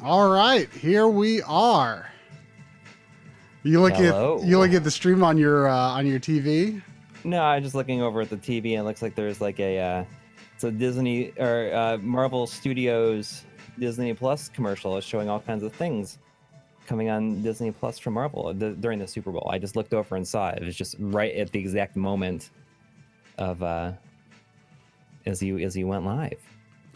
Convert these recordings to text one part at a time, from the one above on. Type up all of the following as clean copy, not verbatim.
All right, here we are. You look at the stream on your TV. No, I'm just looking over at the TV, and it looks like there's like it's a Disney or Marvel Studios Disney Plus commercial. It's showing all kinds of things coming on Disney Plus from Marvel during the Super Bowl. I just looked over and saw it. It was just right at the exact moment of as you went live.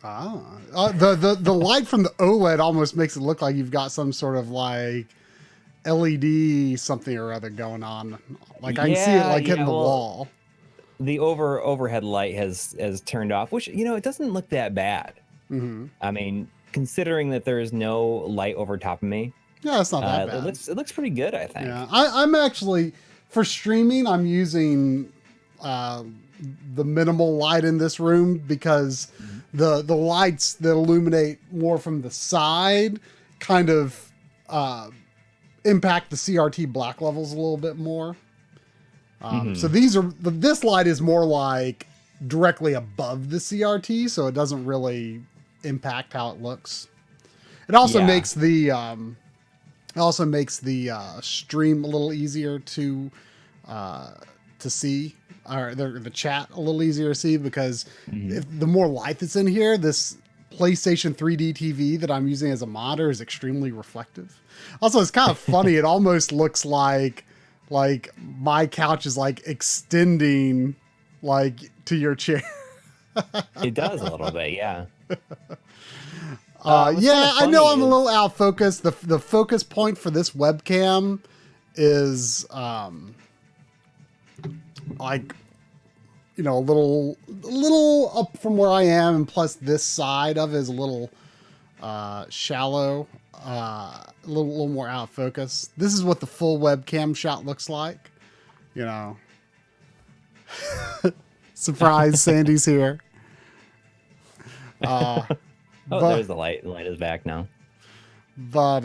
The light from the OLED almost makes it look like you've got some sort of like LED something or other going on. Like I can see it like hitting the wall. The overhead light has turned off, which it doesn't look that bad. Mm-hmm. I mean, considering that there is no light over top of me. Yeah, it's not that bad. It looks pretty good, I think. Yeah, I'm actually for streaming. I'm using the minimal light in this room because the lights that illuminate more from the side kind of impact the CRT black levels a little bit more. So this light is more like directly above the CRT, so it doesn't really impact how it looks. It also makes the stream a little easier to see, or the chat a little easier to see, because if the more light that's in here, this PlayStation 3D TV that I'm using as a monitor is extremely reflective. Also, it's kind of funny. It almost looks like my couch is like extending like to your chair. It does a little bit, yeah. I know I'm a little out of focus. The focus point for this webcam is like a little up from where I am, and plus this side of it is a little shallow, a little more out of focus. This is what the full webcam shot looks like. Surprise, Sandy's here. There's the light. The light is back now. But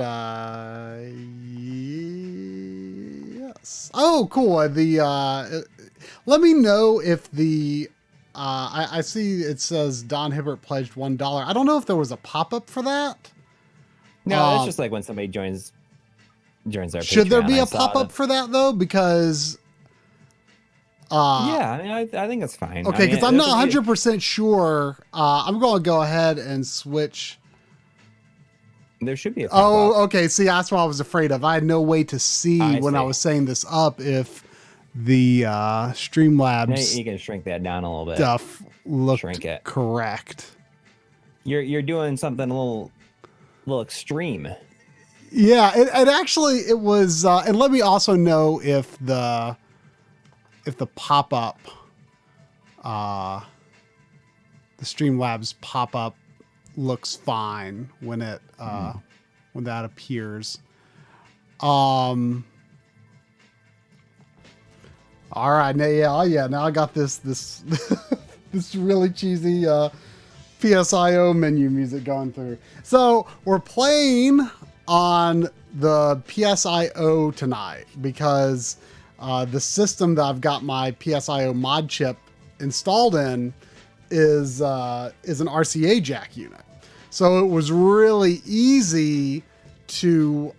yes. Oh, cool. Let me know if the I see it says Don Hibbert pledged $1. I don't know if there was a pop-up for that. No, it's just like when somebody joins their Patreon. Should there be a pop-up for that though? Because I think it's fine. Okay, because I'm not 100% sure. I'm going to go ahead and switch. There should be a pop-up. Oh, okay. See, that's what I was afraid of. I had no way to see I was setting this up if the Streamlabs you can shrink that down a little bit. Stuff looked correct. You're doing something a little extreme. Yeah, it was. And let me also know if the pop-up, the Streamlabs pop-up looks fine when it when that appears. All right, now I got this this really cheesy PSIO menu music going through. So we're playing on the PSIO tonight because the system that I've got my PSIO mod chip installed in is an RCA jack unit. So it was really easy to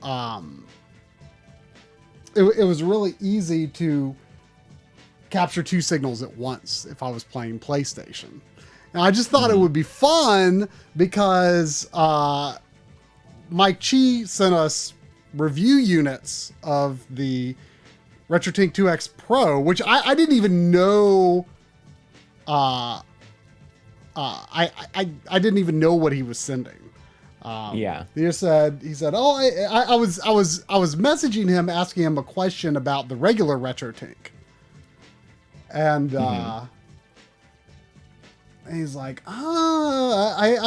it was really easy to capture two signals at once if I was playing PlayStation. And I just thought it would be fun because Mike Chi sent us review units of the RetroTINK-2X Pro, which I didn't even know. I didn't even know what he was sending. He said, "Oh, I was messaging him asking him a question about the regular RetroTINK." And he's like, I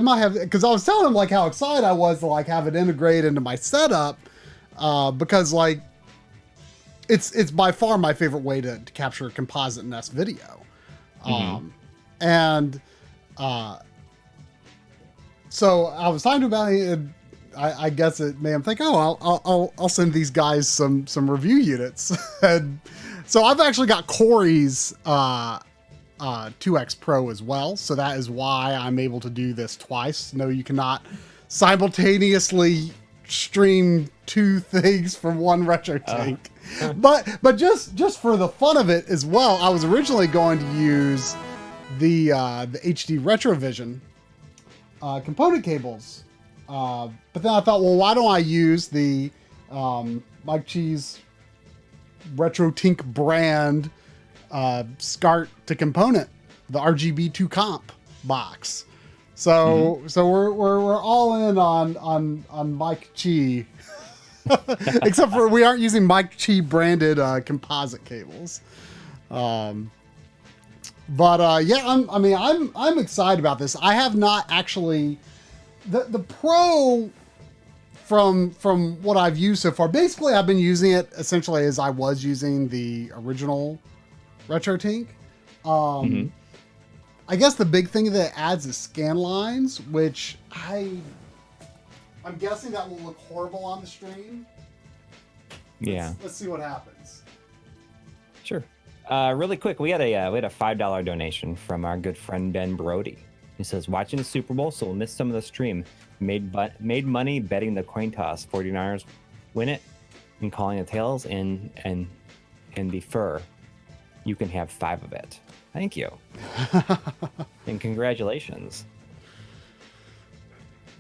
might have, because I was telling him like how excited I was to like have it integrated into my setup, because like it's by far my favorite way to capture composite NES video, so I was talking about it. I guess it made him think, oh, I'll send these guys some review units. And so I've actually got Corey's 2X Pro as well. So that is why I'm able to do this twice. No, you cannot simultaneously stream two things from one RetroTINK. But just for the fun of it as well, I was originally going to use the HD Retrovision component cables. But then I thought, well, why don't I use the McCheskey RetroTINK brand SCART to component, the RGB2 comp box. So we're all in on McCheskey. Except for we aren't using McCheskey branded composite cables. Yeah, I'm excited about this. I have not actually the Pro from what I've used so far. Basically, I've been using it essentially as I was using the original RetroTINK. I guess the big thing that it adds is scan lines, which I'm guessing that will look horrible on the stream. Yeah. Let's see what happens. Sure. Really quick, we had a $5 donation from our good friend Ben Brody. He says, watching the Super Bowl, so we'll miss some of the stream. Made money betting the coin toss. 49ers win it and calling the tails and the fur. You can have 5 of it. Thank you. And congratulations.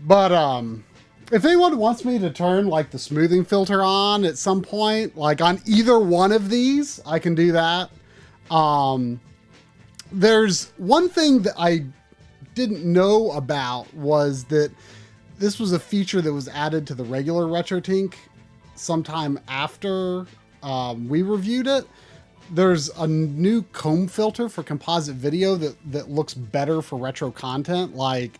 But if anyone wants me to turn like the smoothing filter on at some point, like on either one of these, I can do that. There's one thing that I didn't know about was that this was a feature that was added to the regular RetroTINK sometime after we reviewed it. There's a new comb filter for composite video that looks better for retro content, like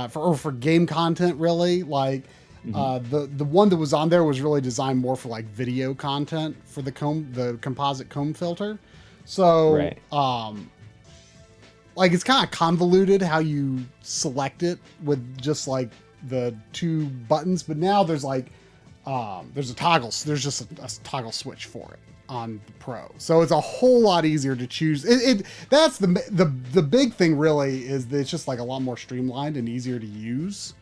for game content, really. Like the one that was on there was really designed more for like video content for the composite comb filter. So right. Like it's kind of convoluted how you select it with just like the 2 buttons, but now there's like there's just a toggle switch for it on the Pro, so it's a whole lot easier to choose. That's the big thing really, is that it's just like a lot more streamlined and easier to use.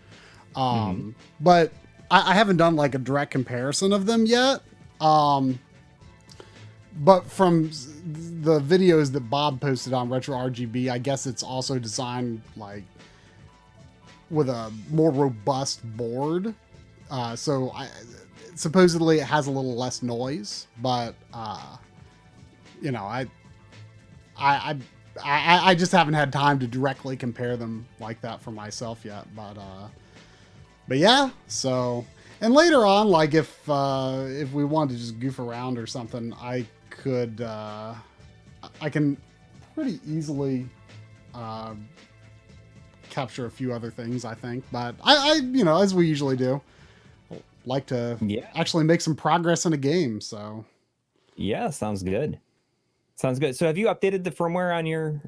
But I haven't done like a direct comparison of them yet. But from the videos that Bob posted on Retro RGB, I guess it's also designed like with a more robust board. So supposedly it has a little less noise, but you know, I just haven't had time to directly compare them like that for myself yet. But yeah, so, and later on, like if we wanted to just goof around or something, I can pretty easily capture a few other things, I think. But I you know, as we usually do, like to actually make some progress in a game. So yeah, sounds good. So have you updated the firmware on your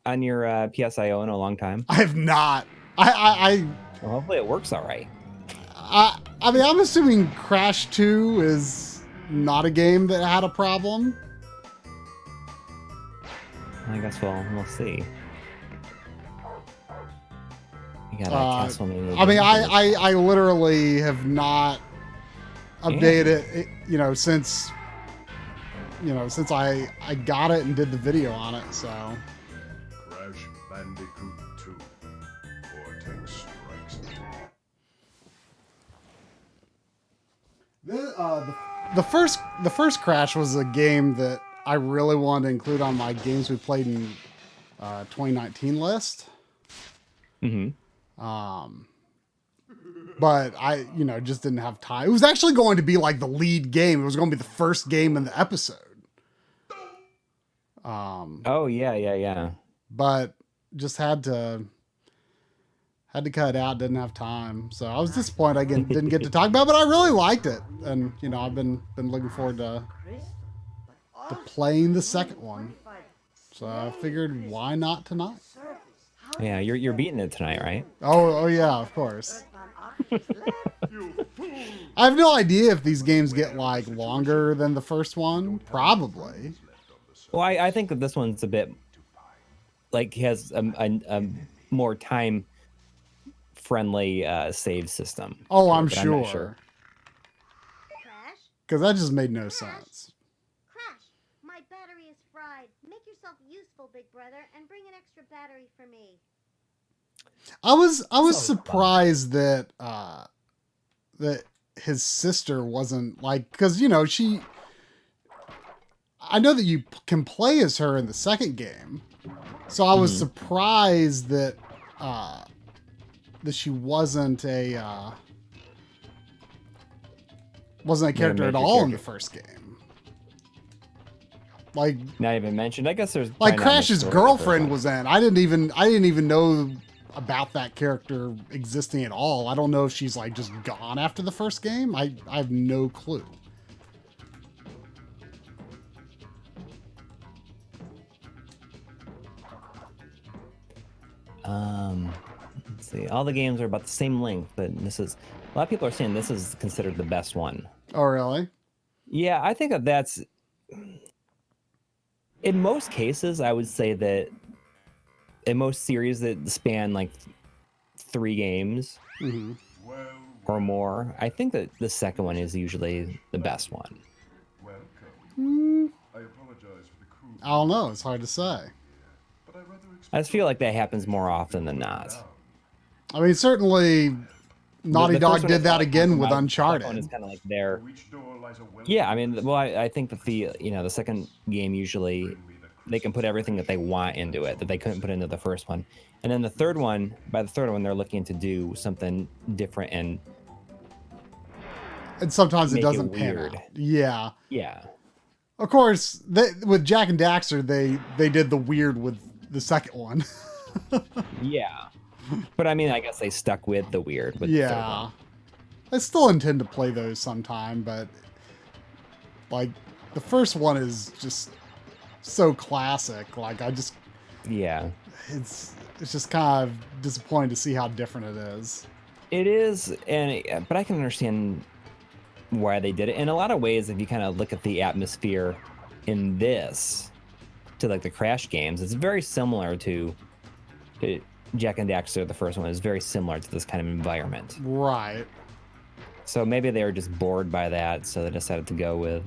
PSIO in a long time? I have not. Well, hopefully it works all right. I mean, I'm assuming Crash 2 is not a game that had a problem. I guess we'll see. You got Castlevania. I mean, I literally have not updated it, you know, since I got it and did the video on it. So Crash Bandicoot 2. Cortex strikes again. The first Crash was a game that I really wanted to include on my games we played in 2019 list. But I, you know, just didn't have time. It was actually going to be like the lead game. It was going to be the first game in the episode. Oh yeah. But just had to cut it out. Didn't have time. So I was disappointed I didn't get to talk about it, but I really liked it. And, you know, I've been looking forward to playing the second one. So I figured, why not tonight? Yeah, you're beating it tonight, right? Oh yeah, of course. I have no idea if these games get like longer than the first one. Probably. Well, I think that this one's a bit like has a more time friendly save system. Oh, to it, I'm but not sure. Crash? Because that just made no sense. Crash, my battery is fried. Make yourself useful, big brother, and bring an extra battery for me. I was So surprised that that his sister wasn't like, because you know I know that you can play as her in the second game, so I was surprised that that she wasn't a character at all in the first game. Like, not even mentioned. I guess there's like probably not much Crash's story in the first girlfriend one. was in. I didn't even know about that character existing at all. I don't know if she's like just gone after the first game. I have no clue. Let's see. All the games are about the same length, but this is a lot of people are saying this is considered the best one. Oh, really? Yeah, I think that's in most cases. I would say that in most series that span like 3 games Mm-hmm. Well, or more, I think that the second one is usually the best one. welcome. I apologize for the crude. I don't know. It's hard to say. But I rather expect I just feel like that happens more often than not. I mean, certainly Naughty The Dog first one did is that like again with my- second one Uncharted. is kind of like their which door lies a well. yeah. I mean, well, I think that the second game usually they can put everything that they want into it that they couldn't put into the first one, and then the third one. By the third one, they're looking to do something different and And sometimes it make it doesn't pan weird. out. Yeah. yeah. Of course, with Jak and Daxter, they did the weird with the second one. Yeah. But I mean, I guess they stuck with the weird. With the third Yeah. one. I still intend to play those sometime, but like the first one is just so classic. Like Yeah. it's just kind of disappointing to see how different it is. It is, but I can understand why they did it. In a lot of ways, if you kind of look at the atmosphere in this to like the Crash games, it's very similar to Jak and Daxter. The first one is very similar to this kind of environment. Right. So maybe they were just bored by that, so they decided to go with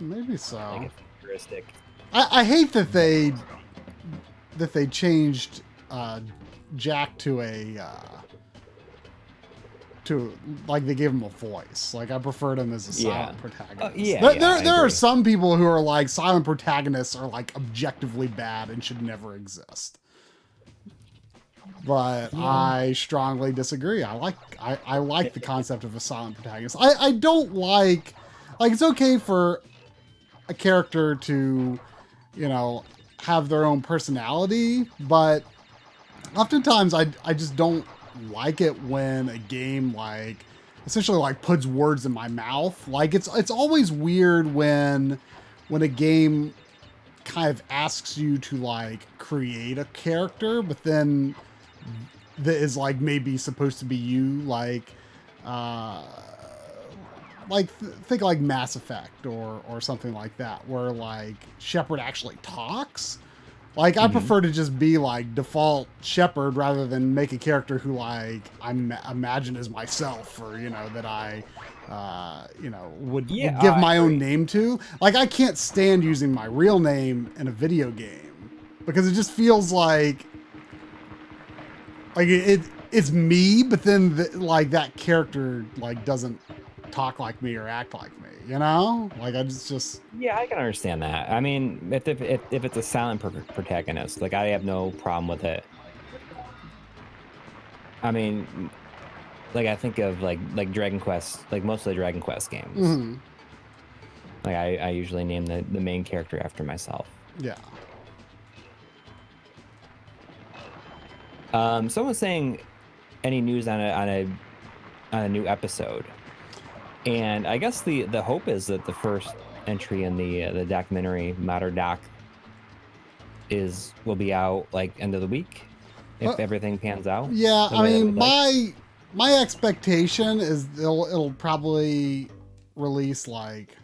Maybe so. like a futuristic. I hate that they changed Jak to like they gave him a voice. Like I preferred him as a silent protagonist. There are some people who are like silent protagonists are like objectively bad and should never exist. But I strongly disagree. I like the concept of a silent protagonist. I don't like it's okay for a character to, you know, have their own personality, but oftentimes I just don't like it when a game like essentially like puts words in my mouth. Like it's always weird when a game kind of asks you to like create a character, but then that is like maybe supposed to be you, think like Mass Effect or something like that, where like Shepard actually talks. Like I prefer to just be like default Shepard rather than make a character who like I imagine as myself, or you know that I would give my own name to. Like I can't stand using my real name in a video game because it just feels like it's me, but then like that character like doesn't talk like me or act like me, you know? Like I just Yeah, I can understand that. I mean, if it's a silent protagonist, like I have no problem with it. I mean, like I think of like Dragon Quest, like most of the Dragon Quest games. mm-hmm. Like I usually name the main character after myself. Yeah. Someone's saying any news on a new episode, and I guess the hope is that the first entry in the documentary Matter Doc will be out like end of the week if everything pans out. Yeah, the I way that mean we'd like. my expectation is it'll probably release like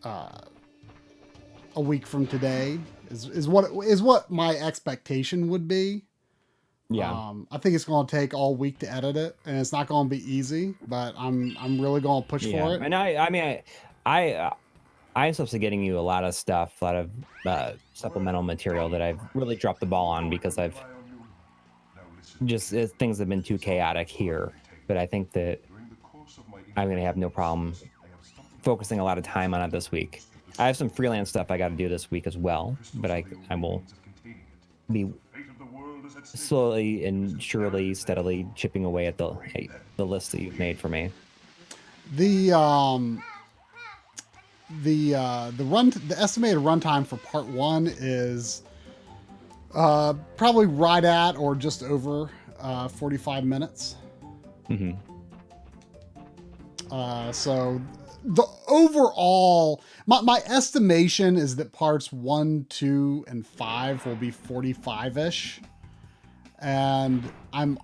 a week from today is what my expectation would be. Yeah. I think it's going to take all week to edit it, and it's not going to be easy, but I'm really going to push for it. And I'm supposed to getting you a lot of stuff, a lot of supplemental material that I've really dropped the ball on because I've just things have been too chaotic here. But I think that I'm gonna have no problem focusing a lot of time on it this week. I have some freelance stuff I got to do this week as well, but I will be slowly and surely, steadily chipping away at the list that you've made for me. The estimated runtime for part 1 is probably right at or just over 45 minutes. So the overall, my estimation is that parts 1, 2, and 5 will be 45-ish. And I'm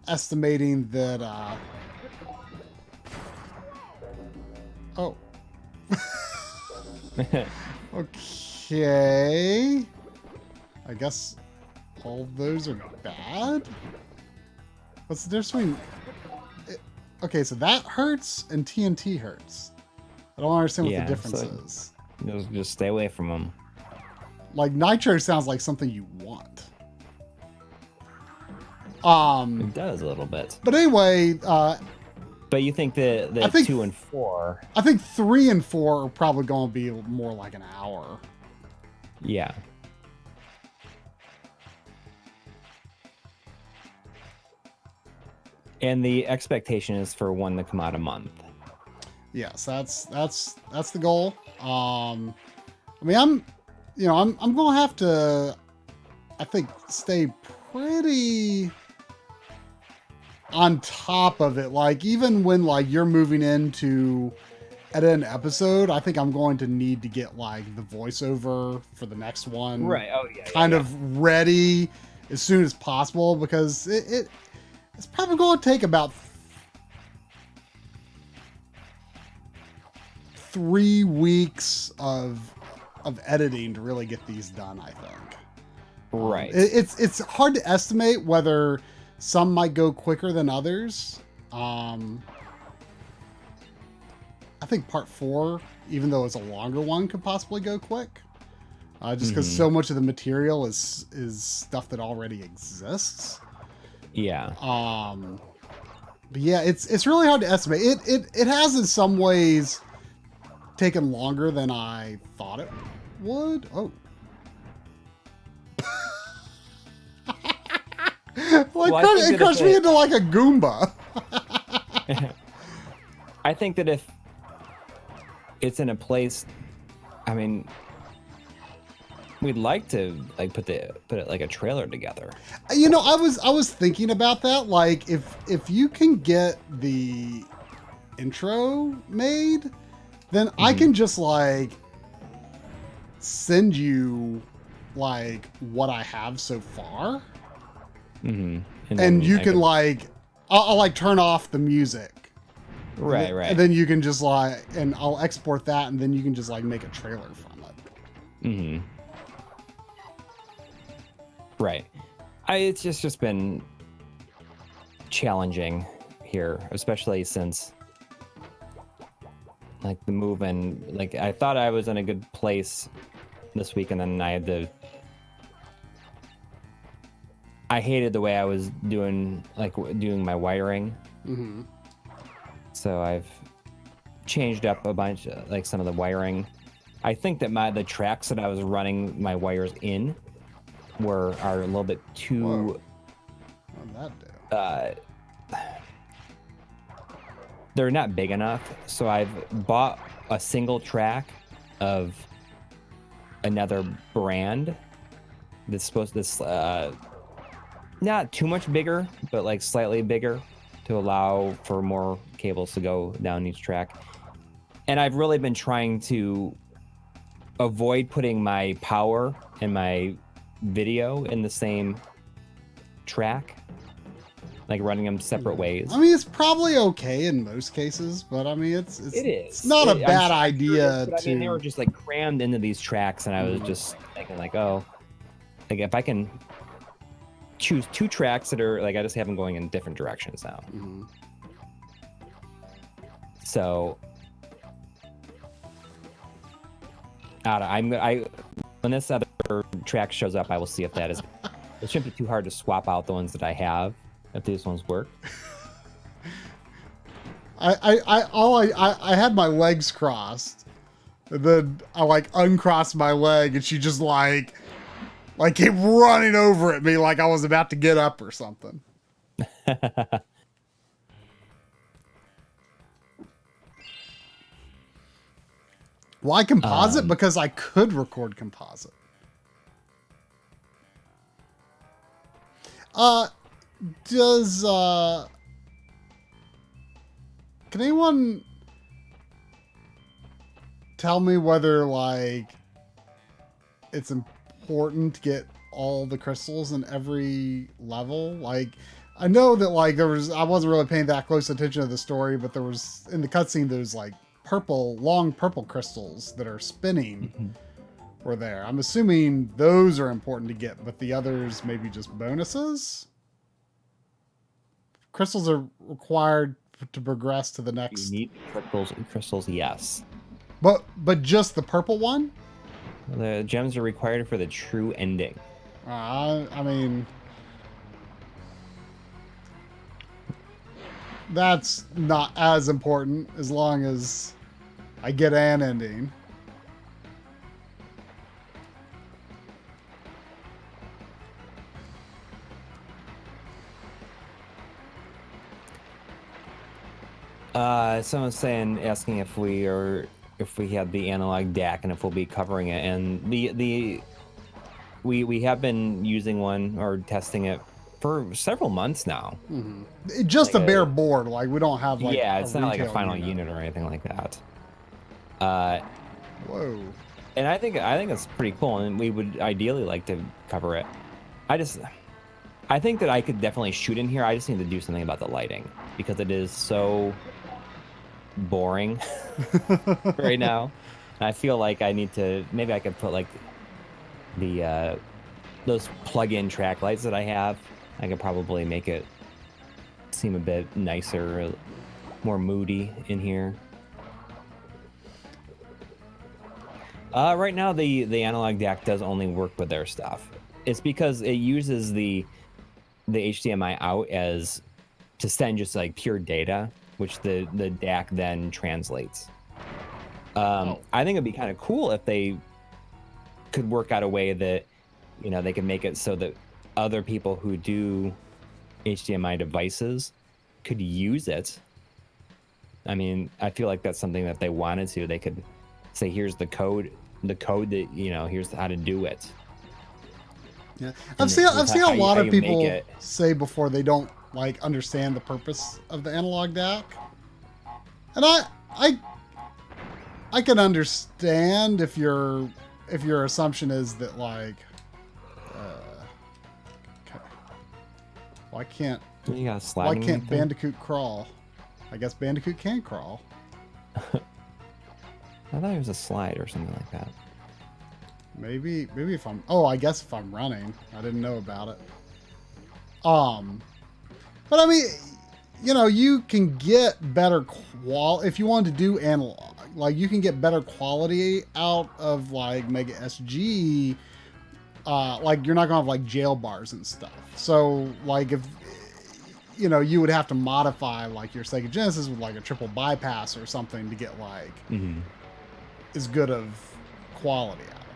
estimating that, oh. Okay. I guess all of those are bad? What's the difference between... Okay, so that hurts and TNT hurts. I don't understand what the difference is. Just stay away from them. Like, nitro sounds like something you want. It does a little bit. But anyway, but you think the 2 and 4? I think 3 and 4 are probably going to be more like an hour. Yeah. And the expectation is for one to come out a month. Yes, that's the goal. I mean, I'm going to have to, I think, stay pretty on top of it. Like, even when like you're moving into edit an episode, I think I'm going to need to get like the voiceover for the next one. Right. Oh yeah. Kind of ready as soon as possible, because it's probably going to take about 3 weeks of editing to really get these done, I think. Right. It's hard to estimate whether some might go quicker than others. I think part 4, even though it's a longer one, could possibly go quick. Just because so much of the material is stuff that already exists. Yeah. But yeah, it's really hard to estimate. It has in some ways taken longer than I thought it would. Oh. It crushed me into like a Goomba. I think that if it's in a place, I mean, we'd like to like put it like a trailer together. You know, I was thinking about that. Like, if you can get the intro made, then I can just like send you like what I have so far. And you can like, I'll like turn off the music. Right. And then you can just like, and I'll export that, and then you can just like make a trailer from it. Right. It's just been challenging here, especially since like the move, and like I thought I was in a good place this week, and then I hated the way I was doing my wiring. So I've changed up a bunch, like some of the wiring. I think that the tracks that I was running my wires in are a little bit too. What did that do? They're not big enough. So I've bought a single track of another brand that's supposed to not too much bigger, but like slightly bigger to allow for more cables to go down each track. And I've really been trying to avoid putting my power and my video in the same track, like running them separate ways. I mean, it's probably okay in most cases, but I mean, it's not a bad idea. But I mean, they were just like crammed into these tracks, and I was just thinking like, oh, like if I can choose 2 tracks that are like I just have them going in different directions now. Mm-hmm. So when this other track shows up, I will see if that is. It shouldn't be too hard to swap out the ones that I have if these ones work. I had my legs crossed, and then I like uncrossed my leg, and she just like came running over at me like I was about to get up or something. Why composite? Because I could record composite. Does can anyone tell me whether like it's important to get all the crystals in every level? Like, I know that like I wasn't really paying that close attention to the story, but there was in the cutscene there's like long purple crystals that are spinning were there. I'm assuming those are important to get, but the others maybe just bonuses. Crystals are required to progress to the next. You need crystals, yes. But just the purple one? The gems are required for the true ending. I mean, that's not as important as long as I get an ending. Someone's asking if we had the analog DAC and if we'll be covering it, and we have been using one or testing it for several months now. Mm-hmm. Just like a bare board, like we don't have like it's not like a final unit or anything like that. Whoa. And I think it's pretty cool, and we would ideally like to cover it. I think that I could definitely shoot in here. I just need to do something about the lighting because it is so boring right now. And I feel like I need to. Maybe I could put like the those plug-in track lights that I have. I could probably make it seem a bit nicer, more moody in here. Right now, the analog DAC does only work with their stuff. It's because it uses the HDMI out to send just like pure data, which the DAC then translates. I think it'd be kind of cool if they could work out a way that, they can make it so that other people who do HDMI devices could use it. I mean, I feel like that's something that they wanted to. They could say, here's the code that, here's how to do it. Yeah, I've seen a lot of people say before they don't like understand the purpose of the analog DAC, and I can understand if your assumption is that like, why can't Bandicoot crawl? I guess Bandicoot can crawl. I thought it was a slide or something like that. Maybe if I guess if I'm running, I didn't know about it. But I mean, you can get better if you want to do analog, like you can get better quality out of like Mega SG. Like you're not gonna have like jail bars and stuff. So like if you would have to modify like your Sega Genesis with like a triple bypass or something to get like as good of quality out of it.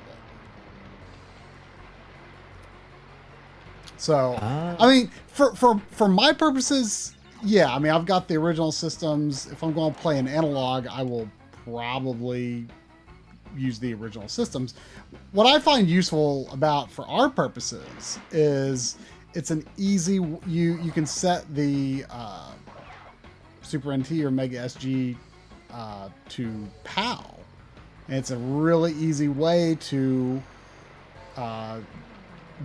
So I mean, for my purposes, yeah. I mean, I've got the original systems. If I'm going to play an analog, I will probably use the original systems. What I find useful for our purposes is it's an easy. You can set the Super NT or Mega SG to PAL. And it's a really easy way to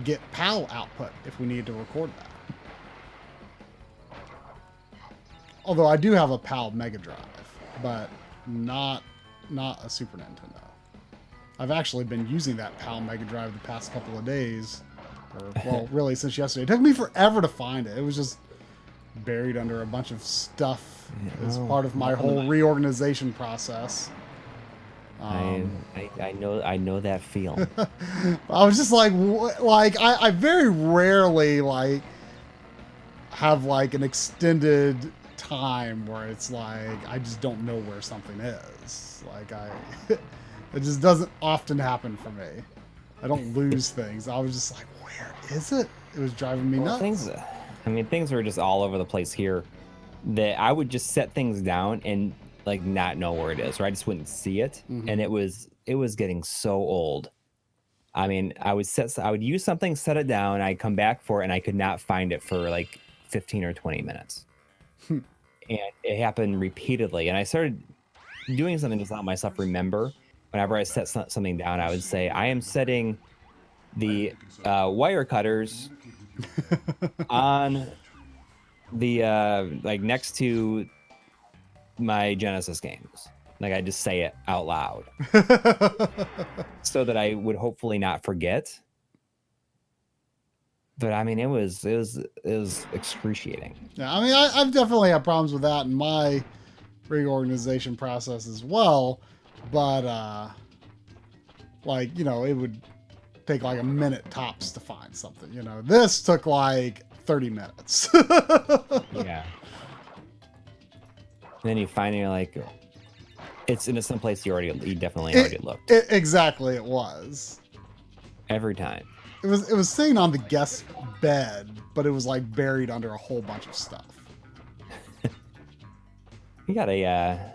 get PAL output if we need to record that. Although I do have a PAL Mega Drive, but not a Super Nintendo. I've actually been using that PAL Mega Drive the past couple of days Or, well, really since yesterday. It took me forever to find it. It was just buried under a bunch of stuff as part of my whole reorganization process. I know that feel. I was just like I very rarely like have like an extended time where it's like I just don't know where something is. Like it just doesn't often happen for me. I don't lose things. I was just like, where is it? It was driving me nuts. Things were just all over the place here. That I would just set things down and like not know where it is, or I just wouldn't see it, and it was getting so old. I mean, I would use something, set it down, I'd come back for it, and I could not find it for like 15 or 20 minutes. And it happened repeatedly, and I started doing something to let myself remember. Whenever I set something down, I would say, I am setting the wire cutters on the like next to my Genesis games. Like I just say it out loud so that I would hopefully not forget. But I mean, it was excruciating. Yeah, I mean, I've definitely had problems with that in my reorganization process as well. But like, you know, it would take like a minute tops to find something. You know, this took like 30 minutes. Yeah. And then you find you're like, it's in some place you definitely already looked. Exactly, it was. Every time. It was sitting on the guest bed, but it was like buried under a whole bunch of stuff. You got a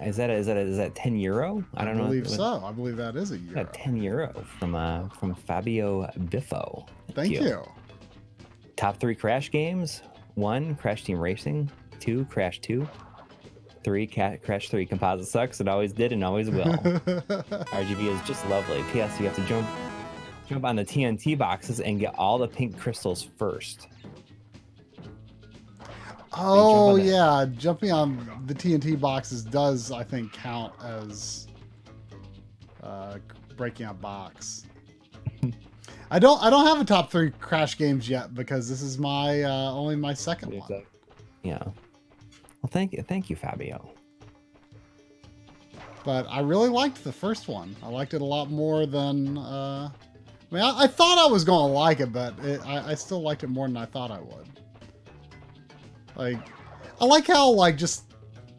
is that 10 euro? I don't know. I believe so. I believe that is a euro. Got 10 euro from Fabio Biffo. Thank you. Top 3 Crash games: 1, Crash Team Racing; 2, Crash 2; 3, Crash 3. Composite sucks. It always did and always will. RGB is just lovely. P.S. You have to jump on the TNT boxes and get all the pink crystals first. Oh yeah, jumping on the TNT boxes does, I think, count as breaking a box. I don't have a top 3 Crash games yet because this is my only my second one. Yeah. Well, thank you, Fabio. But I really liked the first one. I liked it a lot more than. I mean, I thought I was gonna like it, but I still liked it more than I thought I would. Like, I like how like just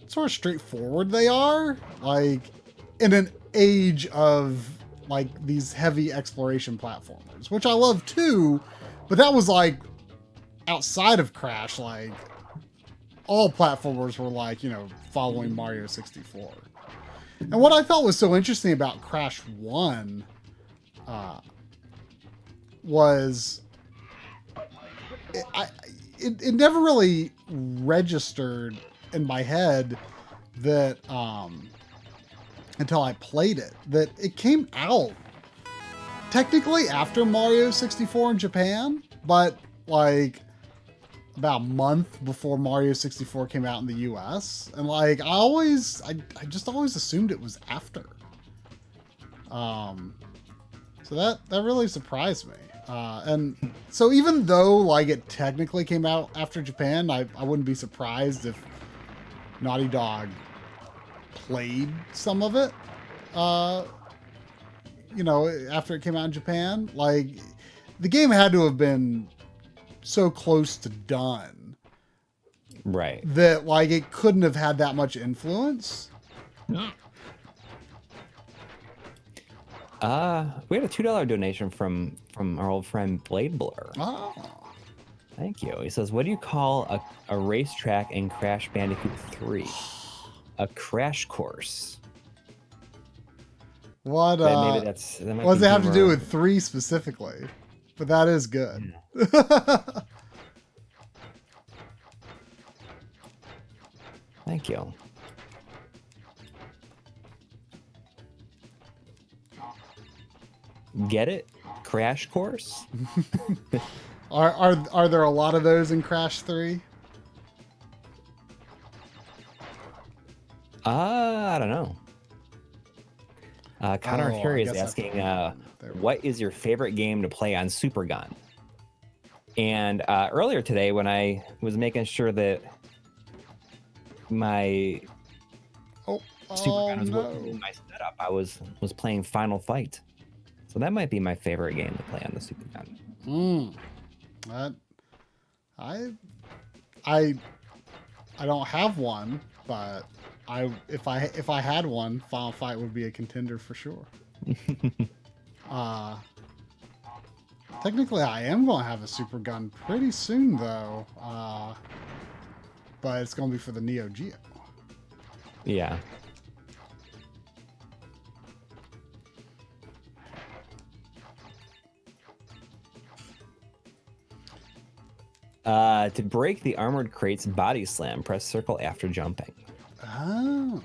sort of straightforward they are. Like, in an age of like these heavy exploration platformers, which I love too. But that was like outside of Crash. Like, all platformers were like, you know, following Mario 64. And what I thought was so interesting about Crash 1 was it never really registered in my head that until I played it, that it came out technically after Mario 64 in Japan, but like about a month before Mario 64 came out in the US. And like I just always assumed it was after. So that really surprised me. And so even though like it technically came out after Japan, I wouldn't be surprised if Naughty Dog played some of it, you know, after it came out in Japan. Like, the game had to have been so close to done, right, that like it couldn't have had that much influence. We had a $2 donation from our old friend Blade Blur. Oh, thank you. He says, what do you call a racetrack in Crash Bandicoot 3? A crash course. what Maybe that might what does be it have to do humor. with 3 specifically? But that is good. Thank you. Get it? Crash course? Are there a lot of those in Crash 3? I don't know. Connor Oh, Fury I is guess I asking, forgot. There we what is your favorite game to play on Super Gun? And earlier today, when I was making sure that my Super Gun was working in my setup, I was playing Final Fight. So that might be my favorite game to play on the Super Gun. I don't have one, but if I had one, Final Fight would be a contender for sure. Technically, I am going to have a Super Gun pretty soon, though. But it's going to be for the Neo Geo. Yeah. To break the armored crate's body slam, press circle after jumping. Oh.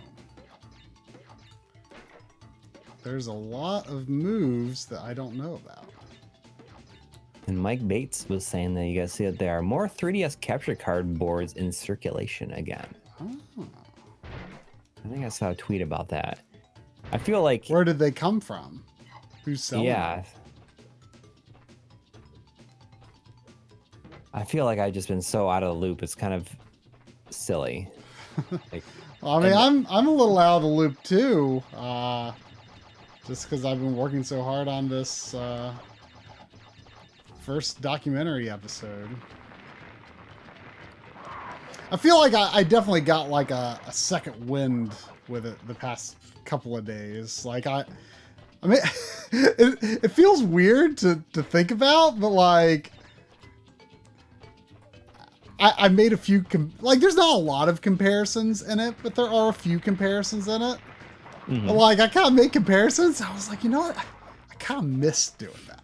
There's a lot of moves that I don't know about. And Mike Bates was saying that you guys see that there are more 3DS capture card boards in circulation again. Oh. I think I saw a tweet about that. I feel like... Where did they come from? Who's selling them? I feel like I've just been so out of the loop. It's kind of silly. Like, I mean, I'm a little out of the loop too. Just because I've been working so hard on this first documentary episode. I feel like I definitely got like a second wind with it the past couple of days. Like I mean, it feels weird to think about, but like I made a few like there's not a lot of comparisons in it, but there are a few comparisons in it. Mm-hmm. Like I kind of made comparisons. I was like, you know what? I kind of miss doing that.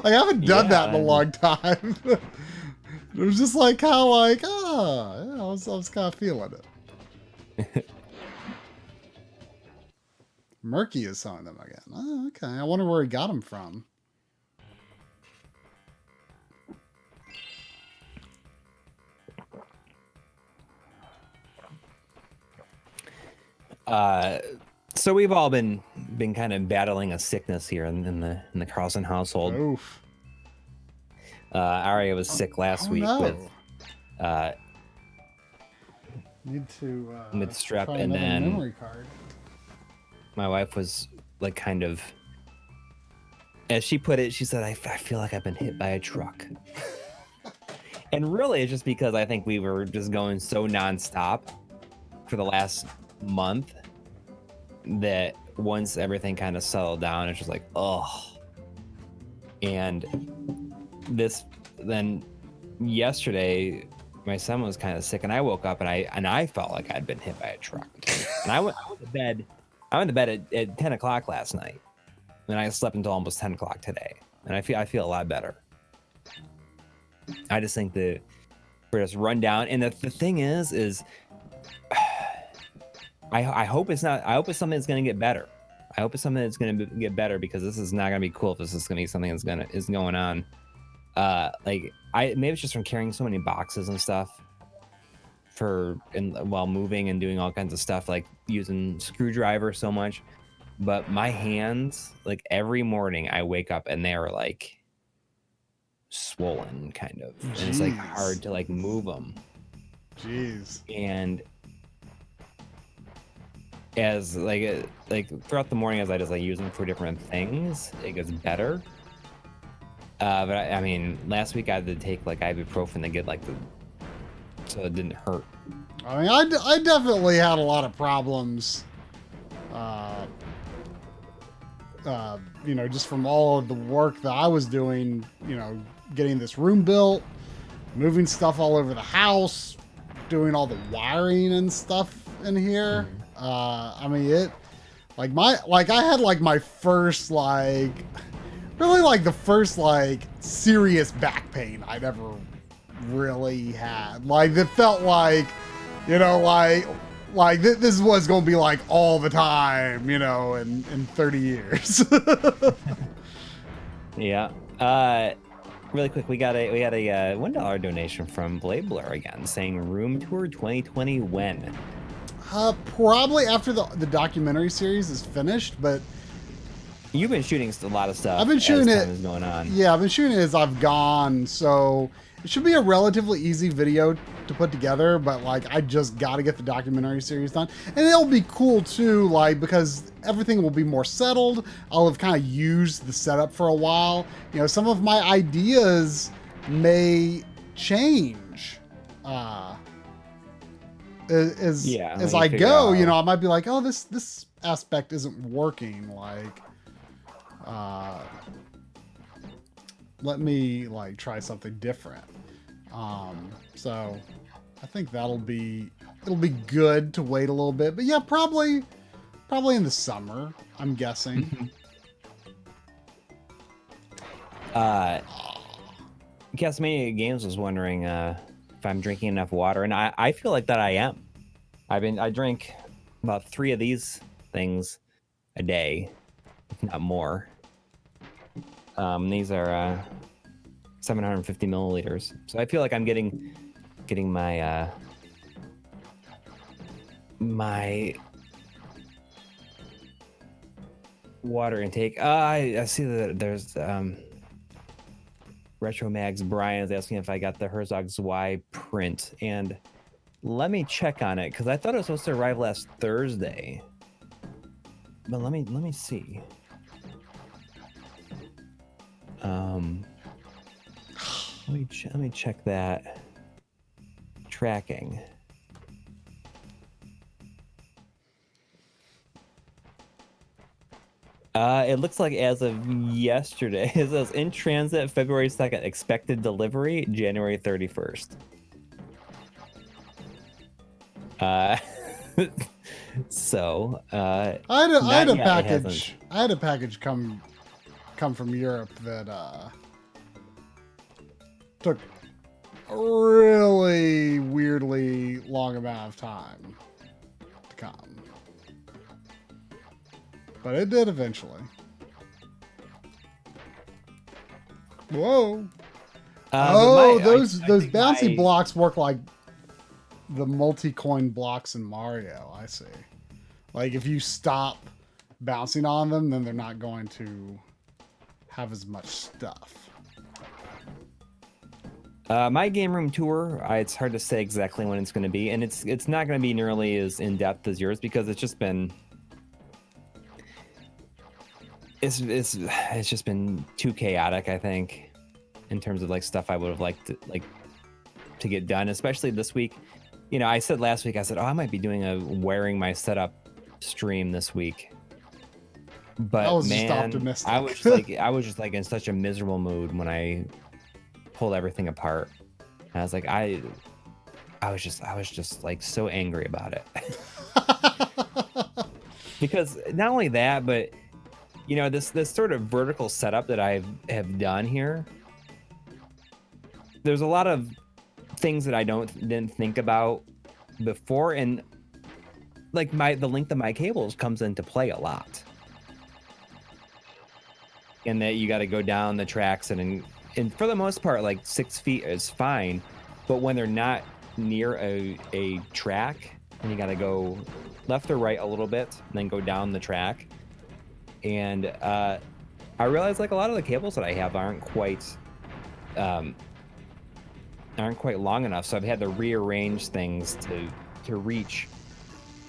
Like I haven't done that in a long time. It was just like kind of like, yeah, I was kind of feeling it. Murky is selling them again. Oh, okay. I wonder where he got them from. So we've all been kind of battling a sickness here in the Carlson household. Oof. Aria was sick last week with need to with strep, try and another then memory card. My wife was like kind of, as she put it, she said, I feel like I've been hit by a truck. And really it's just because I think we were just going so nonstop for the last month that once everything kind of settled down, it's just like, oh. And then yesterday my son was kind of sick, and I woke up and I felt like I'd been hit by a truck. And I went to bed at 10 o'clock last night, and I slept until almost 10 o'clock today, and I feel a lot better. I just think that we're just run down, and the thing is I hope it's not. I hope it's something that's going to get better. I hope it's something that's going to get better, because this is not going to be cool if this is going to be something that's is going on. Maybe it's just from carrying so many boxes and stuff while moving and doing all kinds of stuff, like using screwdriver so much. But my hands, like every morning I wake up and they're like swollen kind of. Jeez. And it's like hard to like move them. Jeez. And as like throughout the morning, as I just like use them for different things, it gets better. But I mean, last week I had to take like ibuprofen to get so it didn't hurt. I mean, I definitely had a lot of problems. Just from all of the work that I was doing, getting this room built, moving stuff all over the house, doing all the wiring and stuff in here. I mean, I had like my first the first serious back pain I'd ever really had. Like, it felt like, this was going to be like all the time, in 30 years. Yeah. Really quick, we got a $1 donation from Blade Blur again, saying room tour 2020 when? Probably after the documentary series is finished, but You've been shooting a lot of stuff. I've been shooting as it. time is going on. Yeah, I've been shooting it as I've gone, so it should be a relatively easy video to put together. But like, I just got to get the documentary series done, and it'll be cool too, like because everything will be more settled. I'll have kind of used the setup for a while. You know, some of my ideas may change as I go. You know, I might be like, oh, this aspect isn't working. Like, let me like try something different. So I think it'll be good to wait a little bit. But yeah, probably in the summer, I'm guessing. Casmania Games was wondering if I'm drinking enough water, and I feel like that I am. I drink about 3 of these things a day, if not more. These are 750 milliliters, so I feel like I'm getting my my water intake. I see that there's Retro Mags Brian is asking if I got the Herzog Zwei print, and let me check on it because I thought it was supposed to arrive last Thursday. But let me see. Let me check that tracking. It looks like as of yesterday, it says in transit February 2nd, expected delivery January 31st. So I had a package. I had a package come from Europe that took a really weirdly long amount of time to come, but it did eventually. Whoa! Those bouncy blocks work like the multi-coin blocks in Mario. I see. Like if you stop bouncing on them, then they're not going to have as much stuff. My game room tour, it's hard to say exactly when it's going to be, and it's not going to be nearly as in depth as yours because it's just been too chaotic, I think, in terms of like stuff I would have liked to get done, especially this week. You know, I said last week, I said, oh, I might be doing a wearing my setup stream this week. But man, I was just like in such a miserable mood when I pulled everything apart. And I was like, I was just like so angry about it. Because not only that, but you know, this sort of vertical setup that I have done here, there's a lot of things that I didn't think about before, and like the length of my cables comes into play a lot. And that you got to go down the tracks, and for the most part, like 6 feet is fine, but when they're not near a track, and you got to go left or right a little bit, and then go down the track. And I realized like a lot of the cables that I have aren't quite long enough, so I've had to rearrange things to reach,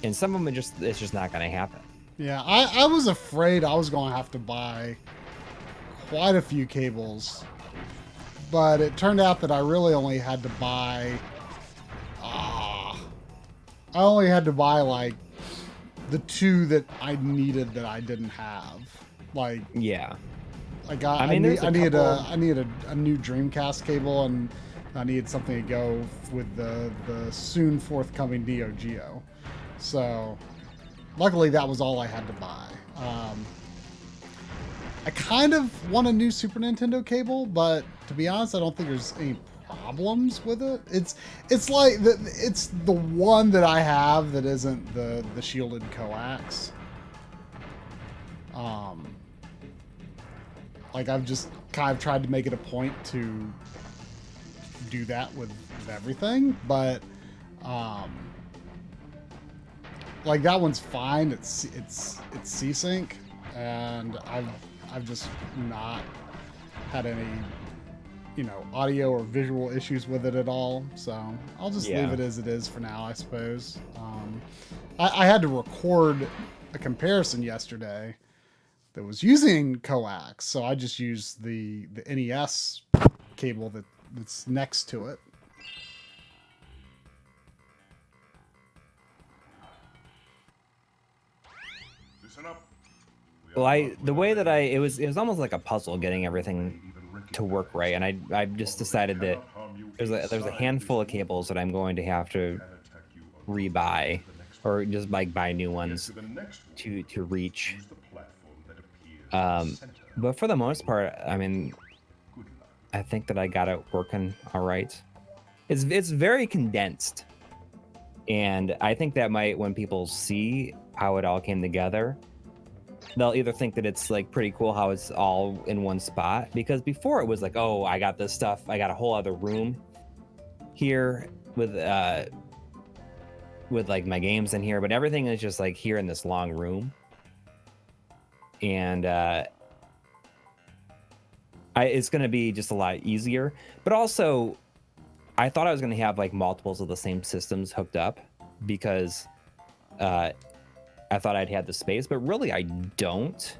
and some of them it's just not going to happen. Yeah, I was afraid I was going to have to buy quite a few cables, but it turned out that I really only had to buy like the 2 that I needed that I didn't have. Like, yeah, like I needed a new Dreamcast cable, and I needed something to go with the soon forthcoming Neo Geo. So luckily that was all I had to buy. I kind of want a new Super Nintendo cable, but to be honest, I don't think there's any problems with it. It's like it's the one that I have that isn't the shielded coax. Like I've just kind of tried to make it a point to do that with everything, but like that one's fine. It's C-Sync, and I've just not had any, you know, audio or visual issues with it at all. So I'll just leave it as it is for now, I suppose. I had to record a comparison yesterday that was using coax, so I just used the NES cable that's next to it. Listen up. Well, the way that it was almost like a puzzle getting everything to work right, and I just decided that there's a handful of cables that I'm going to have to rebuy, or just like buy new ones to reach. But for the most part, I mean, I think that I got it working all right. It's very condensed, and I think that might, when people see how it all came together, they'll either think that it's like pretty cool how it's all in one spot, because before it was like, oh, I got this stuff, I got a whole other room here with like my games in here, but everything is just like here in this long room. And it's going to be just a lot easier. But also, I thought I was going to have like multiples of the same systems hooked up, because I thought I'd had the space, but really I don't.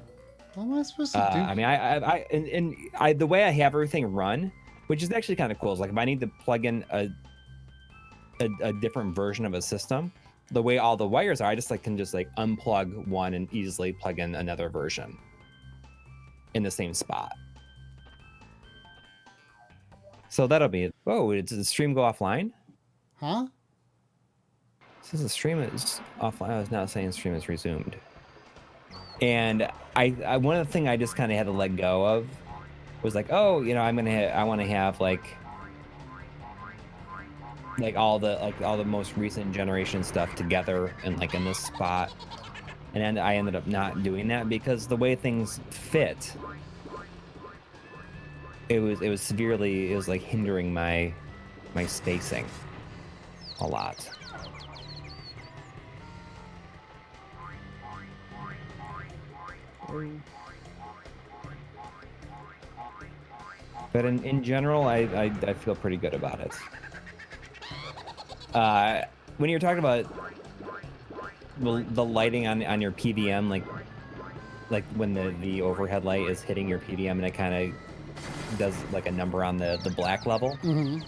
What am I supposed to do? I mean, the way I have everything run, which is actually kind of cool, is like if I need to plug in a different version of a system, the way all the wires are, I just can unplug one and easily plug in another version in the same spot. So that'll be it. Oh, did the stream go offline? Huh? It says the stream is offline. I was now saying stream is resumed. And I one of the things I just kind of had to let go of was like, oh, you know, I want to have like all the most recent generation stuff together and like in this spot. And then I ended up not doing that because the way things fit, it was like hindering my spacing a lot. But in general, I feel pretty good about it. When you're talking about the lighting on your PVM, like when the overhead light is hitting your PVM and it kind of does like a number on the black level. Mm-hmm.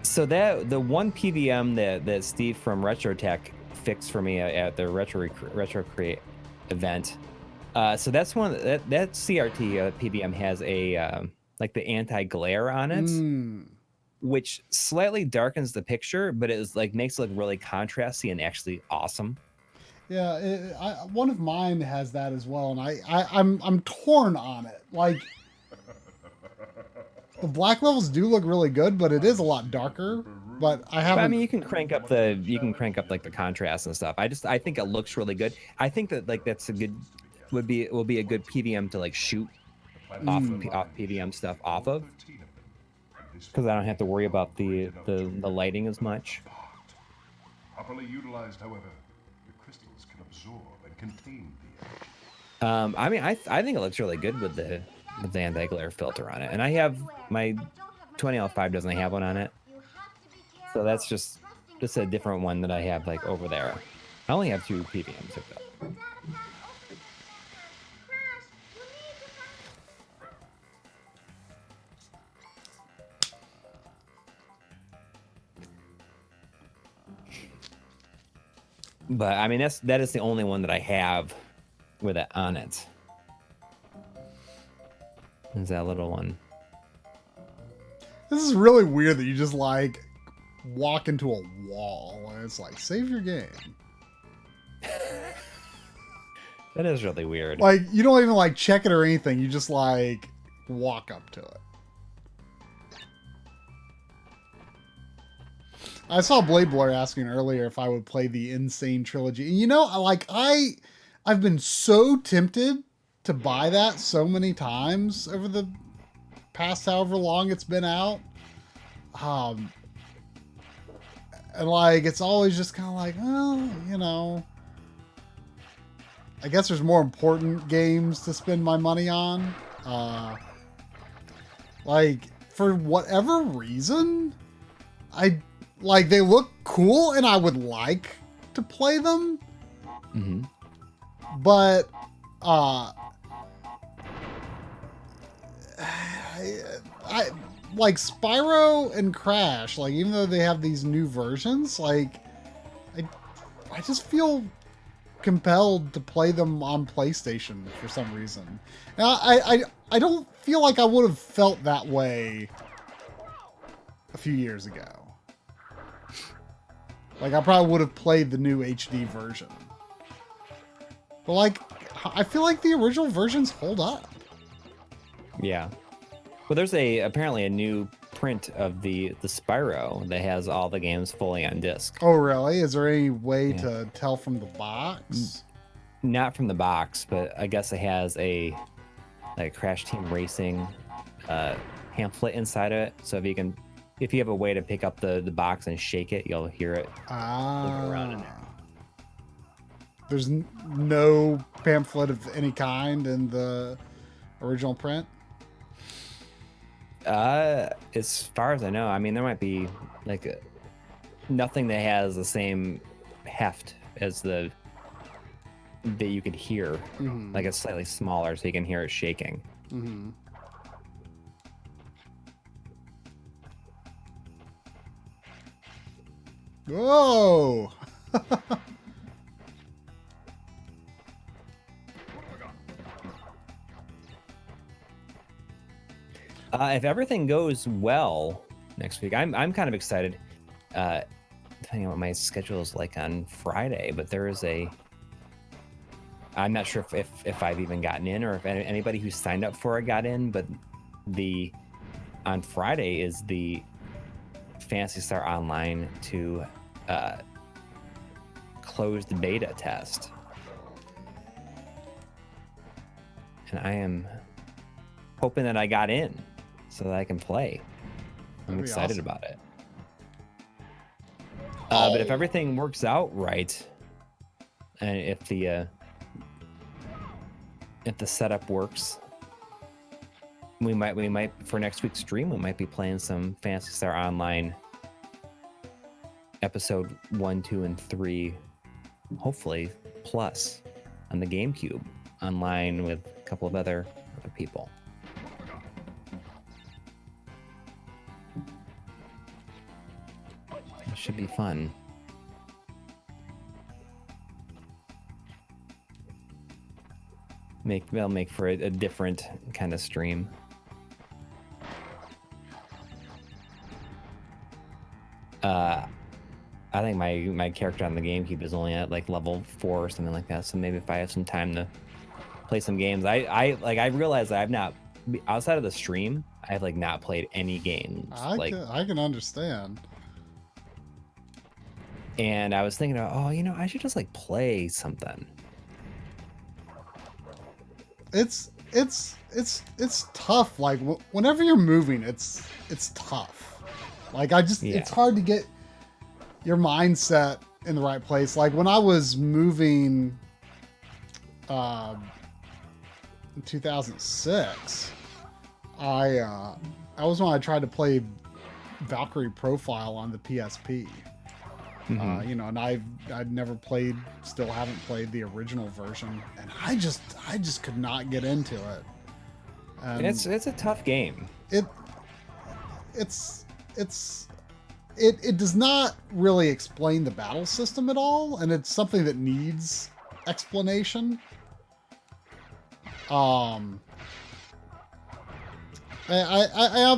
So that the one PVM that Steve from RetroTech fixed for me at the Retro Create event. So that's one that CRT PVM has a like the anti-glare on it, which slightly darkens the picture, but it is like makes it look really contrasty and actually awesome. Yeah, one of mine has that as well, and I'm torn on it. Like the black levels do look really good, but it is a lot darker. But I haven't. I mean, you can crank up like the contrast and stuff. I think it looks really good. I think that like that's will be a good PVM to like shoot off PVM stuff off of, because I don't have to worry about the lighting as much. Properly utilized, however, the crystals can absorb and contain the energy. I mean, I think it looks really good with the anti-glare filter on it, and I have my 20L5 doesn't have one on it, so that's just a different one that I have like over there. I only have 2 PVMs hooked up. But I mean, that is the only one that I have with it on it. Is that little one? This is really weird that you just like walk into a wall and it's like save your game. That is really weird. Like you don't even like check it or anything. You just like walk up to it. I saw Blade Blur asking earlier if I would play the Insane trilogy. And you know, like I've been so tempted to buy that so many times over the past however long it's been out. And like, it's always just kind of like, well, you know, I guess there's more important games to spend my money on. Like, for whatever reason, they look cool and I would like to play them. Mm-hmm. But, I like Spyro and Crash, like, even though they have these new versions, like, I just feel compelled to play them on PlayStation for some reason. Now, I don't feel like I would have felt that way a few years ago. Like, I probably would have played the new HD version. But, like, I feel like the original versions hold up. Yeah. Well, there's apparently a new print of the Spyro that has all the games fully on disc. Oh, really? Is there any way to tell from the box? Not from the box, but I guess it has a Crash Team Racing pamphlet inside of it. So if you have a way to pick up the box and shake it, you'll hear it moving around in there. There's no pamphlet of any kind in the original print? As far as I know, I mean, there might be like nothing that has the same heft as that you could hear. Mm-hmm. Like, it's slightly smaller, so you can hear it shaking. Mm-hmm. Whoa! If everything goes well next week, I'm kind of excited. Depending on what my schedule is like on Friday, but there is I'm not sure if I've even gotten in or if anybody who signed up for it got in, but on Friday is the Phantasy Star Online to closed beta test. And I am hoping that I got in so that I can play. I'm excited awesome. about it. But if everything works out right, and if the setup works, we might for next week's stream, we might be playing some Phantasy Star Online episode 1, 2, and 3, hopefully plus on the GameCube online with a couple of other people. It should be fun. They'll make for a different kind of stream. I think my character on the GameCube is only at like level 4 or something like that. So maybe if I have some time to play some games, I realize that I've not, outside of the stream, I have like not played any games. I can understand. And I was thinking, I should just like play something. It's tough. Like whenever you're moving, it's tough. Like it's hard to get your mindset in the right place. Like when I was moving in 2006, I was when I tried to play Valkyrie Profile on the PSP. Mm-hmm. And I'd never played, still haven't played the original version, and I just could not get into it. And it's a tough game. It does not really explain the battle system at all, and it's something that needs explanation. I've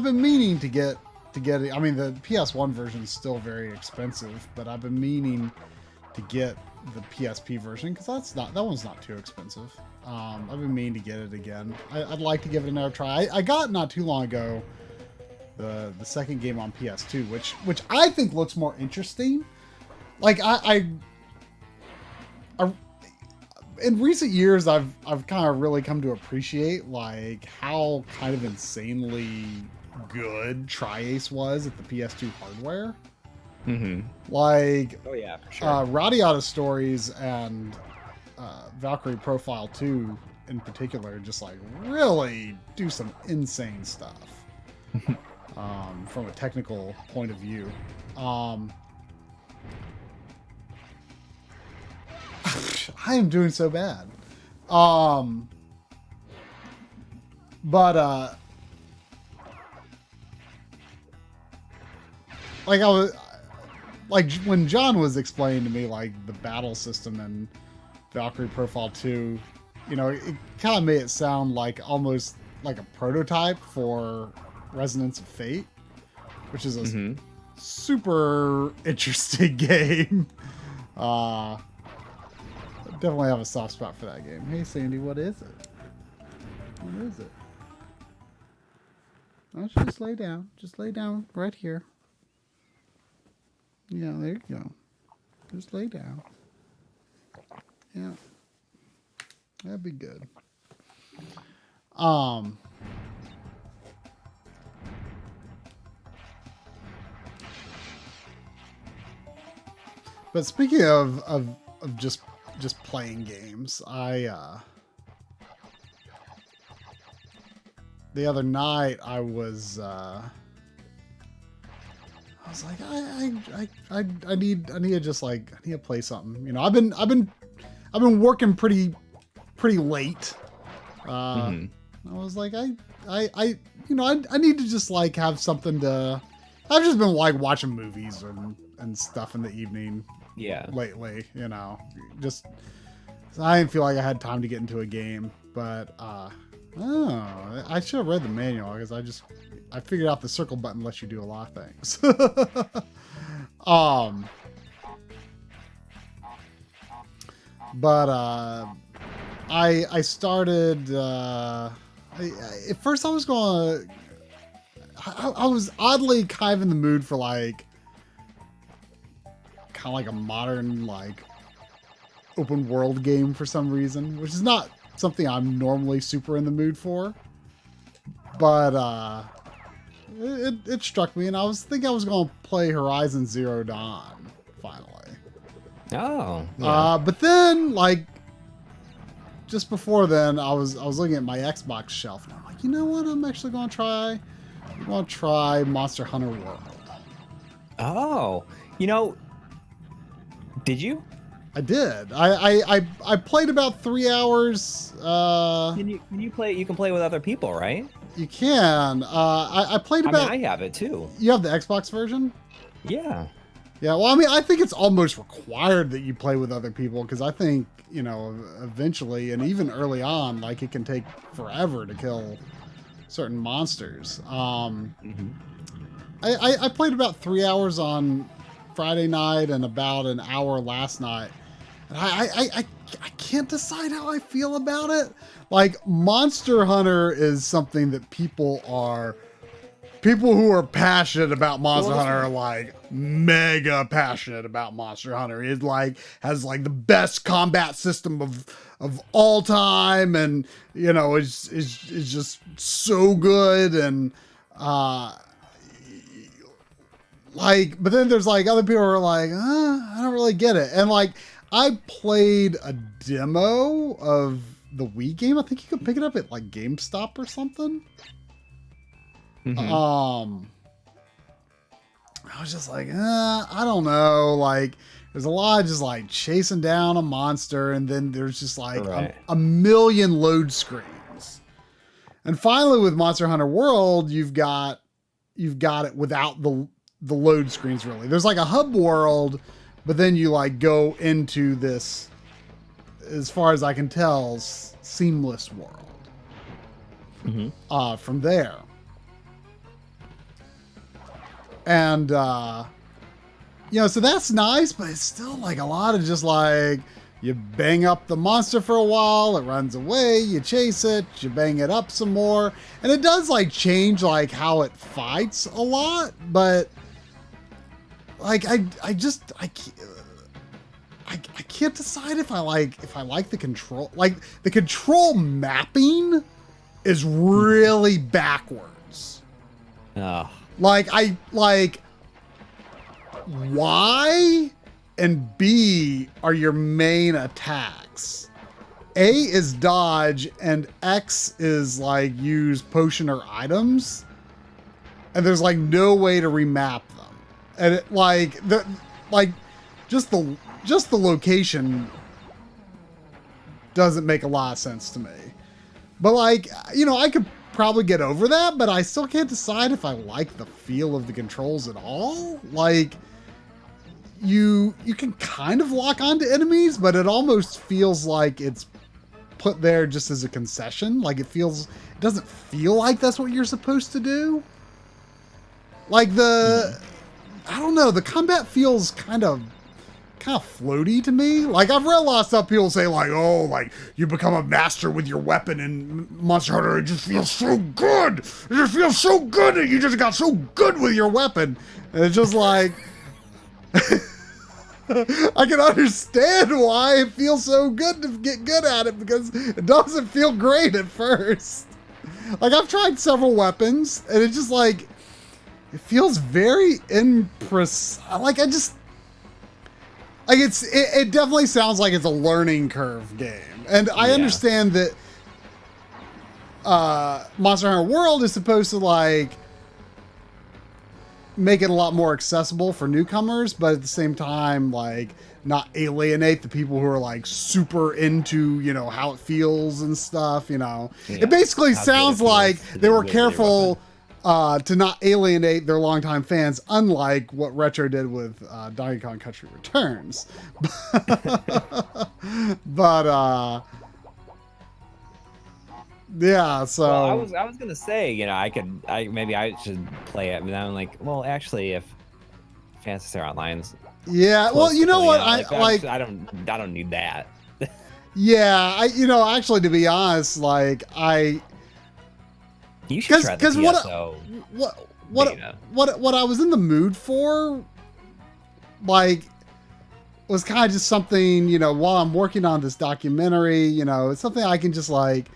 been meaning to get it. I mean, the PS1 version is still very expensive, but I've been meaning to get the PSP version because that one's not too expensive. I've been meaning to get it again. I'd like to give it another try. I got not too long ago the second game on PS2, which I think looks more interesting. Like I in recent years, I've kind of really come to appreciate like how kind of insanely good Tri-Ace was at the PS2 hardware. Like, Oh yeah, for sure. Radiata Stories and Valkyrie Profile 2 in particular just like really do some insane stuff from a technical point of view. I am doing so bad. But like I was like when John was explaining to me like the battle system in Valkyrie Profile 2, you know, it kind of made it sound like almost like a prototype for Resonance of Fate, which is a super interesting game. Definitely have a soft spot for that game. Hey Sandy, what is it? What is it? Why don't you just lay down? Just lay down right here. Yeah, there you go. Just lay down. Yeah. That'd be good. But speaking of just playing games, the other night I was like, I need to just like, I need to play something. You know, I've been working pretty late. I was like, I need to just like have something to. I've just been like watching movies and stuff in the evening. Yeah. Lately, you know, just I didn't feel like I had time to get into a game, but I should have read the manual because I figured out the circle button lets you do a lot of things. But I started. At first, I was going. I was oddly kind of in the mood for like, kind of like a modern like open world game for some reason, which is not something I'm normally super in the mood for. But it struck me, and I was thinking I was going to play Horizon Zero Dawn finally. Oh. Yeah. But then, like, just before then, I was looking at my Xbox shelf, and I'm like, you know what? I'm actually going to try. I'm going to try Monster Hunter World. Oh, you know, did you? I did. I played about 3 hours. Can you play? You can play with other people, right? You can. I played about. I mean, I have it too. You have the Xbox version? Yeah. Yeah. Well, I mean, I think it's almost required that you play with other people because I think, you know, eventually and even early on, like it can take forever to kill certain monsters. I played about 3 hours on Friday night and about an hour last night. And I can't decide how I feel about it. Like, Monster Hunter is something that people who are passionate about Monster Hunter are like mega passionate about Monster Hunter. It like has like the best combat system of all time, and you know, it's just so good. And like, but then there's like other people who are like, I don't really get it. And like, I played a demo of the Wii game. I think you could pick it up at like GameStop or something. I was just like, I don't know. Like, there's a lot of just like chasing down a monster, and then there's just like a million load screens. And finally, with Monster Hunter World, you've got it without the load screens. Really, there's like a hub world, but then you like go into this, as far as I can tell, seamless world. From there. And, you know, so that's nice, but it's still like a lot of just like, you bang up the monster for a while, it runs away, you chase it, you bang it up some more. And it does like change like how it fights a lot, but like, I can't decide if I like the control. Like, the control mapping is really backwards. Oh. Like, Y and B are your main attacks. A is dodge and X is like use potion or items. And there's like no way to remap them. And it, just the location doesn't make a lot of sense to me. But like, you know, I could probably get over that, but I still can't decide if I like the feel of the controls at all. Like, you can kind of lock onto enemies, but it almost feels like it's put there just as a concession. Like, it doesn't feel like that's what you're supposed to do. Like I don't know, the combat feels kind of floaty to me. Like, I've read a lot of stuff people say, like, oh, like, you become a master with your weapon in Monster Hunter, it just feels so good. It just feels so good that you just got so good with your weapon. And it's just like, I can understand why it feels so good to get good at it, because it doesn't feel great at first. Like, I've tried several weapons, and it's just like, it feels very imprecise. Like, it definitely sounds like it's a learning curve game. And I understand that Monster Hunter World is supposed to, like, make it a lot more accessible for newcomers, but at the same time, like, not alienate the people who are, like, super into, you know, how it feels and stuff, you know. Yeah. It basically sounds like they were careful to not alienate their longtime fans, unlike what Retro did with Donkey Kong Country Returns. But yeah, so well, I was gonna say, you know, maybe I should play it, but I'm like, well, actually, if Phantasy Star Online's well, you know what, I don't need that. Yeah, you know, actually, to be honest, like, you should try the PSO. What I was in the mood for, like, was kind of just something, you know, while I'm working on this documentary, you know, it's something I can just, like,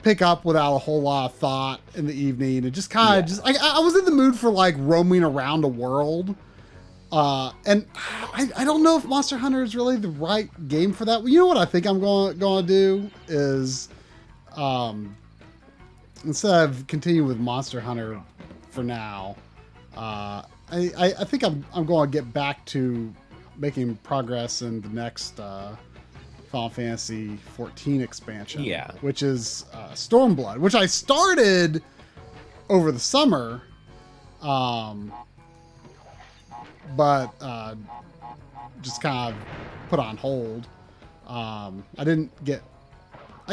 pick up without a whole lot of thought in the evening, and just kind of I was in the mood for, like, roaming around a world. And I don't know if Monster Hunter is really the right game for that. You know what I think I'm going to do is, instead of continuing with Monster Hunter for now, I think I'm going to get back to making progress in the next Final Fantasy 14 expansion, which is Stormblood, which I started over the summer, but just kind of put on hold. I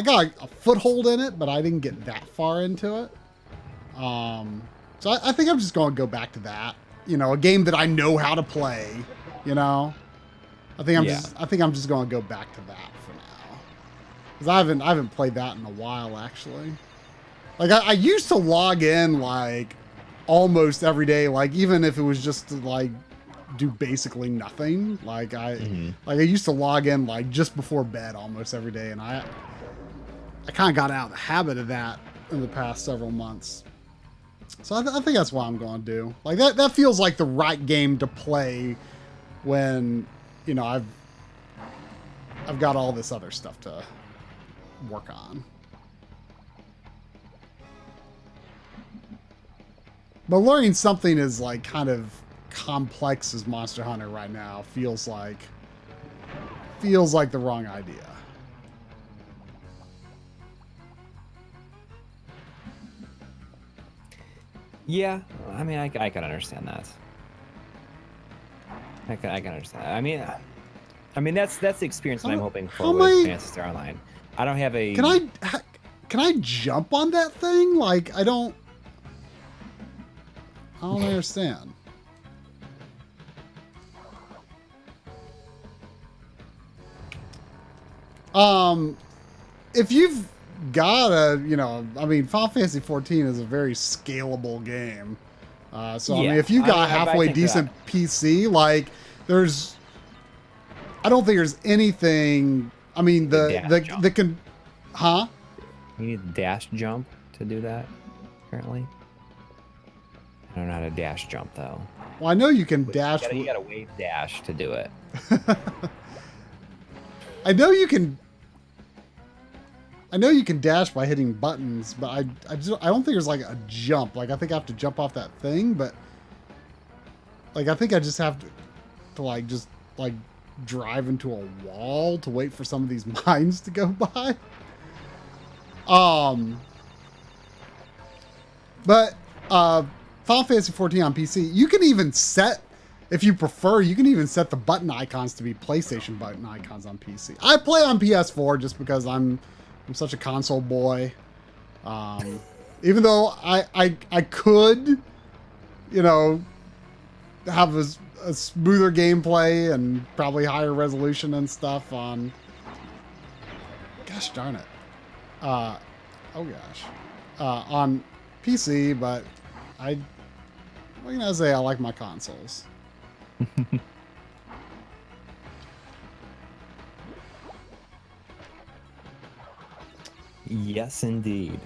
got a foothold in it, but I didn't get that far into it. So I think I'm just going to go back to that. You know, a game that I know how to play. You know, I think I'm just going to go back to that for now, because I haven't played that in a while, actually. Like, I used to log in, like, almost every day, like, even if it was just to, like, do basically nothing. Like, I used to log in, like, just before bed almost every day, and I kind of got out of the habit of that in the past several months. So I think that's what I'm going to do. Like, that feels like the right game to play when, you know, I've got all this other stuff to work on. But learning something is, like, kind of complex as Monster Hunter right now feels like the wrong idea. Yeah, I mean, I can understand that. I can understand that. I mean that's the experience that I'm hoping for with Phantasy Star Online. I don't have a. Can I jump on that thing? Like, I don't understand. If you've got Final Fantasy 14 is a very scalable game. I mean, if you got halfway decent PC, like, I don't think there's anything. I mean, you need the dash jump to do that, apparently. I don't know how to dash jump though. Well, I know you can dash. You gotta wave dash to do it. I know you can dash by hitting buttons, but I don't think there's like a jump. Like I think I have to jump off that thing, but like I think I just have to like just like drive into a wall to wait for some of these mines to go by. But Final Fantasy 14 on PC, you can even set, if you prefer, you can even set the button icons to be PlayStation button icons on PC. I play on PS4 just because I'm such a console boy. Even though I could, you know, have a smoother gameplay and probably higher resolution and stuff on, gosh darn it. On PC, but I'm gonna say I like my consoles. Yes, indeed.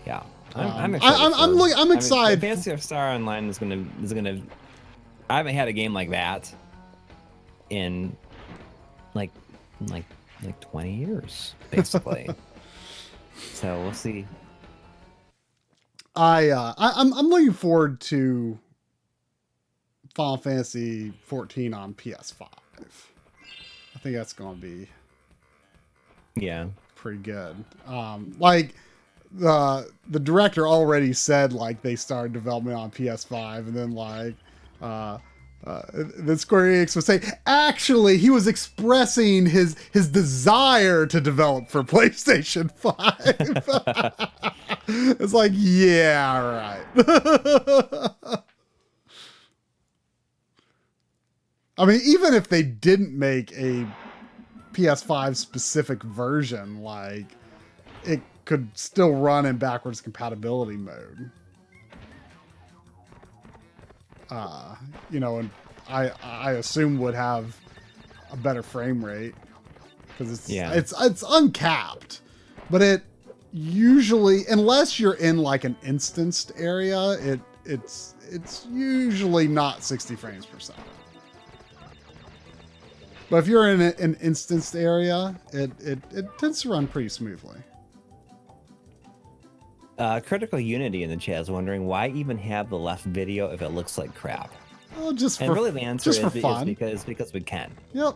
Yeah, I'm excited. Fantasy Star Online is gonna. I haven't had a game like that in like 20 years, basically. So we'll see. I'm looking forward to Final Fantasy 14 on PS5. I think that's going to be pretty good. Like the director already said like they started development on PS5, and then like then Square Enix was saying actually he was expressing his desire to develop for PlayStation 5. It's like, yeah, right. I mean, even if they didn't make a PS5 specific version, like it could still run in backwards compatibility mode. You know, and I assume would have a better frame rate because it's uncapped, but it usually, unless you're in like an instanced area, it's usually not 60 frames per second. But if you're in an instanced area, it tends to run pretty smoothly. Critical Unity in the chat is wondering why even have the left video if it looks like crap. Well, really the answer is because we can. Yep.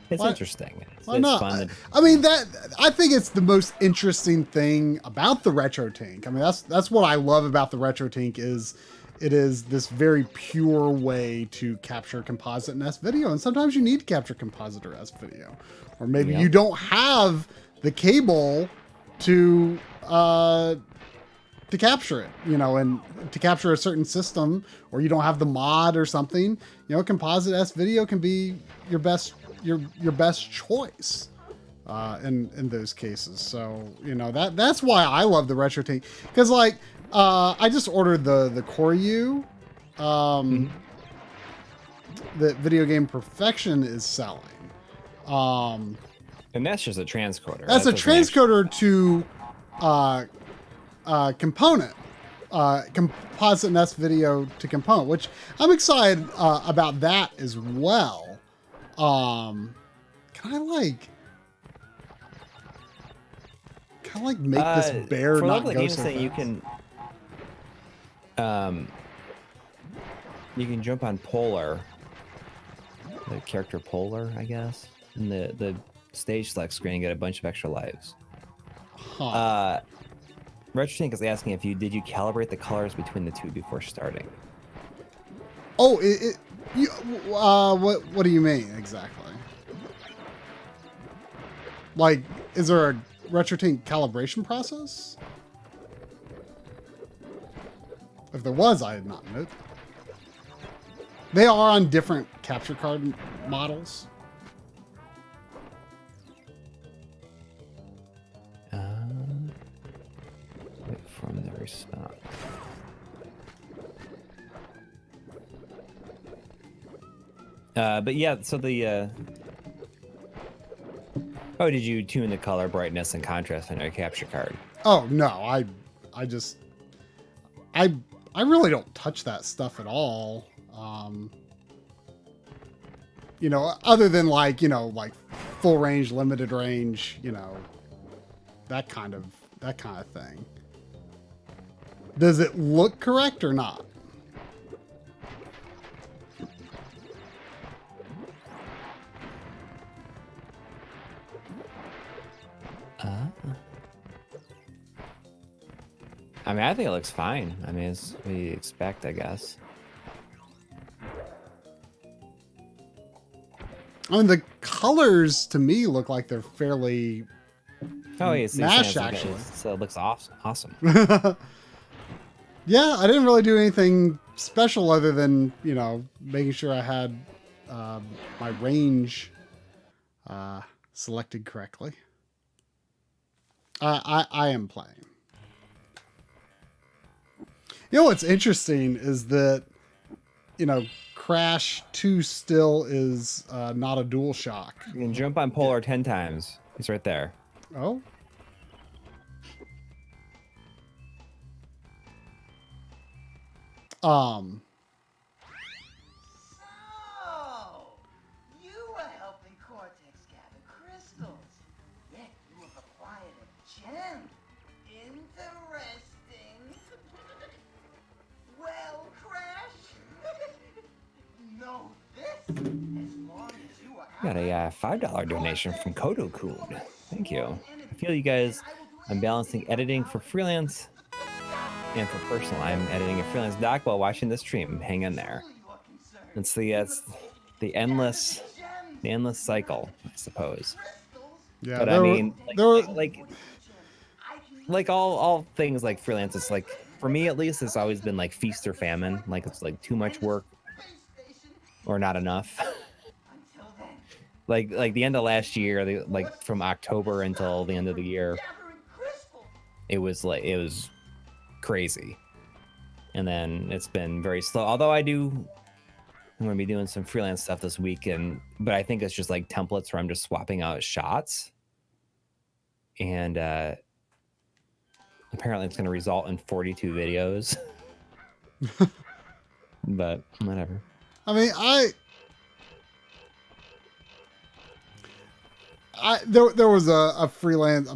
It's interesting. Why not? Fun. I mean, I think it's the most interesting thing about the RetroTINK. I mean, that's what I love about the RetroTINK is it is this very pure way to capture composite and S video, and sometimes you need to capture composite or S video, or maybe you don't have the cable to capture it, you know, and to capture a certain system, or you don't have the mod or something. You know, composite S video can be your best choice in those cases. So, you know, that's why I love the RetroTINK, because like I just ordered the Coryu that Video Game Perfection is selling. And that's just a transcoder. That's a transcoder to component, composite and S video to component, which I'm excited about that as well. Can I make this bear not go so fast? You can jump on Polar, the character Polar, I guess, in the stage select screen and get a bunch of extra lives. RetroTINK is asking did you calibrate the colors between the two before starting? Oh, what do you mean exactly? Like, is there a RetroTINK calibration process? If there was, I did not know. They are on different capture card models. Wait from the response. But yeah, so the oh, did you tune the color brightness and contrast on your capture card? Oh no, I I really don't touch that stuff at all. You know, other than like, you know, like full range, limited range, you know, that kind of thing. Does it look correct or not? I mean, I think it looks fine. I mean, as we expect, I guess. I mean, the colors to me look like they're fairly Oh, yeah, so mesh, actually. So it looks awesome. Yeah, I didn't really do anything special other than, you know, making sure I had my range selected correctly. I am playing. You know what's interesting is that, you know, Crash 2 still is not a DualShock. You can jump on Polar 10 times. He's right there. Oh. So, you were helping Cortex gather crystals. Yet you have acquired a gem. Interesting. Well, Crash, know this. As long as you are Got a $5 donation from Kodokud. Thank you. I feel you guys. I'm balancing editing for freelance and for personal. I'm editing a freelance doc while watching this stream. Hang in there. It's the endless cycle, I suppose. Yeah, But I mean, like all things like freelance, it's like, for me at least, it's always been like feast or famine. Like it's like too much work or not enough. like the end of last year, like from October until the end of the year, it was crazy. And then it's been very slow. Although I'm going to be doing some freelance stuff this weekend, but I think it's just like templates where I'm just swapping out shots. And apparently it's going to result in 42 videos. But whatever. I mean, there was a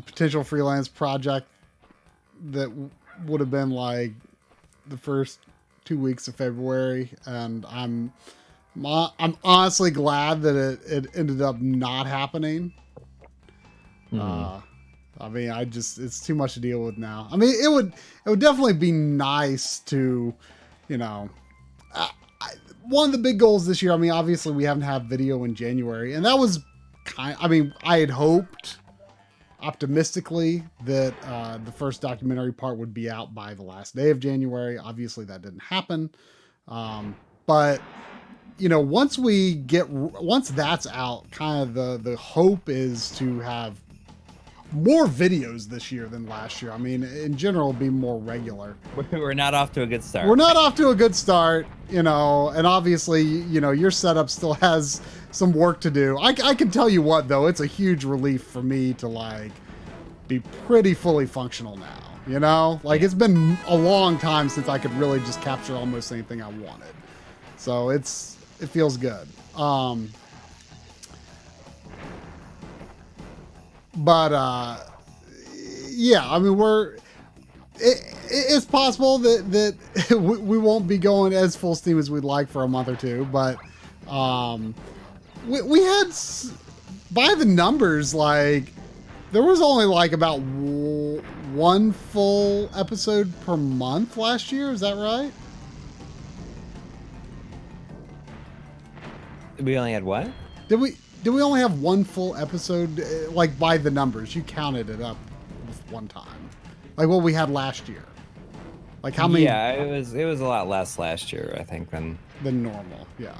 potential freelance project that would have been like the first 2 weeks of February, and I'm honestly glad that it ended up not happening. I mean, it's too much to deal with now. I mean, it would definitely be nice to, you know, one of the big goals this year. I mean, obviously we haven't had video in January, and that was I had hoped optimistically that the first documentary part would be out by the last day of January. Obviously that didn't happen. But you know, once that's out, kind of the hope is to have more videos this year than last year. I mean, in general, be more regular. We're not off to a good start. We're not off to a good start, you know, and obviously, you know, your setup still has some work to do. I can tell you what, though, it's a huge relief for me to like be pretty fully functional now, you know? Like, it's been a long time since I could really just capture almost anything I wanted. So it feels good. But yeah, I mean, it's possible that we won't be going as full steam as we'd like for a month or two, but we had, by the numbers, like there was only like about one full episode per month last year. Is that right? We only had what? Did we only have one full episode, like by the numbers? You counted it up with one time. Like what we had last year. Like how many? Yeah, it was a lot less last year, I think, than normal. Yeah.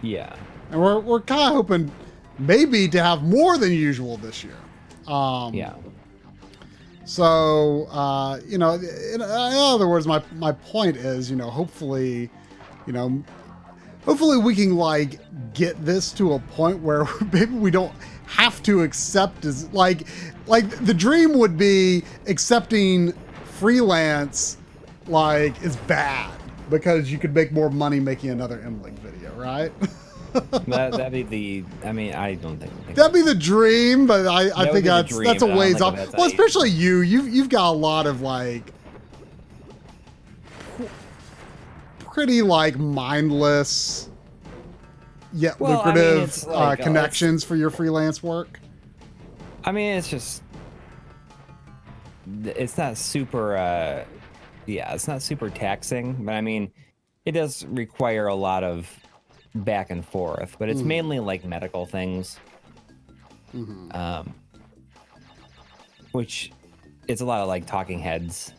Yeah. And we're kind of hoping maybe to have more than usual this year. Yeah. So, you know, in other words, my point is, you know, hopefully we can like get this to a point where maybe we don't have to accept as like the dream would be accepting freelance like is bad. because you could make more money making another MLiG video, right? That'd be the. I mean, I don't think. That'd be the dream, but I think that's dream, that's a but I don't ways think off. that's Well, how you- especially you've got a lot of like pretty like mindless yet Well, I mean, lucrative it's like, connections for your freelance work. I mean, it's just. It's not super. Yeah, it's not super taxing, but I mean, it does require a lot of back and forth, but it's mainly like medical things. Which it's a lot of like talking heads.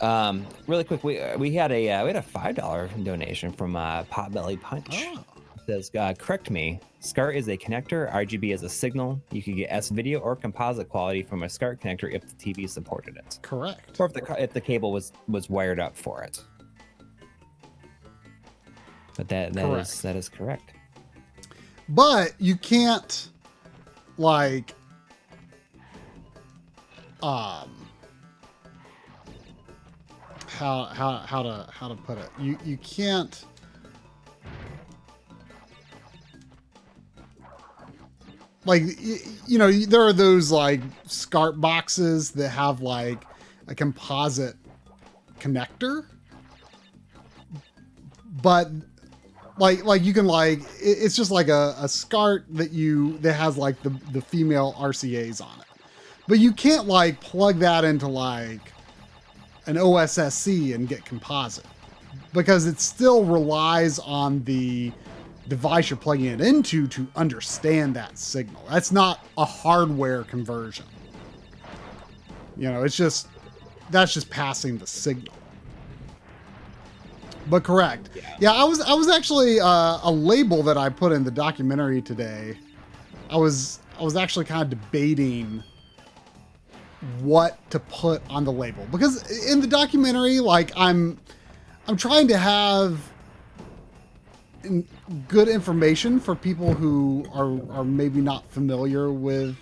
Really quick, we had a $5 donation from Potbelly Punch. Oh. It says, correct me. SCART is a connector. RGB is a signal. You could get S video or composite quality from a SCART connector if the TV supported it, Correct. or if the cable was wired up for it. But that is correct. But you can't like how to put it. You can't like you know, there are those like SCART boxes that have like a composite connector, but like you can like it's just like a SCART that has like the female RCAs on it, but you can't like plug that into like an OSSC and get composite, because it still relies on the device you're plugging it into to understand that signal. That's not a hardware conversion. You know, that's just passing the signal. But correct. Yeah, I was actually a label that I put in the documentary today. I was actually kind of debating what to put on the label, because in the documentary, like I'm trying to have good information for people who are maybe not familiar with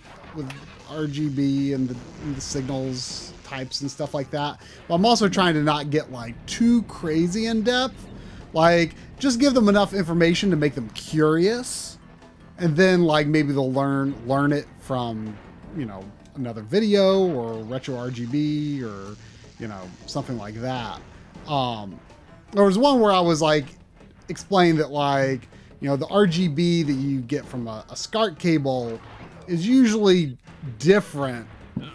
RGB and the signals types and stuff like that. But I'm also trying to not get like too crazy in depth. Like just give them enough information to make them curious, and then like maybe they'll learn it from, you know, another video or retro RGB or, you know, something like that. There was one where I was like explaining that, like, you know, the RGB that you get from a SCART cable is usually different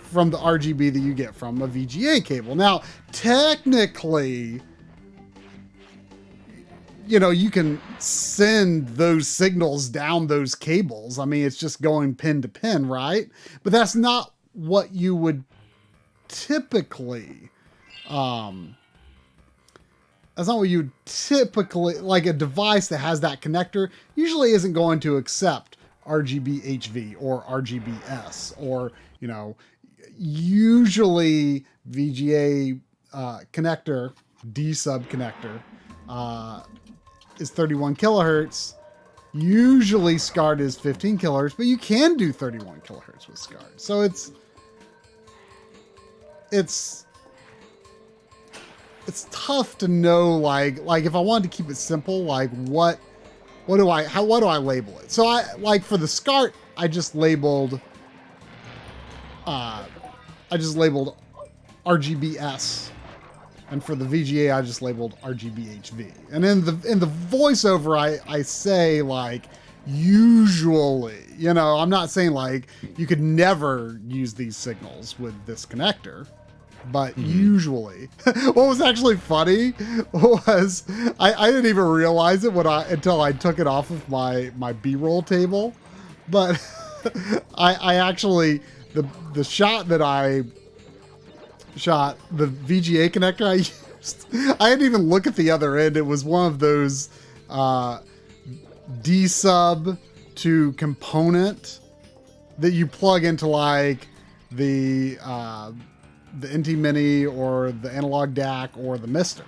from the RGB that you get from a VGA cable. Now, technically, you know, you can send those signals down those cables. I mean, it's just going pin to pin, right? But that's not what you would typically, that's not what you would typically, like a device that has that connector usually isn't going to accept RGB HV or RGBS, or, you know, usually VGA connector, D sub connector, is 31 kilohertz. Usually SCART is 15 kilohertz, but you can do 31 kilohertz with SCART. So it's tough to know, like if I wanted to keep it simple, like what do I label it? So I, like for the SCART, I just labeled RGBS. And for the VGA, I just labeled RGBHV. And in the voiceover, I say, like, usually, you know, I'm not saying like you could never use these signals with this connector, but usually. What was actually funny was I didn't even realize it until I took it off of my B-roll table. But I actually, the shot that I shot, the VGA connector I used, I didn't even look at the other end. It was one of those D sub to component that you plug into like the NT Mini or the Analog DAC or the Mister.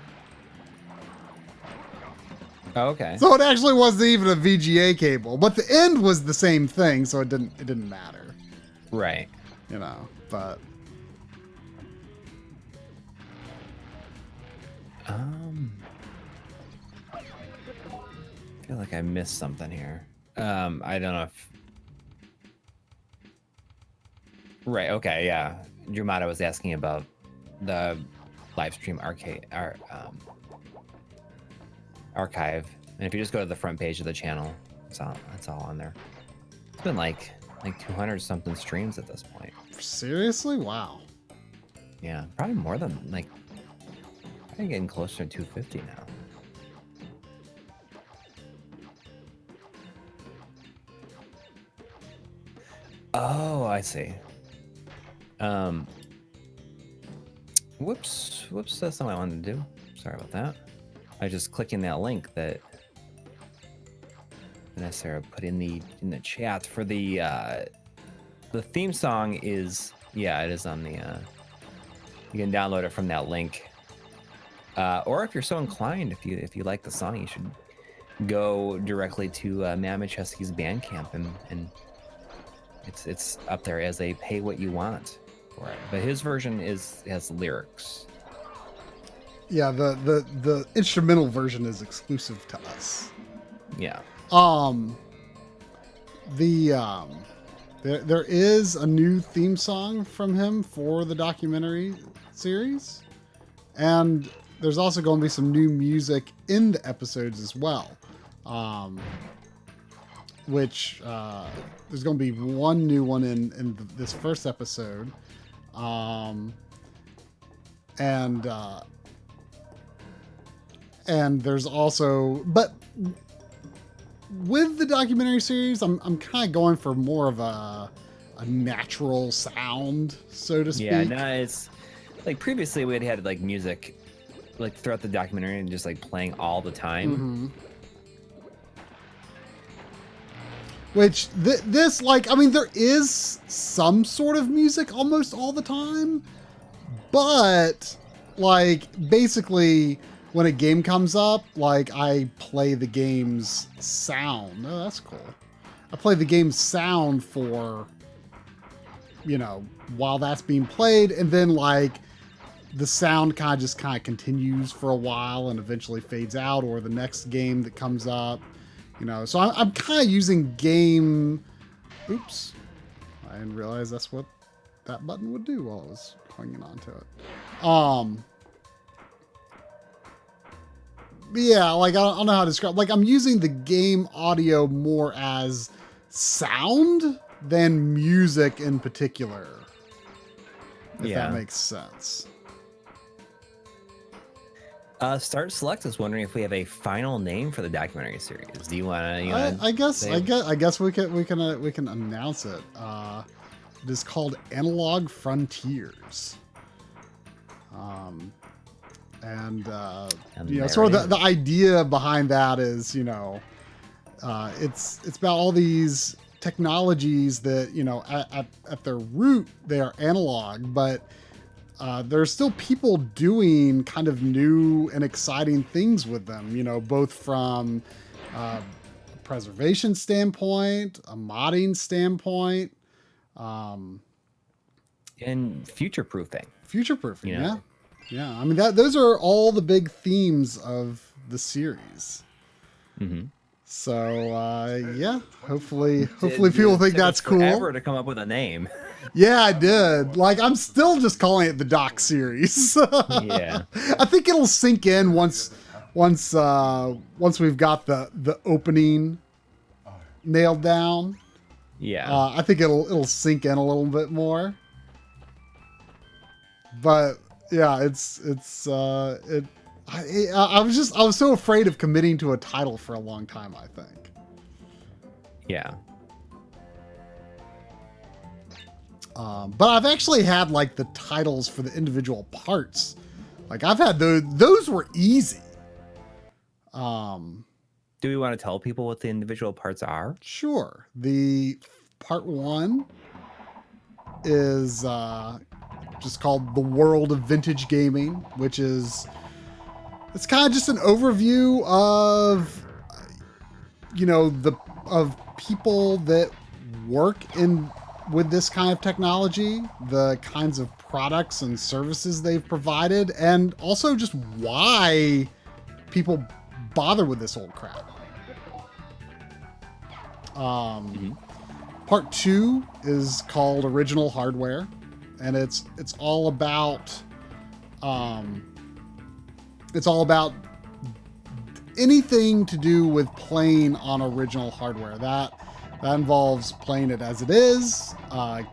Oh, okay. So it actually wasn't even a VGA cable, but the end was the same thing, so it didn't matter. Right. You know, but I feel like I missed something here. I don't know if. Right. Okay. Yeah. Drumata was asking about the live stream archive, and if you just go to the front page of the channel, it's all on there. It's been like 200 something streams at this point. Seriously? Wow. Yeah, probably more than probably getting closer to 250 now. Oh, I see. Whoops, that's not what I wanted to do. Sorry about that. I was just clicking that link that Sarah put in the chat for the theme song is, yeah, it is on the you can download it from that link. Or if you're so inclined, if you like the song, you should go directly to Matt McCheskey's Bandcamp and it's up there as a pay what you want for it. But his version has lyrics. Yeah, the instrumental version is exclusive to us. Yeah. There is a new theme song from him for the documentary series, and there's also going to be some new music in the episodes as well. Which there's going to be one new one in this first episode, and there's also, but with the documentary series, I'm kind of going for more of a natural sound, so to speak. Yeah, no, it's like previously we had like music like throughout the documentary and just like playing all the time. Mm-hmm. Which this, like, I mean, there is some sort of music almost all the time, but like basically when a game comes up, like I play the game's sound. Oh, that's cool. I play the game's sound for, you know, while that's being played, and then like the sound kind of continues for a while and eventually fades out, or the next game that comes up. You know, so I'm kind of using game. Oops, I didn't realize that's what that button would do while I was clinging onto it. Yeah, like I don't know how to describe. Like I'm using the game audio more as sound than music in particular. If that makes sense. Start Select is wondering if we have a final name for the documentary series. Do you want to? I guess we can announce it. It is called Analog Frontiers. You know, sort of the idea behind that is, you know, it's about all these technologies that, you know, at their root they are analog, but there's still people doing kind of new and exciting things with them, you know, both from a preservation standpoint, a modding standpoint, and future-proofing. Future-proofing, you know? Yeah. I mean, those are all the big themes of the series. Mm-hmm. So, yeah, hopefully people think that's cool. Forever to come up with a name. Yeah, I did. Like, I'm still just calling it the Doc series. Yeah. I think it'll sink in once we've got the opening nailed down. Yeah. I think it'll sink in a little bit more. But yeah, I was so afraid of committing to a title for a long time, I think. Yeah. But I've actually had like the titles for the individual parts. Like I've had those were easy. Do we want to tell people what the individual parts are? Sure. The part 1 is just called The World of Vintage Gaming, which is, it's kind of just an overview of, you know, of people that work in with this kind of technology, the kinds of products and services they've provided, and also just why people bother with this old crap. Part 2 is called Original Hardware, and it's all about anything to do with playing on original hardware. That involves playing it as it is, how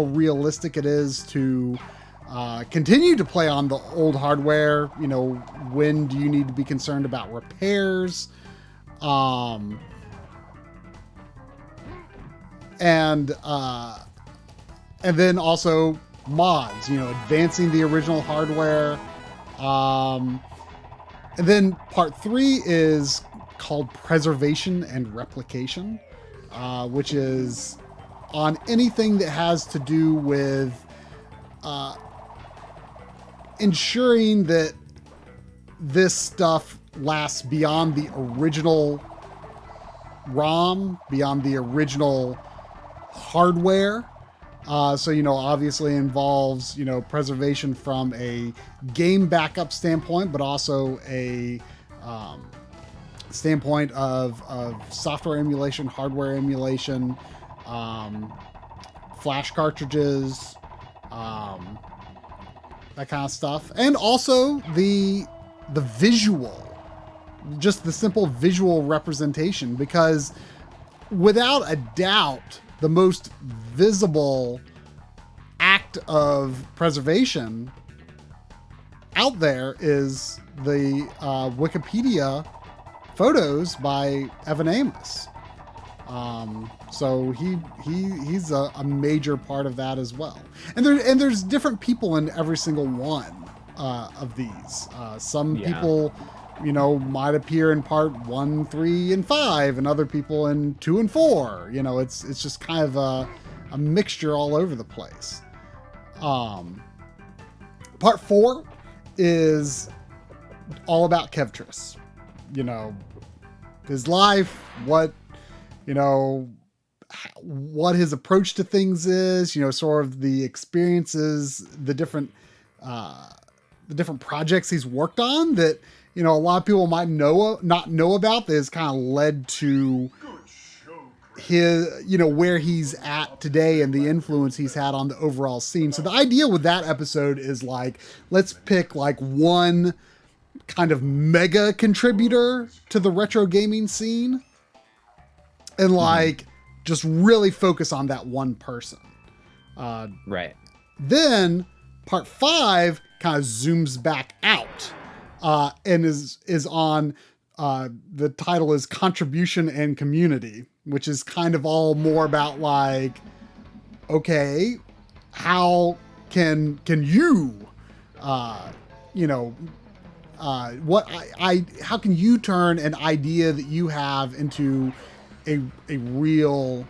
realistic it is to continue to play on the old hardware. When do you need to be concerned about repairs? And then also mods, advancing the original hardware. And then part 3 is called Preservation and Replication, which is on anything that has to do with ensuring that this stuff lasts beyond the original ROM, beyond the original hardware. So, obviously involves, preservation from a game backup standpoint, but also a standpoint of software emulation, hardware emulation, flash cartridges, that kind of stuff. And also the visual, just the simple visual representation, because without a doubt, the most visible act of preservation out there is the Wikipedia photos by Evan Amos. So he's a major part of that as well. And there's different people in every single one of these. Some people, might appear in part 1, 3, and 5, and other people in 2 and 4. It's just kind of a mixture all over the place. Part 4 is all about Kevtris. His life, what his approach to things is, sort of the experiences, the different projects he's worked on that, a lot of people might not know about, that has kind of led to his, where he's at today and the influence he's had on the overall scene. So the idea with that episode is let's pick one kind of mega contributor to the retro gaming scene and just really focus on that one person. Right. Then part 5 kind of zooms back out, and is on, the title is Contribution and Community, which is kind of all more about okay, how can you, how can you turn an idea that you have into a real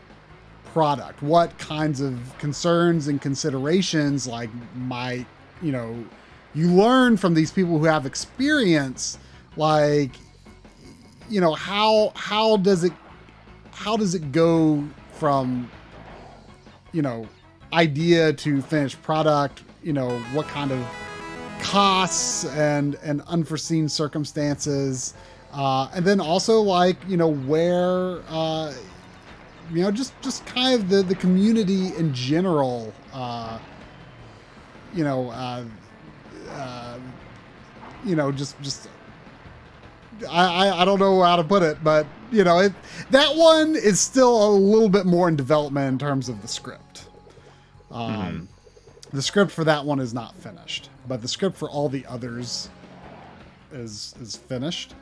product? What kinds of concerns and considerations might, you learn from these people who have experience, how does it go from, idea to finished product, what kind of costs and unforeseen circumstances, and then also where, just kind of the community in general, I don't know how to put it, but that one is still a little bit more in development in terms of the script. The script for that one is not finished, but the script for all the others is finished,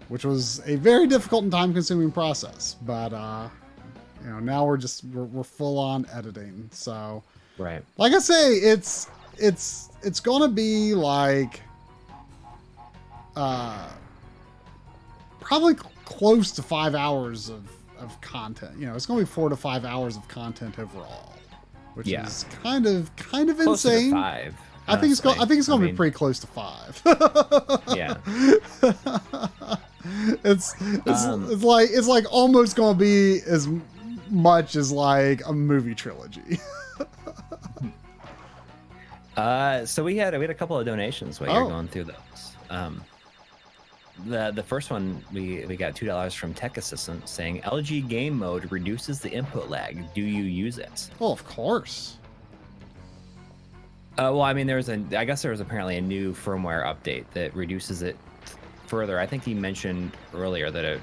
which was a very difficult and time-consuming process. But now we're full on editing. So, right, like I say, it's gonna be probably close to 5 hours of content. It's gonna be 4 to 5 hours of content overall, which is kind of close insane. To 5. I think it's gonna be pretty close to 5. Yeah. it's like almost gonna be as much as like a movie trilogy. So we had a couple of donations while you're going through those. The first one we got $2 from Tech Assistant saying LG Game Mode reduces the input lag. Do you use it? Oh, of course. Well, I mean, I guess there was apparently a new firmware update that reduces it further. I think he mentioned earlier that it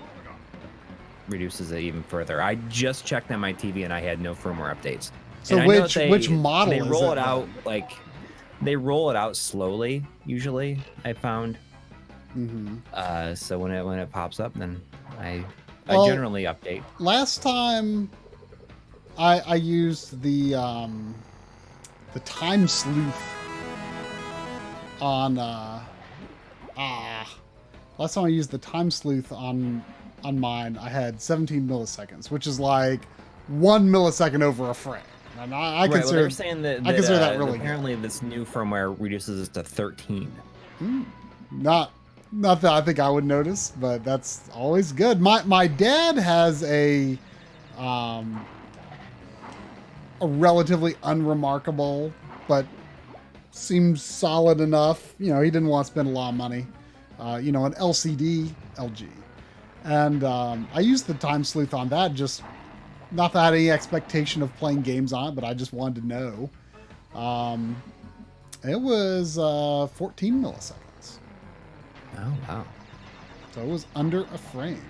reduces it even further. I just checked on my TV and I had no firmware updates. So which model they is roll it it out like they roll it out slowly usually, I found. So when it pops up, then I generally update. Last time I used the time sleuth on last time I used the time sleuth on mine, I had 17 milliseconds, which is like 1 millisecond over a frame. And I consider, they're saying that I consider that really apparently good. this new firmware reduces it to 13. Not that I think I would notice, but that's always good. My dad has a relatively unremarkable, but seems solid enough. You know, he didn't want to spend a lot of money. An LCD LG. And I used the time sleuth on that, just not that I had any expectation of playing games on it, but I just wanted to know. It was 14 milliseconds. Oh, wow. So it was under a frame.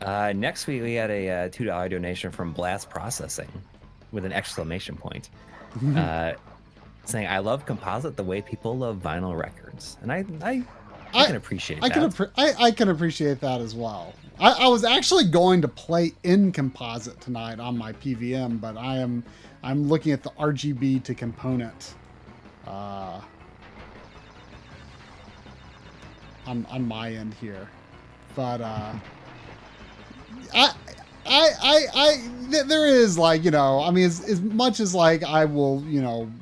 Next week, we had a $2 donation from Blast Processing with an exclamation point. Saying, I love Composite the way people love vinyl records. And I can appreciate that. I can appreciate that as well. I was actually going to play in Composite tonight on my PVM, but I'm looking at the RGB to component on my end here. But there is like, I mean, as much as like I will,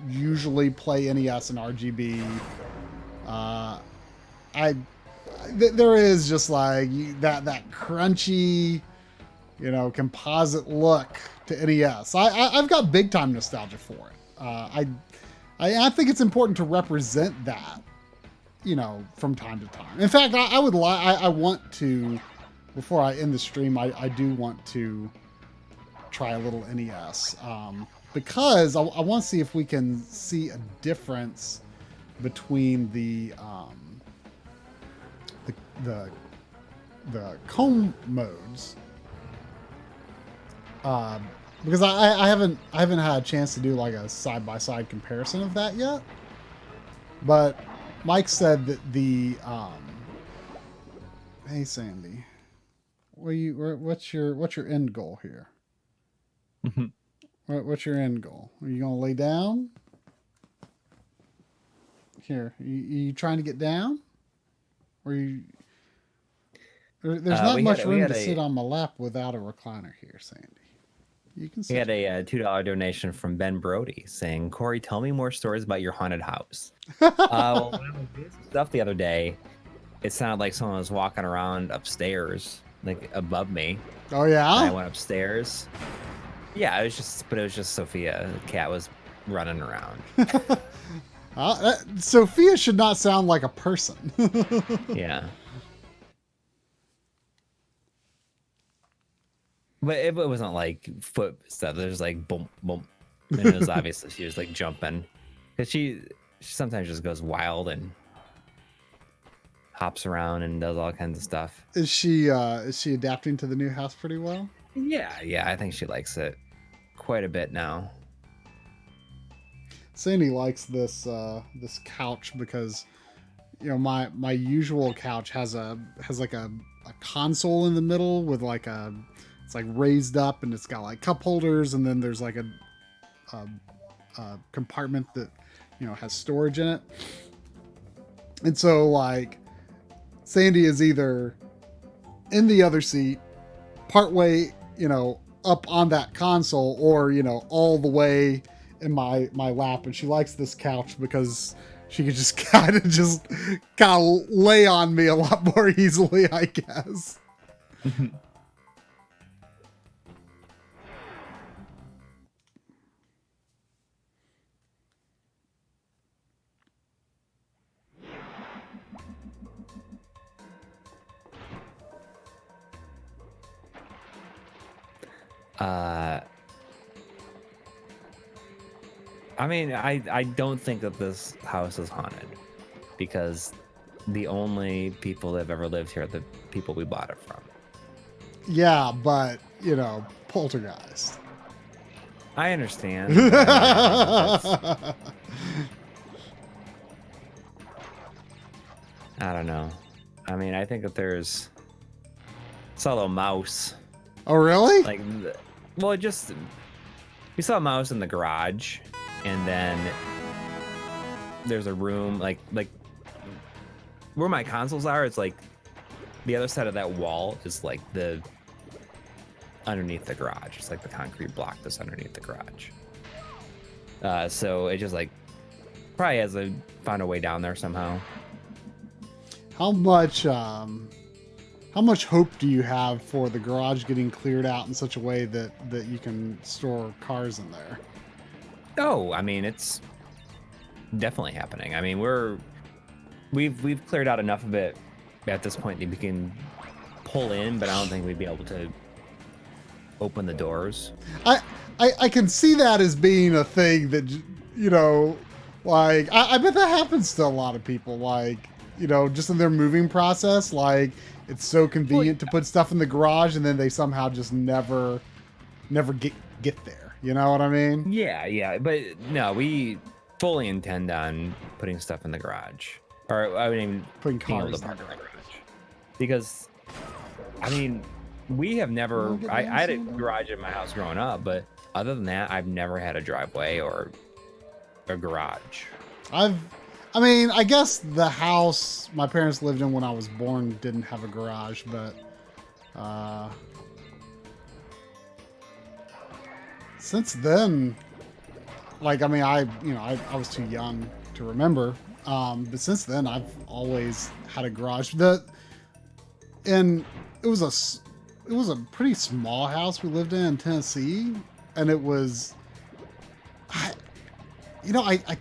usually play NES and RGB, there is just like that crunchy, composite look to NES. I've got big time nostalgia for it. I think it's important to represent that, from time to time. In fact, I want to, before I end the stream, I do want to try a little NES, because I want to see if we can see a difference between the comb modes, because I haven't had a chance to do like a side-by-side comparison of that yet. But Mike said that the hey Sandy, what's your end goal here? What's your end goal? Are you gonna lay down? Here, you trying to get down? Or you? There's not much room to sit on my lap without a recliner here, Sandy. You can sit. We had a $2 donation from Ben Brody saying, Corey, tell me more stories about your haunted house. Well, when I was doing some stuff the other day, it sounded like someone was walking around upstairs, like above me. Oh yeah? And I went upstairs. Yeah, it was just Sophia. The cat was running around. Sophia should not sound like a person. Yeah. But it wasn't like foot stuff. There's like boom, boom. And it was obviously she was like jumping. Because she sometimes just goes wild and hops around and does all kinds of stuff. Is she adapting to the new house pretty well? Yeah, I think she likes it quite a bit now. Sandy likes this couch because my usual couch has like a console in the middle with like it's like raised up and it's got like cup holders, and then there's like a compartment that has storage in it. And so like Sandy is either in the other seat, partway up on that console, or all the way in my lap. And she likes this couch because she could just kind of lay on me a lot more easily, I guess. I mean, I don't think that this house is haunted because the only people that have ever lived here are the people we bought it from. Yeah, but, poltergeist. I understand. I don't know. I mean, I think that there's... saw a little mouse. Oh, really? Like, well, we saw a mouse in the garage, and then there's a room, like where my consoles are, it's like the other side of that wall is like the underneath the garage. It's like the concrete block that's underneath the garage. So it just like probably has found a way down there somehow. How much hope do you have for the garage getting cleared out in such a way that you can store cars in there? Oh, I mean, it's definitely happening. I mean, we've cleared out enough of it at this point that we can pull in, but I don't think we'd be able to open the doors. I can see that as being a thing that, like, I bet that happens to a lot of people, like, just in their moving process, like, it's so convenient to put stuff in the garage and then they somehow just never get there. You know what I mean? Yeah. But no, we fully intend on putting stuff in the garage. Or I mean, putting being able cars to park in in the garage. Because, I mean, we have never... I had a garage in my house growing up, but other than that, I've never had a driveway or a garage. I mean, I guess the house my parents lived in when I was born didn't have a garage, but since then, like, I mean, I was too young to remember, but since then I've always had a garage. And it was a pretty small house we lived in Tennessee, and it was, I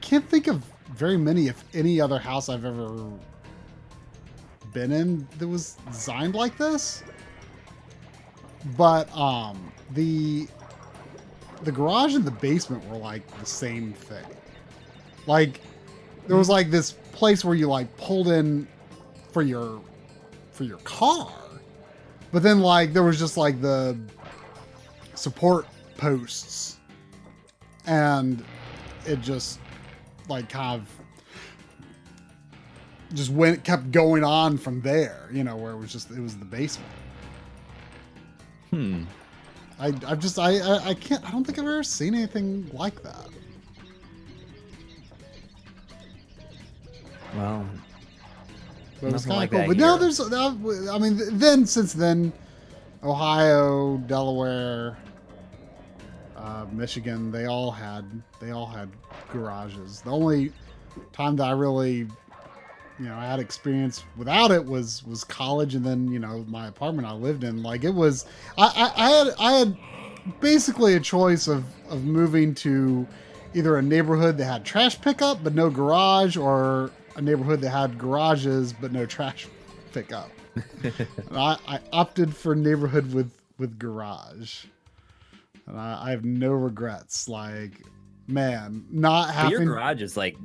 can't think of very many, if any, other house I've ever been in that was designed like this. But the garage and the basement were like the same thing. Like, there was like this place where you like pulled in for your car, but then like there was just like the support posts, and it just like kind of just kept going on from there, where it was the basement. I don't think I've ever seen anything like that. Well, But it was nothing kind of like cool. that But here. no, I mean, since then, Ohio, Delaware, Michigan, they all had garages. The only time that I really, I had experience without it was college, and then my apartment I lived in. Like, it was, I had basically a choice of moving to either a neighborhood that had trash pickup but no garage, or a neighborhood that had garages but no trash pickup. And I opted for neighborhood with garage, and I have no regrets. Like, man, not having... But your garage is like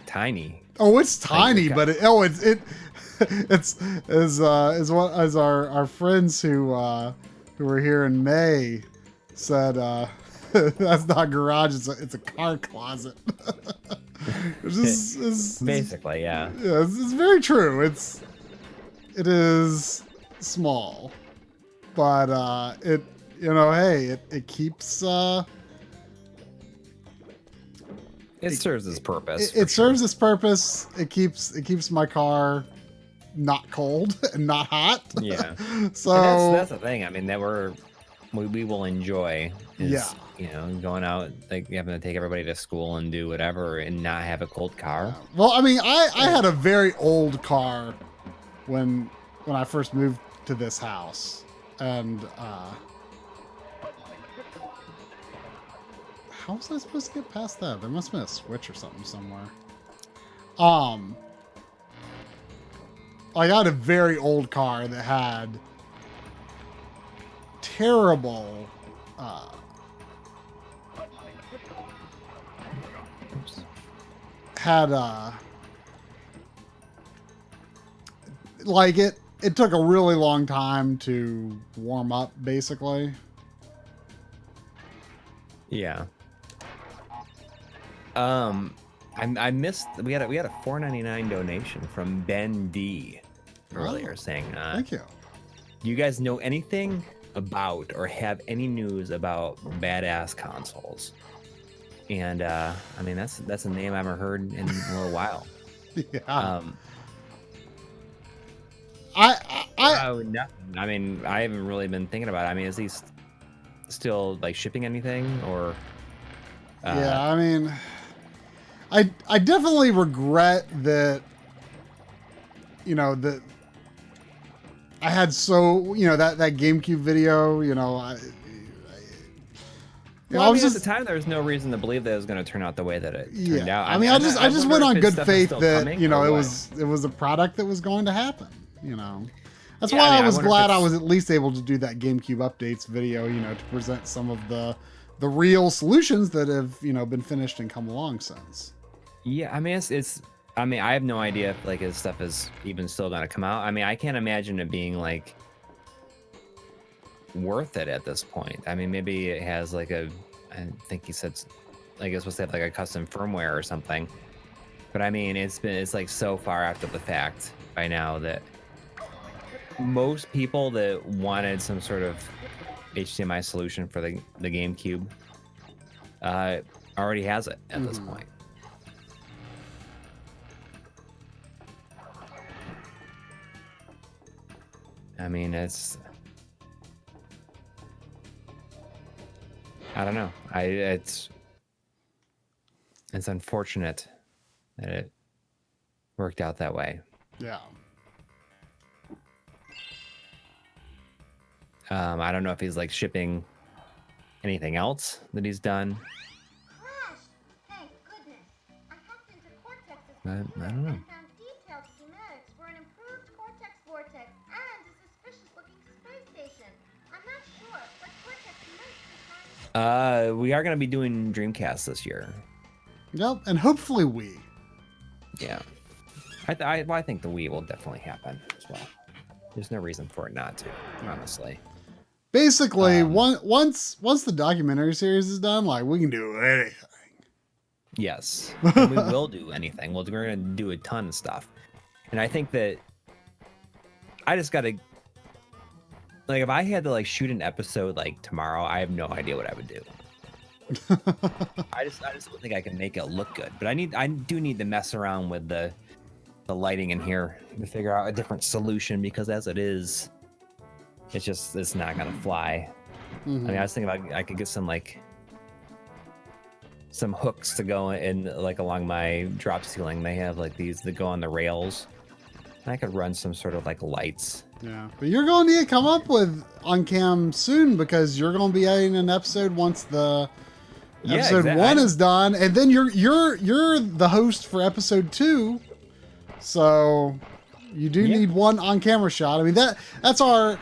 tiny. Oh, it's tiny, Like, but it's as our friends who were here in May said, that's not a garage, it's a car closet. Basically, yeah. Yeah, it's very true. It is small, but it keeps It serves its purpose. It serves its purpose. It keeps my car not cold and not hot. Yeah. So that's the thing. I mean, we will enjoy is, Yeah. you know, going out, like having to take everybody to school and do whatever and not have a cold car. Well, I mean, I had a very old car when I first moved to this house, and how was I supposed to get past that? There must have been a switch or something somewhere. I got a very old car that had terrible like it took a really long time to warm up, basically. Yeah. I missed. We had a $4.99 donation from Ben D earlier saying, Thank you. "Do you guys know anything about or have any news about badass consoles?" And I mean, that's a name I haven't heard in a little while. Yeah. Nothing. I mean, I haven't really been thinking about it. I mean, is he still like shipping anything or? Yeah, I mean, I definitely regret that. You know that I had that GameCube video. You know, I was at just the time there was no reason to believe that it was going to turn out the way that it turned out. I mean, I just went on good faith that it it was a product that was going to happen. You know, that's Yeah, why I mean, I was I wonder glad if I it's- was at least able to do that GameCube updates video. You know, to present some of the real solutions that have been finished and come along since. Yeah, I mean, it's. I mean, I have no idea if like his stuff is even still going to come out. I mean, I can't imagine it being like worth it at this point. I mean, maybe it has like I think he said, like it's supposed to have like a custom firmware or something. But I mean, it's like so far after the fact by now that most people that wanted some sort of HDMI solution for the GameCube already has it at this point. I mean, it's. I don't know. It's unfortunate that it worked out that way. Yeah. I don't know if he's like shipping anything else that he's done. Crash! Thank goodness. I hacked into Cortex's I computer don't know. and found detailed schematics for an improved Cortex vortex and a suspicious-looking space station. I'm not sure, but Cortex might be trying. We are going to be doing Dreamcast this year. Yep, and hopefully we. Yeah. I think the Wii will definitely happen as well. There's no reason for it not to, honestly. Basically, once the documentary series is done, like we can do anything. Yes, and we will do anything. We're going to do a ton of stuff, and I think that I just got to like if I had to like shoot an episode like tomorrow, I have no idea what I would do. I just don't think I can make it look good. But I do need to mess around with the lighting in here to figure out a different solution because as it is, it's not gonna fly. I mean, I was thinking I could get some hooks to go in like along my drop ceiling. They have like these that go on the rails. And I could run some sort of like lights. Yeah, but you're going to need to come up with on cam soon because you're going to be adding an episode once the episode 1 is done, and then you're the host for episode 2. So you do need one on camera shot. I mean that's our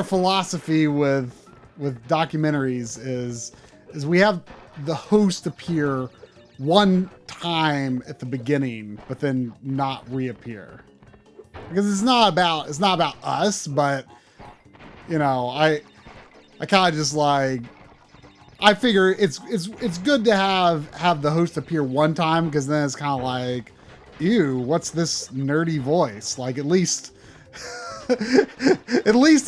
philosophy with documentaries is we have the host appear one time at the beginning, but then not reappear. Because it's not about us, but I kind of just like I figure it's good to have the host appear one time because then it's kind of like, ew, what's this nerdy voice? Like at least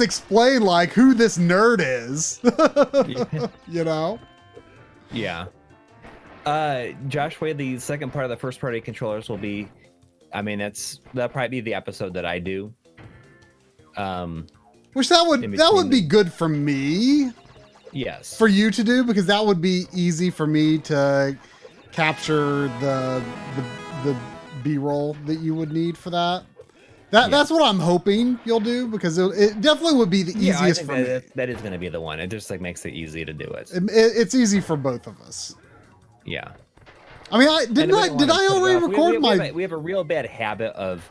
explain like who this nerd is. Yeah. Josh Wade, the second part of the first party controllers will be. I mean, that'll probably be the episode that I do. Which that would be good for me. Yes. for you to do, because that would be easy for me to capture the B-roll that you would need for that. That's what I'm hoping you'll do, because it definitely would be the easiest I think for me. that is going to be the one. It just like makes it easy to do it. It's easy for both of us. Yeah. I mean, did I already record my? We have a real bad habit of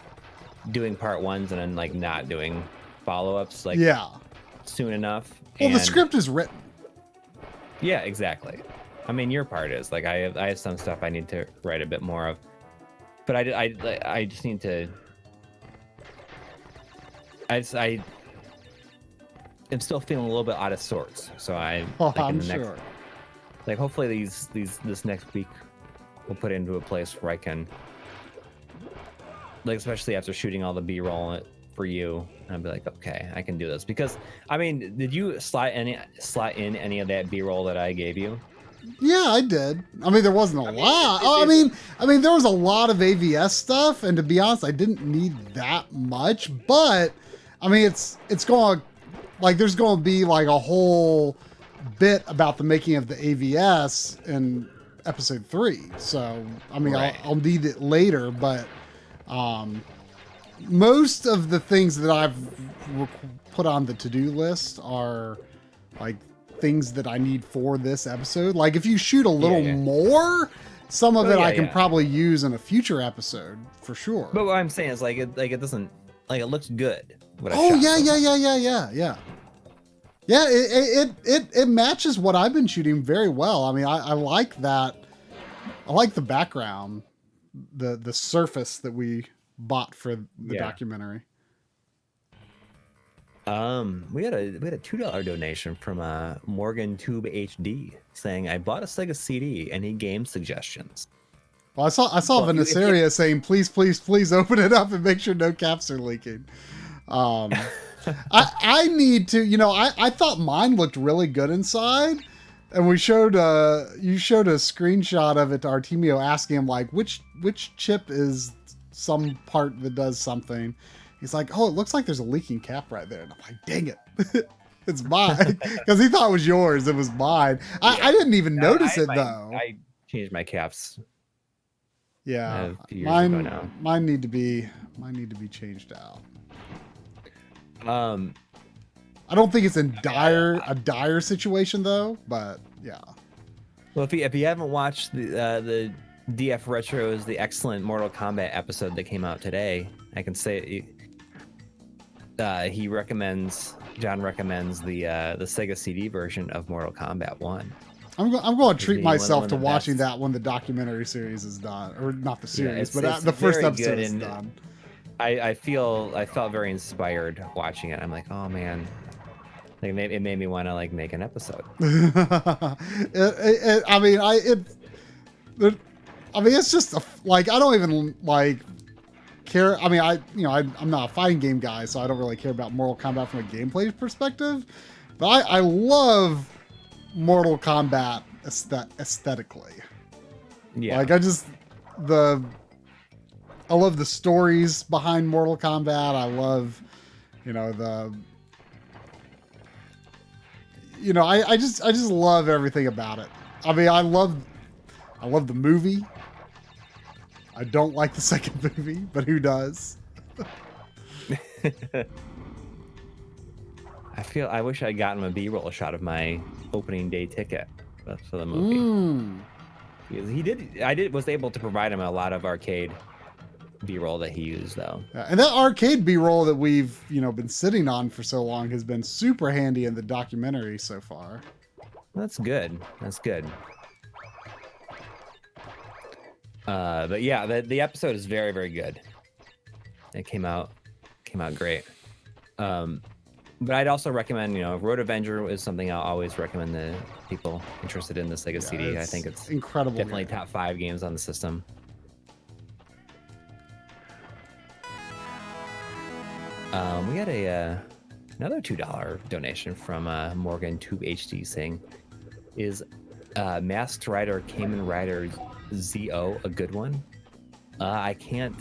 doing part ones and then like not doing follow-ups like soon enough. Well, the script is written. Yeah, exactly. I mean, your part is like I have some stuff I need to write a bit more of, but I just need to. I'm still feeling a little bit out of sorts, so I'm sure. Like hopefully this next week we'll put it into a place where I can, like, especially after shooting all the B-roll for you, and I'll be like, okay, I can do this. Because I mean, did you slot in any of that B-roll that I gave you? Yeah, I did. I mean, there wasn't a lot. I mean, there was a lot of AVS stuff, and to be honest, I didn't need that much. But I mean, it's going, like, there's going to be like a whole bit about the making of the AVS in episode 3. So I mean, right. I'll need it later, but most of the things that I've put on the to-do list are like things that I need for this episode. Like if you shoot a little more, some of it I can probably use in a future episode for sure. But what I'm saying is like it doesn't, like, it looks good. Yeah. It matches what I've been shooting very well. I mean, I like that. I like the background, the surface that we bought for the documentary. We had a $2 donation from Morgan Tube HD saying, I bought a Sega CD. Any game suggestions? Well, I saw Venesaria saying, please open it up and make sure no caps are leaking. I need to, I thought mine looked really good inside, and you showed a screenshot of it to Artemio, asking him like which chip is some part that does something. He's like, oh, it looks like there's a leaking cap right there. And I'm like, dang it. It's mine. Because he thought it was yours. It was mine. I didn't even notice it, though. I changed my caps. Yeah. Mine need to be changed out. I don't think it's in a dire situation, though. But, yeah. Well, if you haven't watched the DF Retros, the excellent Mortal Kombat episode that came out today, I can say John recommends the Sega CD version of Mortal Kombat 1. I'm going to treat myself to watching that when the documentary series is done, or not the series, but the first episode is done. I felt very inspired watching it. I'm like, oh man, like it made me want to like make an episode. It's just like, I don't even like care. I mean, I'm not a fighting game guy, so I don't really care about Mortal Kombat from a gameplay perspective. But I love Mortal Kombat aesthetically. Yeah. Like I love the stories behind Mortal Kombat. I love, I just love everything about it. I mean, I love the movie. I don't like the second movie, but who does? I wish I'd gotten a B-roll shot of my opening day ticket for the movie. I was able to provide him a lot of arcade B-roll that he used, though. Yeah, and that arcade B-roll that we've been sitting on for so long has been super handy in the documentary so far. That's good. But yeah, the episode is very, very good. It came out great. But I'd also recommend, Road Avenger is something I'll always recommend to people interested in the Sega CD. I think it's incredible. Definitely top 5 games on the system. We had another $2 donation from Morgan Tube HD saying, is Masked Rider Kamen Rider ZO a good one? I can't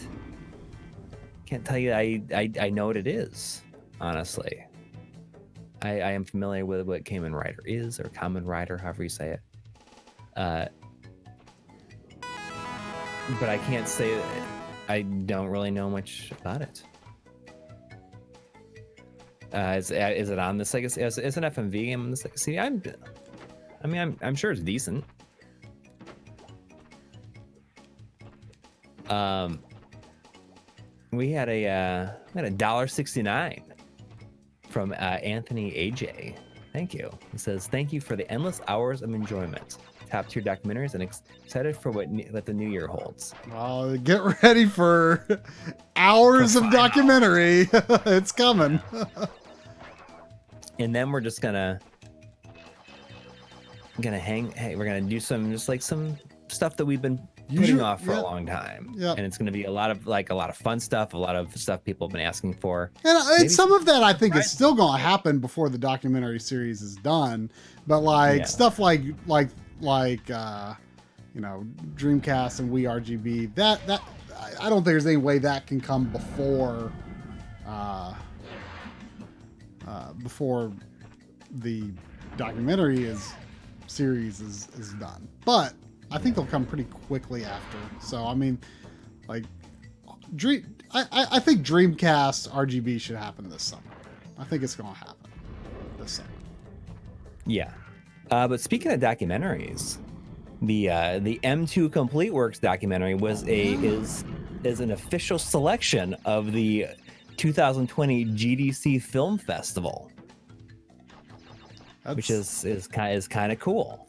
tell you I know what it is, honestly. I am familiar with what Kamen Rider is, or Kamen Rider, however you say it. But I can't say I don't really know much about it. Is it on the Sega? Is an FMV game on the Sega CD? I'm sure it's decent. We had a $1.69 from Anthony AJ. Thank you. He says, "Thank you for the endless hours of enjoyment. Top tier documentaries, and excited for what the new year holds." Well, get ready for hours of documentary. It's coming. And then we're just gonna hang. Hey, we're gonna do some stuff that we've been putting off for a long time. Yeah. And it's gonna be a lot of fun stuff, a lot of stuff people have been asking for. And some of that I think is still gonna happen before the documentary series is done. But stuff like Dreamcast and Wii RGB, that I don't think there's any way that can come before the documentary series is done. But I think they'll come pretty quickly after. So I mean, I think Dreamcast RGB should happen this summer. I think it's gonna happen this summer. Yeah. But speaking of documentaries, the M2 Complete Works documentary is an official selection of the 2020 GDC Film Festival, which is kind of cool.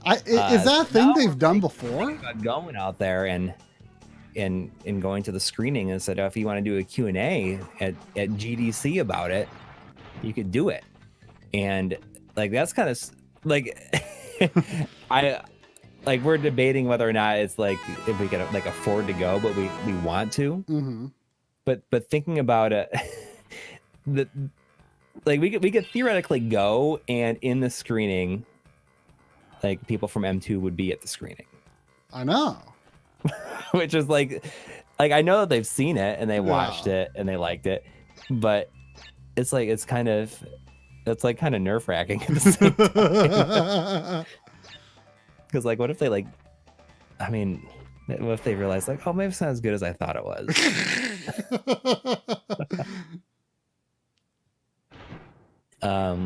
Is that a thing they've done before? About going out there and going to the screening and said, if you want to do a Q&A at GDC about it, you could do it. And that's kind of we're debating whether or not it's if we can afford to go, but we want to. Mm-hmm. But thinking about it, we could theoretically go, and in the screening, people from M2 would be at the screening. I know. Which is I know that they've seen it and they watched it and they liked it, but it's kind of nerve-wracking at the same time. Because what if they what if they realize maybe it's not as good as I thought it was.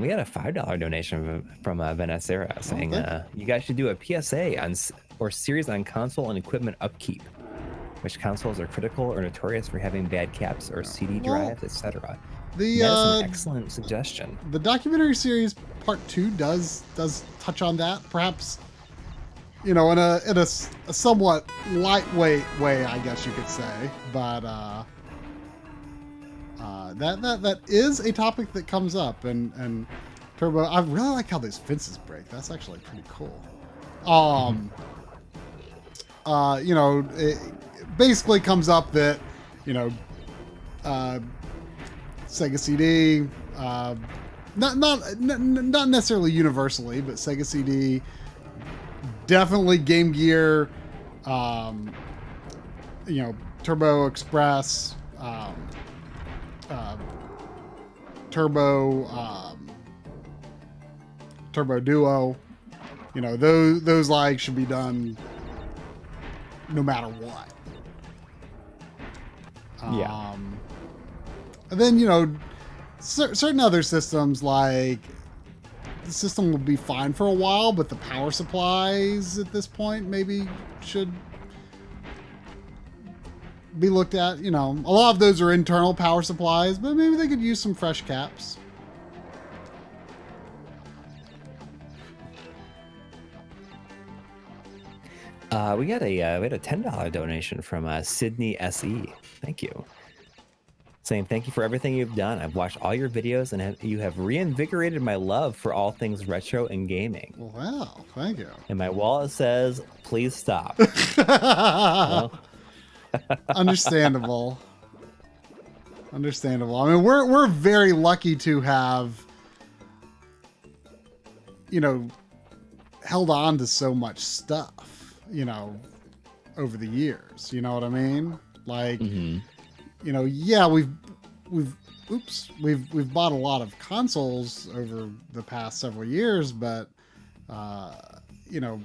We had a $5 donation from Vanessa saying, you guys should do a PSA or series on console and equipment upkeep. Which consoles are critical or notorious for having bad caps or CD drives, etc. That is an excellent suggestion. The documentary series part 2 does touch on that, perhaps, in a somewhat lightweight way, I guess you could say. But that is a topic that comes up, and Turbo, I really like how those fences break. That's actually pretty cool. It basically comes up that Sega CD, not necessarily universally, but Sega CD, definitely Game Gear, Turbo Express, Turbo Duo, those should be done no matter what. And then, certain other systems, the system will be fine for a while, but the power supplies at this point maybe should be looked at. A lot of those are internal power supplies, but maybe they could use some fresh caps. We had a $10 donation from Sydney SE. Thank you. Saying, thank you for everything you've done. I've watched all your videos and you have reinvigorated my love for all things retro and gaming. Wow, thank you. And my wallet says, please stop. Understandable. I mean, we're very lucky to have, held on to so much stuff, over the years. You know what I mean? we've bought a lot of consoles over the past several years, but you know,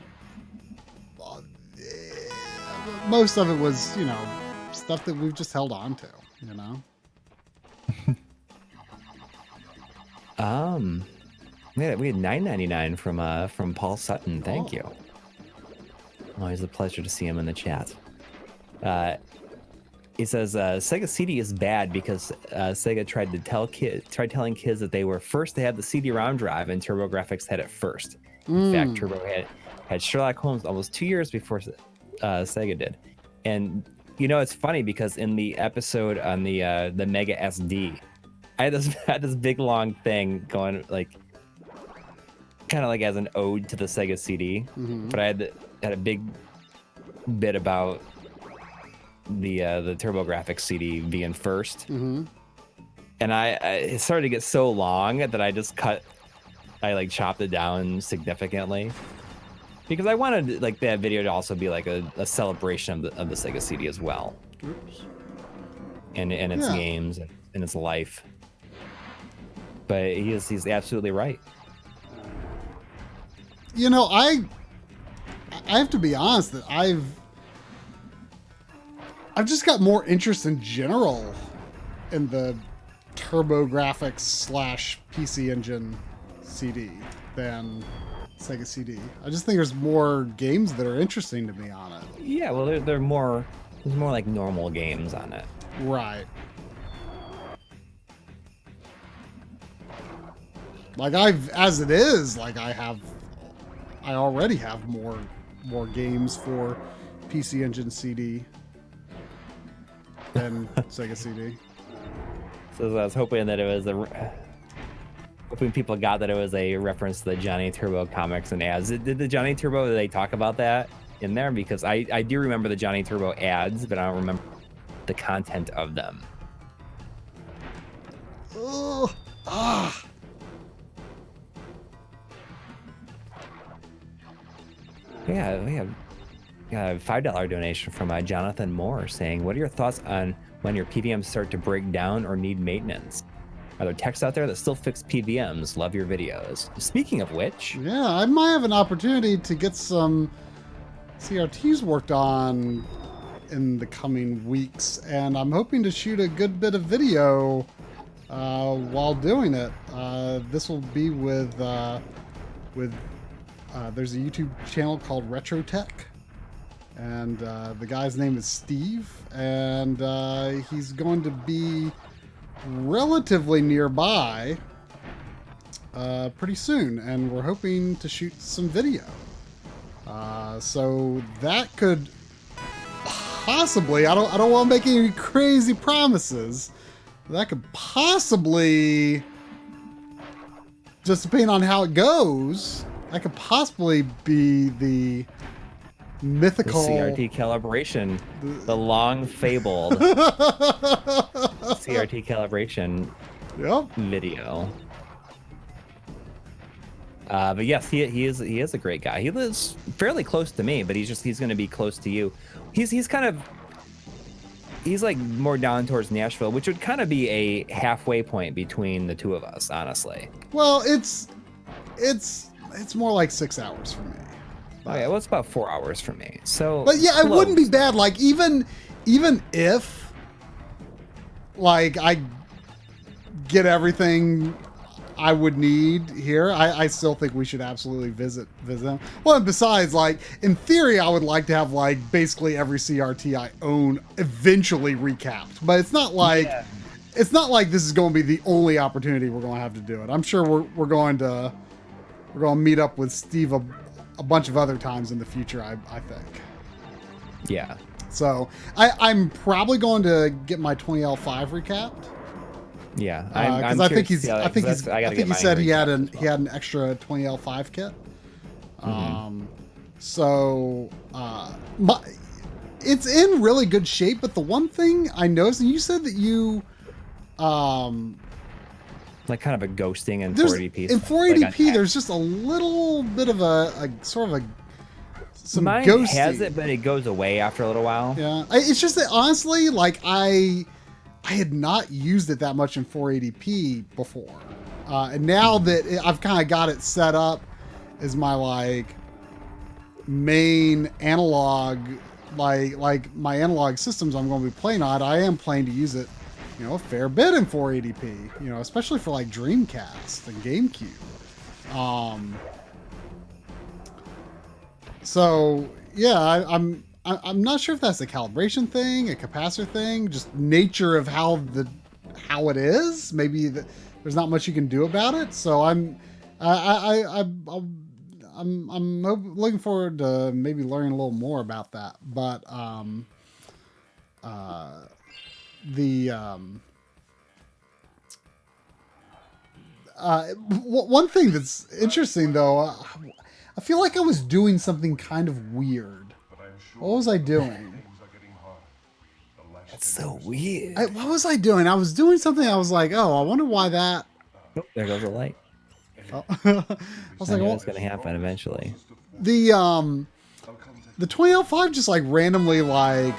most of it was, you know, stuff that we've just held on to, you know. We had $9.99 from Paul Sutton. Thank you. Always a pleasure to see him in the chat. He says Sega CD is bad because Sega tried telling kids that they were first to have the CD-ROM drive, and TurboGrafx had it first. In fact, Turbo had Sherlock Holmes almost 2 years before Sega did. And you know, it's funny because in the episode on the Mega SD, I had this big long thing going, like, kind of like as an ode to the Sega CD, but I had a big bit about the TurboGrafx CD being first, and it started to get so long that I chopped it down significantly because I wanted like that video to also be like a celebration of the Sega CD as well, and its games and its life. But he's absolutely right. You know, I have to be honest that I've just got more interest in general in the TurboGrafx / PC Engine CD than Sega CD. I just think there's more games that are interesting to me on it. Yeah, well, there's more like normal games on it. Right. Like as it is, like I already have more games for PC Engine CD than Sega CD. So I was hoping that it was hoping people got that it was a reference to the Johnny Turbo comics and ads. Did the Johnny Turbo, did they talk about that in there? Because I do remember the Johnny Turbo ads, but I don't remember the content of them. Oh, ah. Yeah, we have a $5 donation from Jonathan Moore saying, what are your thoughts on when your PVMs start to break down or need maintenance? Are there techs out there that still fix PVMs? Love your videos. Speaking of which... Yeah, I might have an opportunity to get some CRTs worked on in the coming weeks, and I'm hoping to shoot a good bit of video while doing it. This will be with there's a YouTube channel called RetroTech, and the guy's name is Steve, and he's going to be relatively nearby pretty soon, and we're hoping to shoot some video. So that could possibly, I don't want to make any crazy promises, that could possibly, just depending on how it goes, that could possibly be the mythical... The CRT calibration. The long fabled CRT calibration video. But yes, he is a great guy. He lives fairly close to me, but he's going to be close to you. He's like more down towards Nashville, which would kind of be a halfway point between the two of us, honestly. Well, it's more like 6 hours for me. Okay, well, it's about 4 hours for me. So, but yeah, it wouldn't be bad. Like even if like I get everything I would need here, I still think we should absolutely visit them. Well, and besides, like in theory, I would like to have like basically every CRT I own eventually recapped. But it's not like it's not like this is going to be the only opportunity we're going to have to do it. I'm sure we're going to meet up with Steve a bunch of other times in the future, I think. Yeah. So I'm probably going to get my 20L5 recapped. Yeah, because I think he said he had an extra 20L5 kit. So it's in really good shape. But the one thing I noticed, and you said that you like kind of a ghosting in 480p. In 480p, there's just a little bit of a sort of some mine ghosting. has it, but it goes away after a little while. Yeah, it's just that honestly, like I I had not used it that much in 480p before. And now that I've kind of got it set up as my like main analog, like my analog systems I'm going to be playing on, I am planning to use it, you know, a fair bit in 480p, you know, especially for like Dreamcast and GameCube. So yeah, I'm not sure if that's a calibration thing, a capacitor thing, just nature of how it is. Maybe there's not much you can do about it. So I'm looking forward to maybe learning a little more about that. But one thing that's interesting though, I feel like I was doing something kind of weird. What was I doing? That's so weird. What was I doing? I was doing something. I was like, oh, I wonder why that. Oh, there goes the light. Oh. I was like, what's going to happen eventually? The 2005 just like randomly like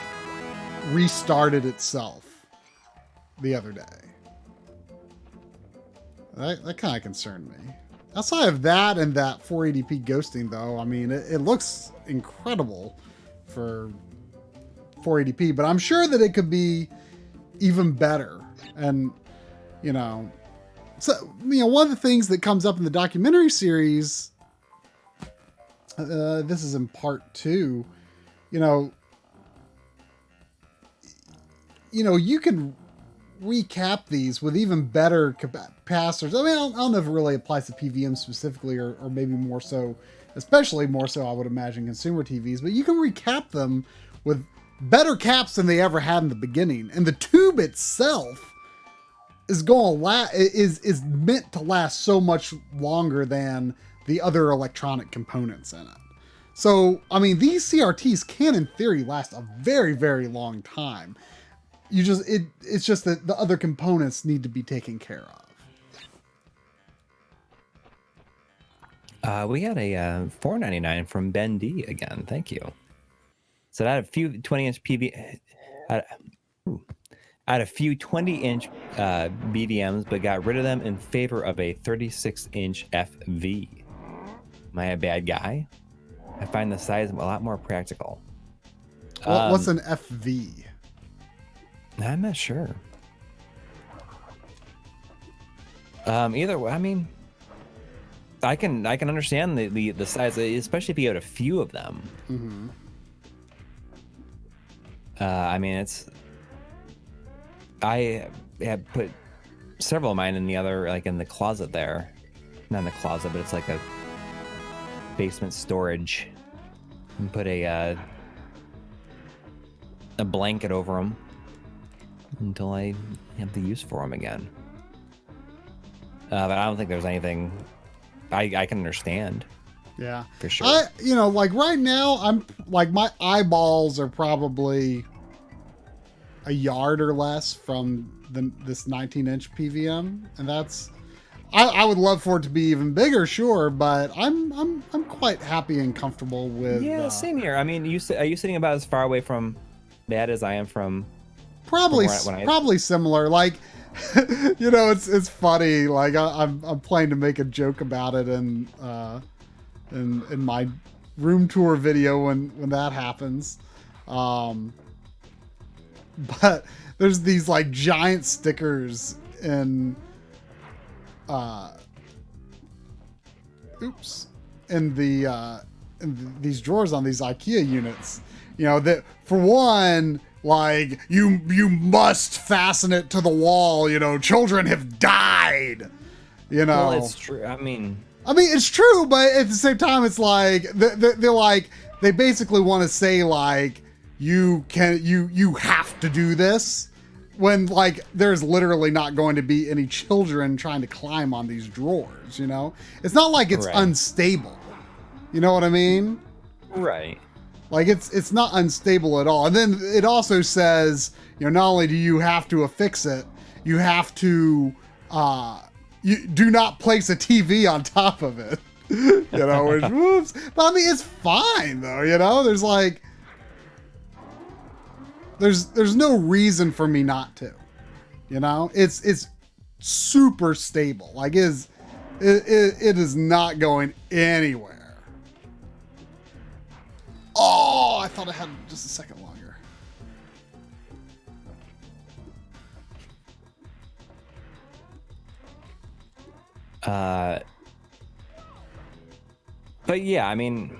restarted itself the other day. That kind of concerned me. Outside of that and that 480p ghosting, though, I mean, it looks incredible for 480p, but I'm sure that it could be even better. And, you know, so, you know, one of the things that comes up in the documentary series, this is in part 2, you know, you can recap these with even better capacitors. I mean, I don't know if it really applies to PVM specifically, or maybe more so, especially more so, I would imagine, consumer TVs, but you can recap them with better caps than they ever had in the beginning. And the tube itself is is meant to last so much longer than the other electronic components in it. So, I mean, these CRTs can, in theory, last a very, very long time. It's just that the other components need to be taken care of. We got a $4.99 from Ben D again. Thank you. So I had a few 20-inch PV. I had a few 20-inch BVMs, but got rid of them in favor of a 36-inch FV. Am I a bad guy? I find the size a lot more practical. What's an FV? I'm not sure. Either way, I mean, I can understand the size, especially if you had a few of them. Mm-hmm. I mean, I have put several of mine in the other, like in the closet there. Not in the closet, but it's like a basement storage. And put a blanket over them until I have the use for them again. But I don't think there's anything I can understand. Yeah, for sure. Like right now, I'm like, my eyeballs are probably a yard or less from this 19-inch PVM, and that's. I would love for it to be even bigger, sure, but I'm quite happy and comfortable with. Yeah, same here. I mean, are you sitting about as far away from that as I am from? Probably similar. Like, it's funny. Like I'm planning to make a joke about it in my room tour video when that happens. But there's these like giant stickers in these drawers on these IKEA units. That for one, like you must fasten it to the wall. Children have died. Well, it's true. I mean, it's true, but at the same time, it's like they're like, they basically want to say like you have to do this, when like there's literally not going to be any children trying to climb on these drawers. It's not like it's unstable. You know what I mean? Right. Like it's not unstable at all. And then it also says, not only do you have to affix it, you have to you do not place a TV on top of it. Which whoops. But it's fine though, there's like there's no reason for me not to. You know, it's super stable. Like it is not going anywhere. Oh, I thought I had just a second longer. But yeah, I mean,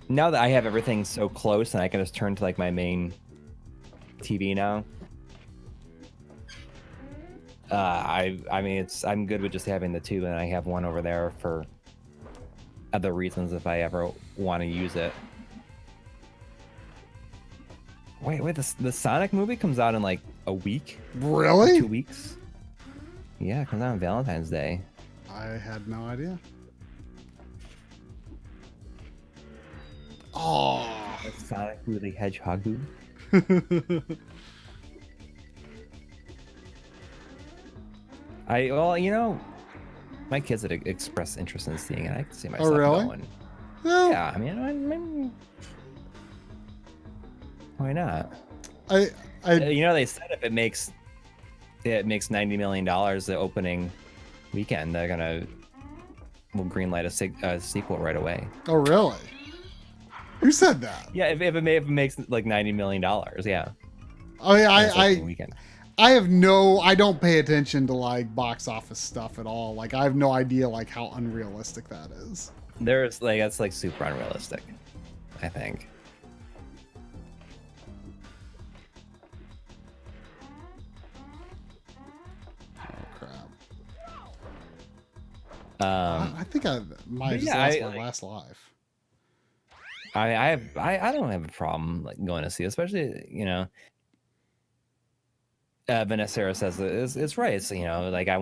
now that I have everything so close and I can just turn to like my main TV now. I mean, I'm good with just having the two, and I have one over there for other reasons if I ever want to use it. Wait, the Sonic movie comes out in like a week? Really? 2 weeks? Yeah, it comes out on Valentine's Day. I had no idea. Oh. Sonic the Hedgehog movie. Well, you know, my kids had expressed interest in seeing it. I can see myself going. Well, Yeah, I mean, why not? I You know, they said if it makes $90 million the opening weekend, will greenlight a sequel right away. Oh, really? Who said that? Yeah, if it makes like $90 million, yeah. Oh, yeah, Weekend. I don't pay attention to like box office stuff at all. Like I have no idea like how unrealistic that is. That's like super unrealistic, I think. Oh crap. I think I might have just lost my last life. I don't have a problem like going to see it, especially, you know, Vanessa says it's right. It's, you know, like I'm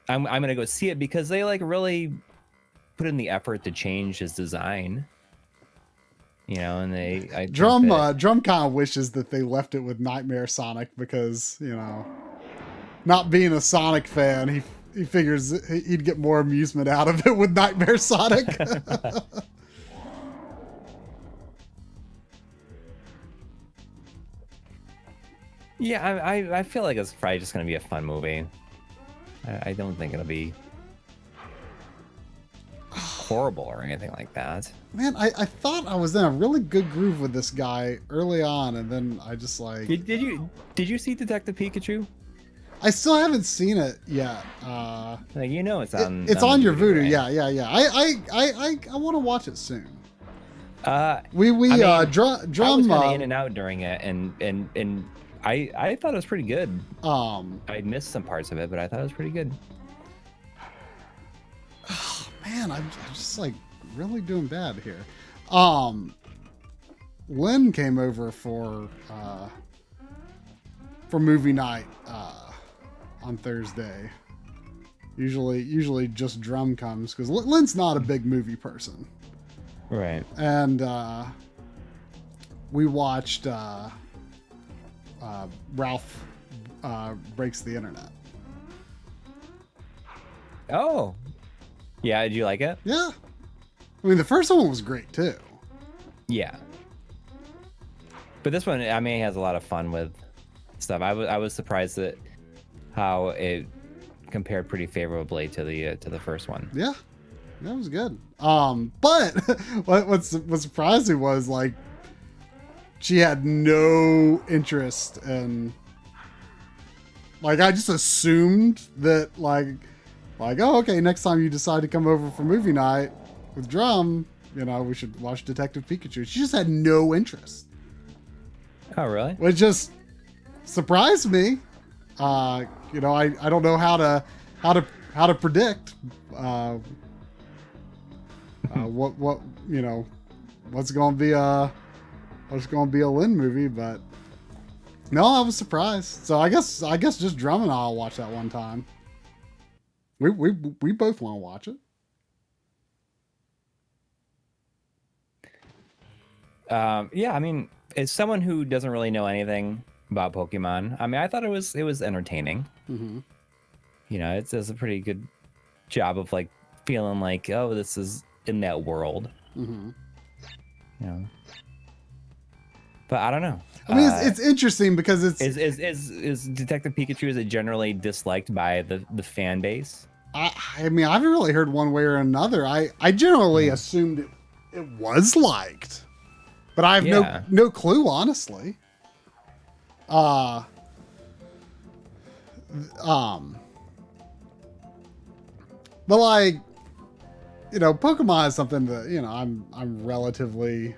gonna go see it because they like really put in the effort to change his design. You know, and Drum kind of wishes that they left it with Nightmare Sonic because, you know, not being a Sonic fan, he figures he'd get more amusement out of it with Nightmare Sonic. Yeah, I feel like it's probably just gonna be a fun movie. I don't think it'll be horrible or anything like that. Man, I thought I was in a really good groove with this guy early on, and then I just like... Did you see Detective Pikachu? I still haven't seen it yet. Like, you know, it's on. It's on your Voodoo. Right? Yeah. I want to watch it soon. I Drum I was kind of in and out during it, and I thought it was pretty good. I missed some parts of it, but I thought it was pretty good. Oh, man, I'm just like really doing bad here. Lynn came over for movie night on Thursday. Usually just Drum comes because Lynn's not a big movie person. Right. And we watched Ralph Breaks the Internet. Oh. Yeah, did you like it? Yeah. I mean, the first one was great too. Yeah. But this one, I mean, it has a lot of fun with stuff. I was surprised at how it compared pretty favorably to the first one. Yeah. That was good. But what surprised me was like she had no interest in, like, I just assumed that like oh, okay, next time you decide to come over for movie night with Drum, you know, we should watch Detective Pikachu. She just had no interest. Oh, really? Which just surprised me. You know, I don't know how to predict what you know what's going to be a Lynn movie, but no, I was surprised. So I guess just Drum and I'll watch that one time. We both want to watch it. Yeah, I mean, as someone who doesn't really know anything about Pokemon, I mean, I thought it was entertaining. Mm-hmm. You know, it does a pretty good job of like feeling like, oh, this is in that world. Mm-hmm. You know, But I don't know. I mean, it's interesting because it's is Detective Pikachu, is it generally disliked by the fan base? I mean, I haven't really heard one way or another. I generally assumed it was liked, but I have no clue, honestly. But like, you know, Pokemon is something that, you know, I'm relatively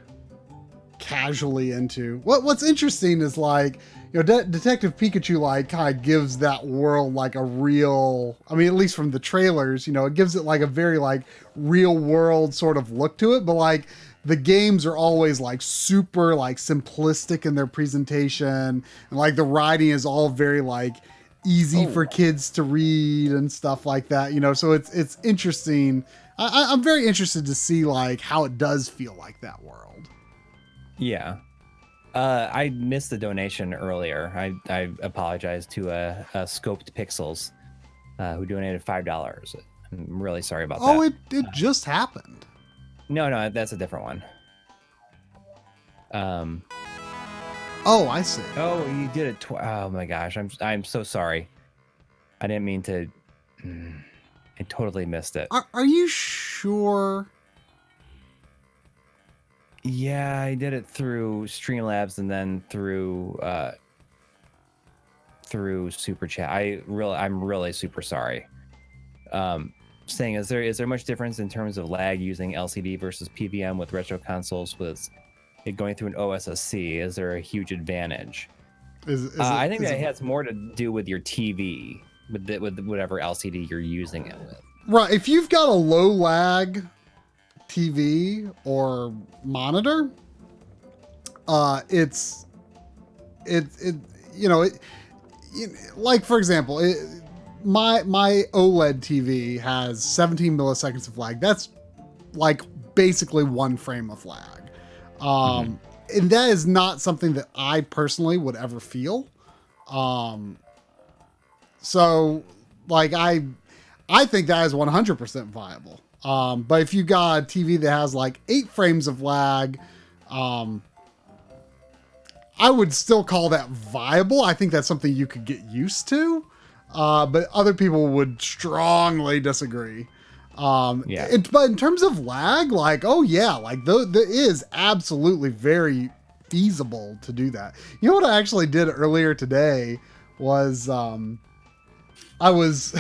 casually into. What's interesting is, like, you know, Detective Pikachu, like, kind of gives that world like a real, I mean, at least from the trailers, you know, it gives it like a very like real world sort of look to it. But like the games are always like super like simplistic in their presentation, and like the writing is all very like easy for kids to read and stuff like that, you know. So it's interesting. I'm very interested to see like how it does feel like that world. Yeah. I missed the donation earlier. I apologize to Scoped Pixels, who donated $5. I'm really sorry about that. Oh, it just happened. No, that's a different one. Oh, I see. Oh, you did it. Oh my gosh, I'm so sorry. I didn't mean to. I totally missed it. Are you sure? Yeah, I did it through Streamlabs and then through Super Chat. I'm really super sorry. Saying, is there much difference in terms of lag using LCD versus PVM with retro consoles with it going through an OSSC? Is there a huge advantage? I think that has more to do with your TV, with whatever LCD you're using it with. Right. If you've got a low lag TV or monitor, it's you know, like, for example, my OLED TV has 17 milliseconds of lag. That's like basically one frame of lag. And that is not something that I personally would ever feel. So like I think that is 100% viable. But if you got a TV that has like 8 frames of lag, I would still call that viable. I think that's something you could get used to. But other people would strongly disagree. But in terms of lag, like, oh yeah, like there is absolutely very feasible to do that. You know what I actually did earlier today was, I was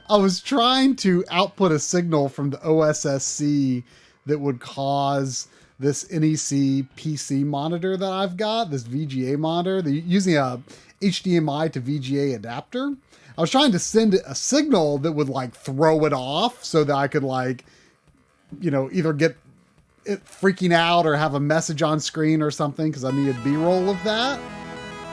I was trying to output a signal from the OSSC that would cause this NEC PC monitor that I've got, this VGA monitor, using a HDMI to VGA adapter. I was trying to send it a signal that would like throw it off so that I could, like, you know, either get it freaking out or have a message on screen or something, because I needed B-roll of that.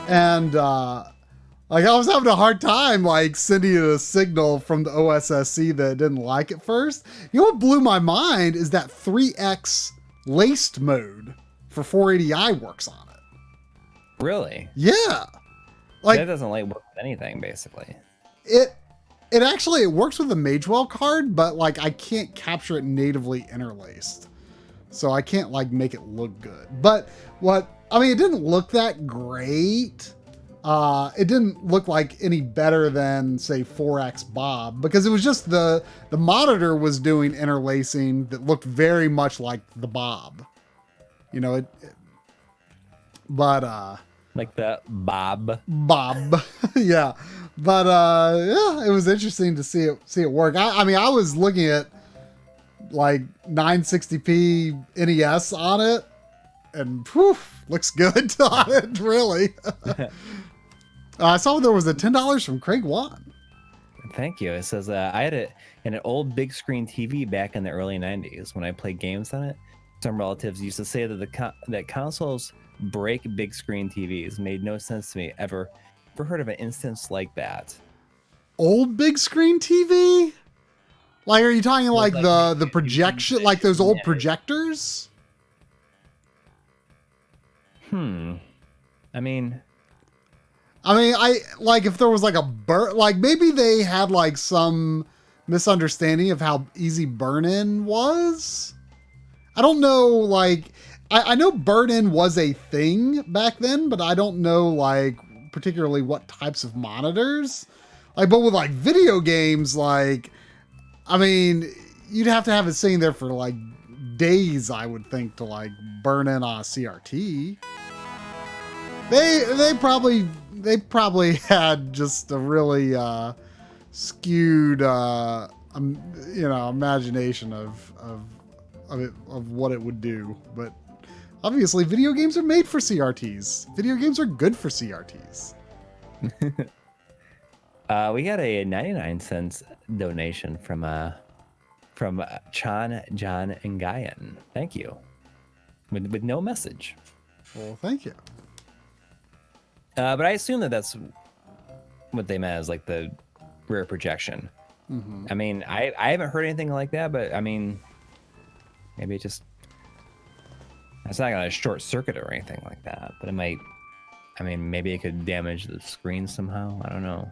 And like, I was having a hard time like sending it a signal from the OSSC that it didn't like at first. You know what blew my mind is that 3X laced mode for 480i works on it. Really? Yeah. Like, that doesn't like work with anything, basically. It actually, it works with the Magewell card, but like I can't capture it natively interlaced. So I can't like make it look good. But it didn't look that great. It didn't look like any better than, say, 4X Bob, because it was just the monitor was doing interlacing that looked very much like the Bob. You know, like the Bob. Yeah. But yeah, it was interesting to see it work. I mean, I was looking at like 960p NES on it, and looks good on it, really. I saw there was a $10 from Craig Wan. Thank you. It says I had an old big screen TV back in the early 90s when I played games on it. Some relatives used to say that that consoles break big screen TVs. Made no sense to me. Ever heard of an instance like that? Old big screen TV? Like, are you talking like the projection, like those old projectors? I mean, I like, if there was like a burn, like maybe they had like some misunderstanding of how easy burn-in was. I don't know. Like, I know burn-in was a thing back then, but I don't know like particularly what types of monitors. Like, but with like video games, like, I mean, you'd have to have it sitting there for like days, I would think, to like burn in on a CRT. They probably had just a really skewed imagination of what it would do. But obviously video games are made for CRTs. Video games are good for CRTs. We got a 99 cents donation from Chan, John, and Guyan. Thank you. With no message. Well, thank you. But I assume that's what they meant as like the rear projection. Mm-hmm. I mean, I haven't heard anything like that, but I mean, maybe it's not gonna short circuit or anything like that, but it might. I mean, maybe it could damage the screen somehow. I don't know.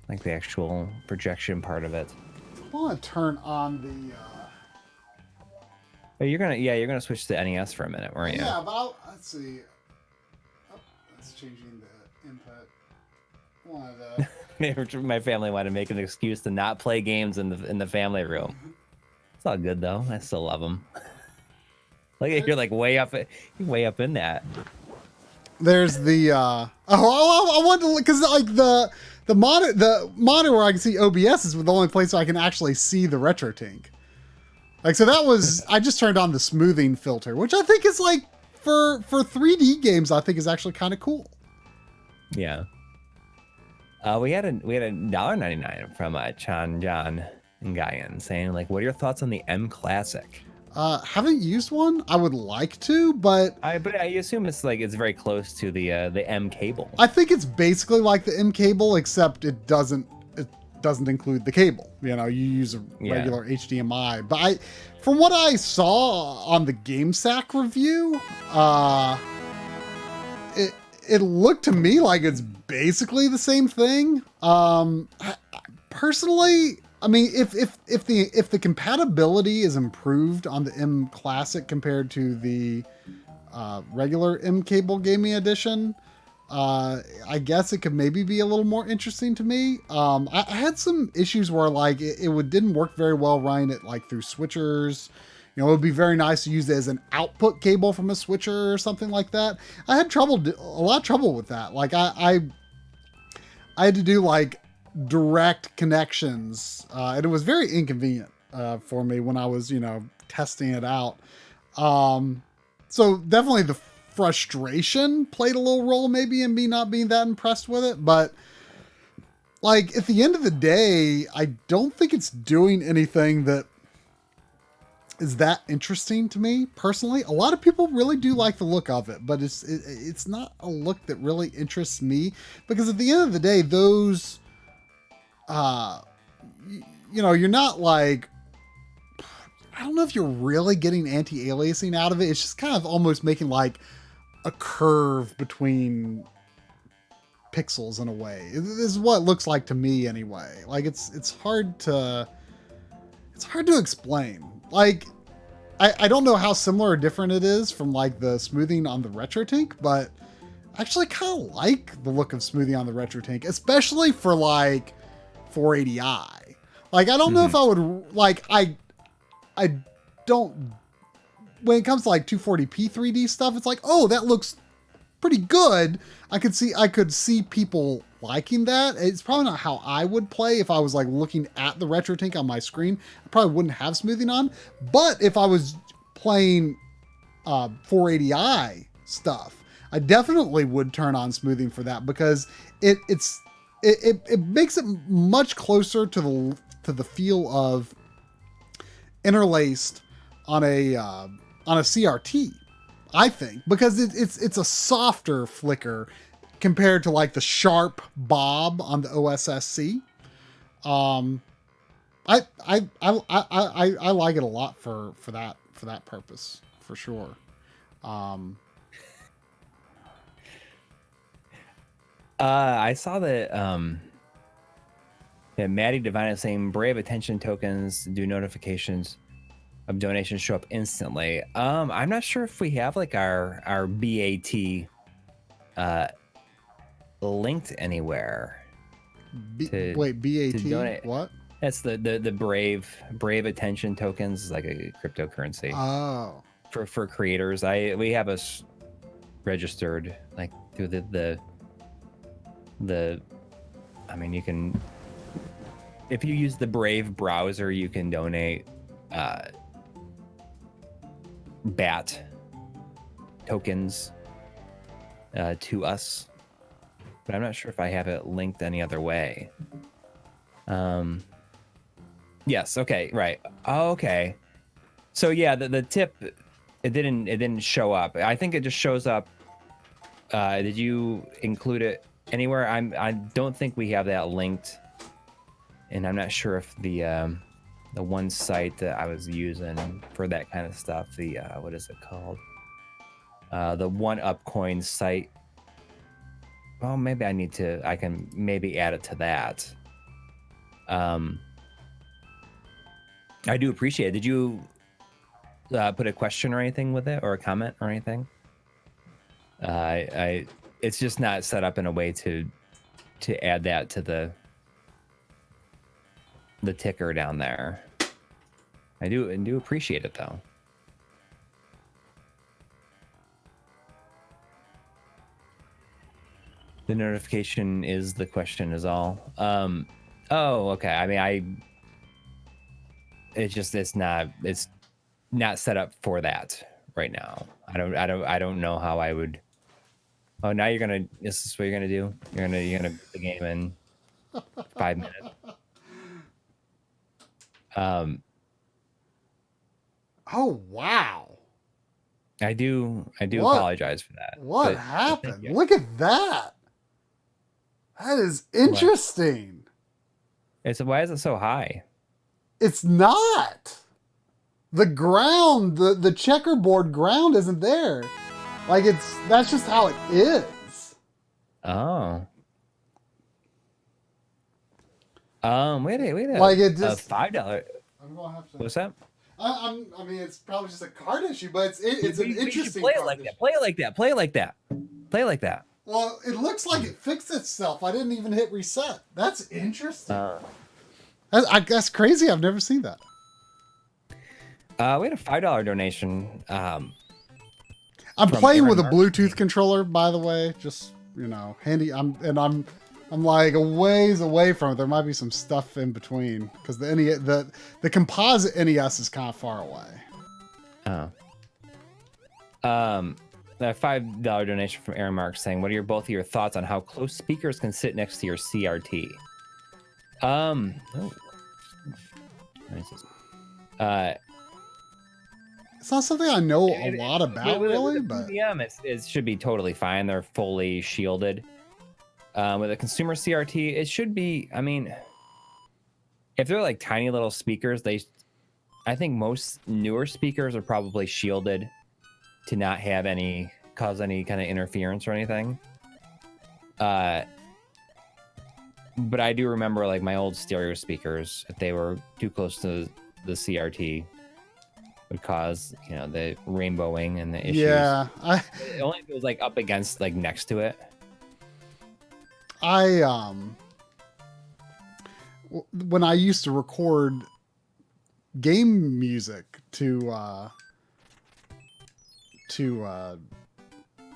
Like the actual projection part of it. I want to turn on the. Oh, you're gonna switch to NES for a minute, weren't you? Yeah, but let's see. Oh, that's changing the input. My family wanted to make an excuse to not play games in the family room. It's all good though. I still love them. Like you're like way up in that. There's the I wanted to look because like the monitor where I can see OBS is the only place where I can actually see the RetroTINK. Like, so that was I just turned on the smoothing filter, which I think is like for 3D games I think is actually kind of cool. Yeah. We had a $1.99 from Chan, John, and Guyan saying like, what are your thoughts on the M Classic? Haven't used one. I would like to, but I assume it's very close to the M cable. I think it's basically like the M cable, except it doesn't include the cable. You know, you use a regular HDMI. But from what I saw on the GameSack review, it looked to me like it's basically the same thing. Personally, I mean, if the compatibility is improved on the M Classic compared to the regular M Cable Gaming Edition, I guess it could maybe be a little more interesting to me. I had some issues where like it didn't work very well running it like through switchers. You know, it would be very nice to use it as an output cable from a switcher or something like that. I had a lot of trouble with that. Like I had to do like direct connections, and it was very inconvenient for me when I was, testing it out. So definitely the frustration played a little role maybe in me not being that impressed with it. But like at the end of the day, I don't think it's doing anything that is that interesting to me personally. A lot of people really do like the look of it, but it's not a look that really interests me, because at the end of the day, those, you're not like, I don't know if you're really getting anti-aliasing out of it. It's just kind of almost making like a curve between pixels in a way. This is what it looks like to me anyway. Like it's hard to explain. Like, I don't know how similar or different it is from like the smoothing on the RetroTINK, but I actually kind of like the look of smoothing on the RetroTINK, especially for like 480i. Like, I don't know if I would like, I don't, when it comes to like 240p 3D stuff, it's like, oh, that looks pretty good. I could see people liking that. It's probably not how I would play if I was like looking at the RetroTINK on my screen. I probably wouldn't have smoothing on. But if I was playing 480i stuff, I definitely would turn on smoothing for that, because it makes it much closer to the feel of interlaced on a CRT, I think, because it's a softer flicker compared to like the sharp bob on the OSSC. I like it a lot for that purpose, for sure. I saw that Maddie Divine is saying brave attention tokens do notifications of donations show up instantly. I'm not sure if we have like our BAT linked anywhere. Wait, BAT? to donate. What? That's the brave attention tokens, like a cryptocurrency. Oh. For creators. We have us registered like through the I mean, you can, if you use the Brave browser, you can donate BAT tokens to us, but I'm not sure if I have it linked any other way. Yes, okay, right. Oh, okay. So yeah, the tip, it didn't show up. I think it just shows up. Did you include it anywhere? I don't think we have that linked, and I'm not sure if the one site that I was using for that kind of stuff, the what is it called? The One Up Coin site. Well, maybe I can maybe add it to that. I do appreciate it. Did you put a question or anything with it, or a comment or anything? It's just not set up in a way to add that to the ticker down there. I do appreciate it though. The notification is the question is all. Oh, okay. I mean, it's not set up for that right now. I don't know how I would. Oh, now this is what you're gonna do? You're gonna beat the game in 5 minutes. Oh wow. I do apologize for that. What happened? Look at that. That is interesting. Why is it so high? It's not. The ground, the checkerboard ground isn't there. Like that's just how it is. Oh. Wait a like it just $5. I'm gonna have to. What's that? I mean, it's probably just a card issue, but it's an interesting. Play it like that. Play it like that. Play it like that. Play it like that. Well, it looks like it fixed itself. I didn't even hit reset. That's interesting. I guess crazy. I've never seen that. We had a $5 donation. I'm playing with a Bluetooth controller, by the way. Just handy. I'm like a ways away from it. There might be some stuff in between because the composite NES is kind of far away. Oh. That $5 donation from Aaron Marc saying, "What are both of your thoughts on how close speakers can sit next to your CRT?" It's not something I know a lot about, really, but it should be totally fine. They're fully shielded. With a consumer CRT, it should be. I mean, if they're like tiny little speakers, I think most newer speakers are probably shielded to not have cause any kind of interference or anything. But I do remember like my old stereo speakers, if they were too close to the CRT, would cause the rainbowing and the issues. Yeah, it only feels like up against like next to it. When I used to record game music to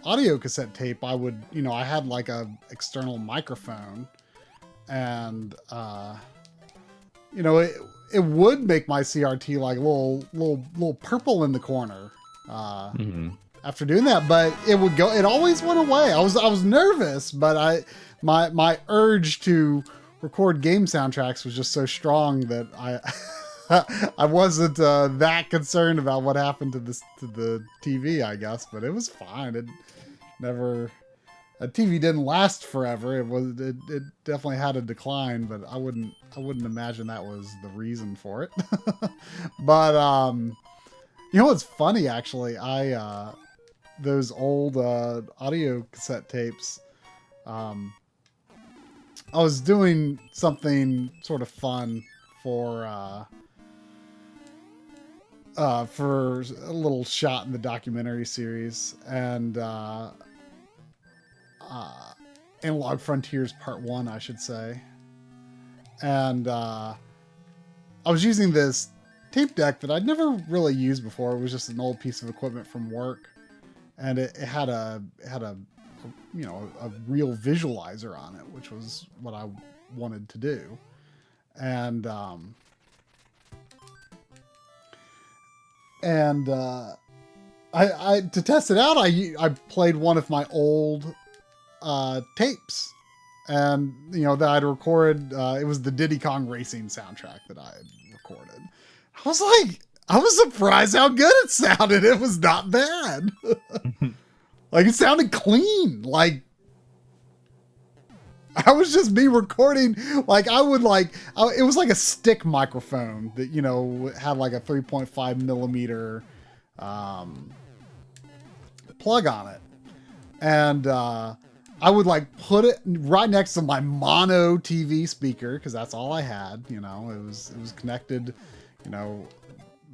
audio cassette tape, I would, I had like a external microphone, and it would make my CRT like little purple in the corner after doing that, but it always went away. I was nervous, but my urge to record game soundtracks was just so strong that I wasn't that concerned about what happened to the TV, I guess, but it was fine. A TV didn't last forever. It definitely had a decline, but I wouldn't imagine that was the reason for it. But what's funny actually, those old audio cassette tapes, I was doing something sort of fun for for a little shot in the documentary series, and Analog Frontiers Part 1, I should say. And I was using this tape deck that I'd never really used before. It was just an old piece of equipment from work, and it had a you know, a real visualizer on it, which was what I wanted to do. And I to test it out, I played one of my old tapes, and you know, that I'd recorded. It was the Diddy Kong Racing soundtrack that I had recorded. I was surprised how good it sounded. It was not bad. Like, it sounded clean. Like, I was just me recording. Like, it was like a stick microphone that, you know, had like a 3.5 millimeter plug on it. And I would like put it right next to my mono TV speaker, because that's all I had. You know, it was connected, you know,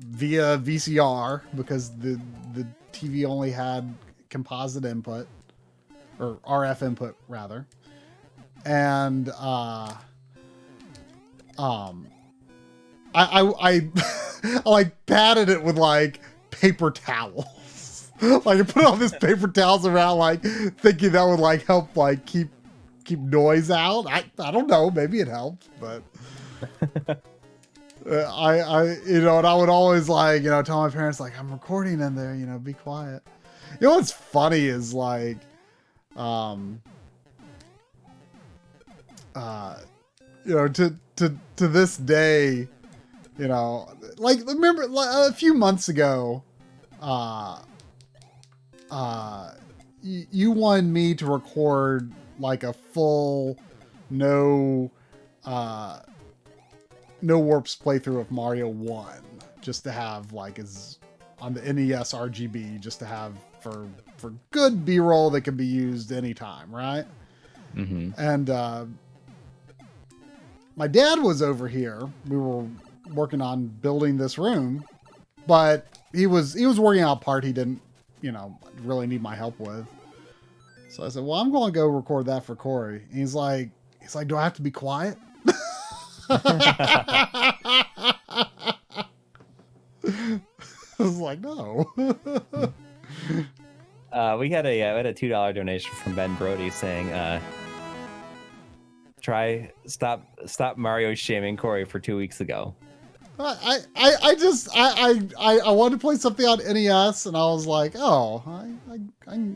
via VCR, because the TV only had composite input, or RF input rather. And I like patted it with like paper towels. Like, I put all these paper towels around, like thinking that would like help like keep noise out. I don't know, maybe it helped, but I you know, and I would always like, you know, tell my parents like, I'm recording in there, you know, be quiet. You know what's funny is like, you know, to this day, you know, like, remember like, a few months ago, you wanted me to record like a full no warps playthrough of Mario 1, just to have like as on the NES RGB, just to have for good B-roll that can be used anytime, right? Mm-hmm. And my dad was over here. We were working on building this room, but he was working on a part he didn't, you know, really need my help with. So I said, well, I'm going to go record that for Corey. And he's like, do I have to be quiet? I was like, no. We had a $2 donation from Ben Brody saying, stop Mario shaming Corey for 2 weeks ago. I wanted to play something on NES, and I was like, oh, I can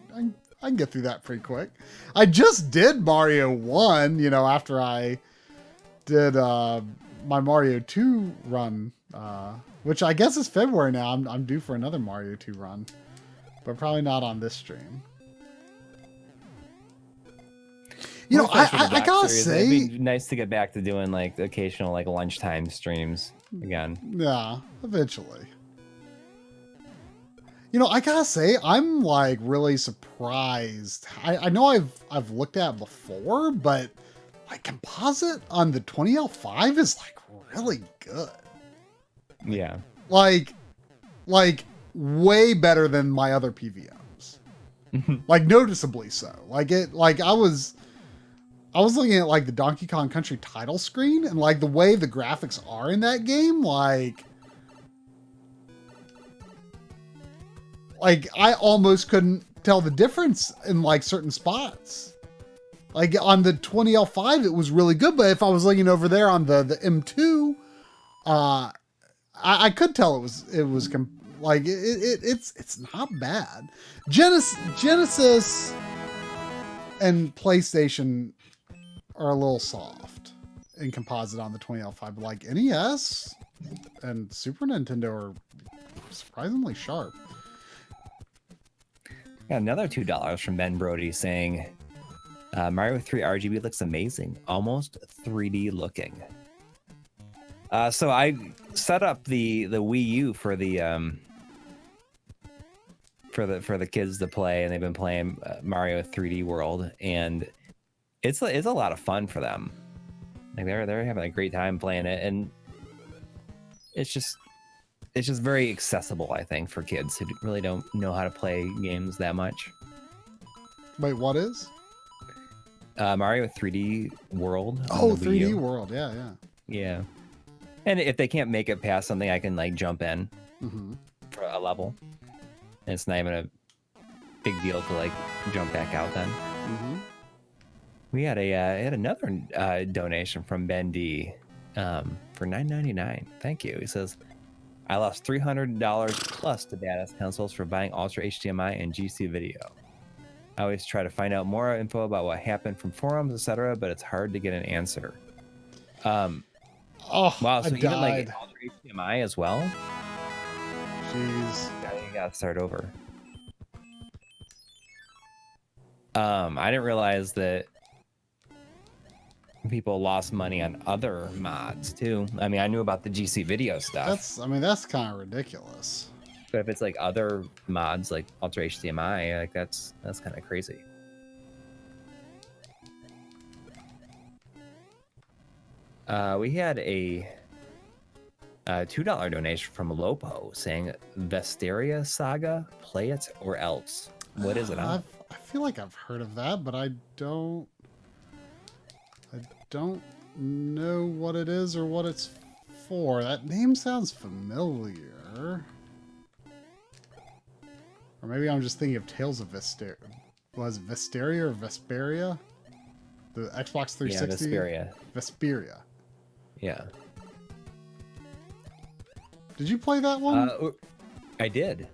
get through that pretty quick. I just did Mario 1, you know, after I did my Mario 2 run, which I guess is February now. I'm due for another Mario 2 run, but probably not on this stream. You know, I gotta say, it'd be nice to get back to doing like occasional like lunchtime streams again. Yeah, eventually. You know, I gotta say, I'm like really surprised. I know I've looked at it before, but like Composite on the 20L5 is like really good. Yeah. Like way better than my other PVMs. Like noticeably so. I was looking at like the Donkey Kong Country title screen, and like the way the graphics are in that game, like I almost couldn't tell the difference in like certain spots. Like on the 20L5, it was really good, but if I was looking over there on the M2, I could tell it's not bad. Genesis and PlayStation are a little soft in Composite on the 20L5, but like NES and Super Nintendo are surprisingly sharp. Got another $2 from Ben Brody saying, Mario 3 RGB looks amazing, almost 3D looking. So I set up the Wii U for the kids to play, and they've been playing Mario 3D World, and it's a lot of fun for them. Like they're having a great time playing it, and it's just it's just very accessible, I think, for kids who really don't know how to play games that much. Wait, what is? Mario 3D World. Oh, 3D World. Yeah, yeah. Yeah. And if they can't make it past something, I can like jump in for a level. And it's not even a big deal to like jump back out then. We had another donation from Ben D for $9.99. Thank you. He says, I lost $300 plus to badass consoles for buying Ultra HDMI and GC video. I always try to find out more info about what happened from forums, etc., but it's hard to get an answer. Oh, wow, so I even died. like Ultra HDMI as well? Jeez. Yeah, you gotta start over. I didn't realize that people lost money on other mods too. I mean, I knew about the GC video stuff. That's kind of ridiculous. But if it's like other mods like Ultra HDMI, like that's kind of crazy. We had a $2 donation from Lopo saying Vesteria Saga, play it or else. What is it on? I feel like I've heard of that, but I don't know what it is or what it's for. That name sounds familiar. Or maybe I'm just thinking of Tales of Vesteria. Was it Vesteria or Vesperia? The Xbox 360? Yeah, Vesperia. Vesperia. Yeah. Did you play that one? I did.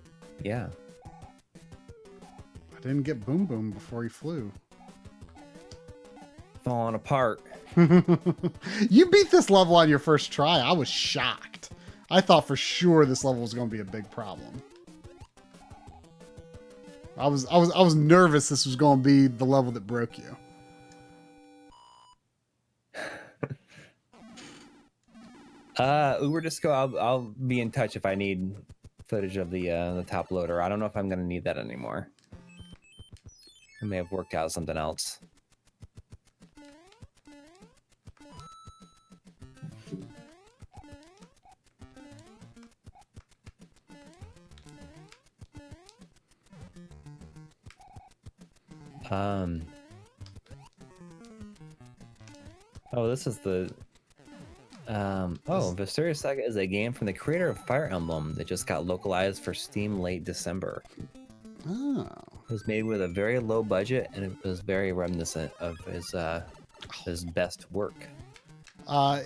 Yeah. I didn't get Boom Boom before he flew. Falling apart. You beat this level on your first try. I was shocked. I thought for sure this level was going to be a big problem. I was nervous this was going to be the level that broke you. Uber Disco, I'll be in touch if I need footage of the top loader. I don't know if I'm gonna need that anymore. I may have worked out something else. Oh, this is the Vesteria Saga is a game from the creator of Fire Emblem that just got localized for Steam late December. Oh. It was made with a very low budget, and it was very reminiscent of his best work. I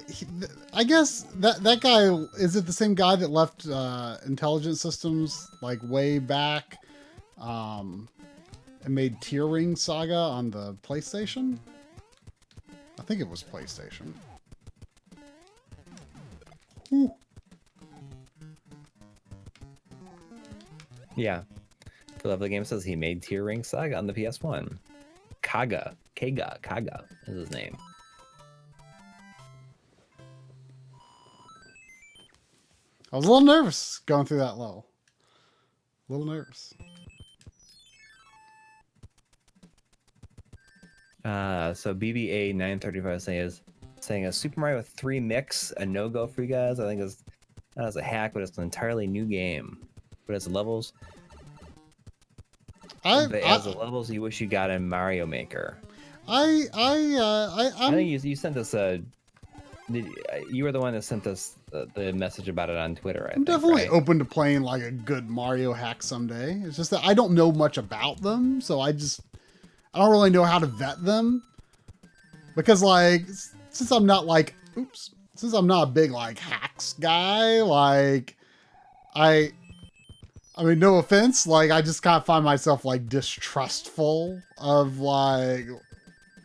guess that guy, is it the same guy that left Intelligent Systems like way back and made Tear Ring Saga on the PlayStation? I think it was PlayStation. Ooh. Yeah. The Lovely Game says he made Tear Ring Saga on the PS1. Kaga is his name. I was a little nervous going through that level. A little nervous. So BBA 935 saying a Super Mario 3 mix, a no-go for you guys. I think that was a hack, but it's an entirely new game. But as the levels, the levels you wish you got in Mario Maker. I think you sent us you were the one that sent us the message about it on Twitter. I'm definitely open to playing like a good Mario hack someday. It's just that I don't know much about them, so I don't really know how to vet them. Because like, since I'm not a big like hacks guy, like I mean, no offense, like I just kind of find myself like distrustful of like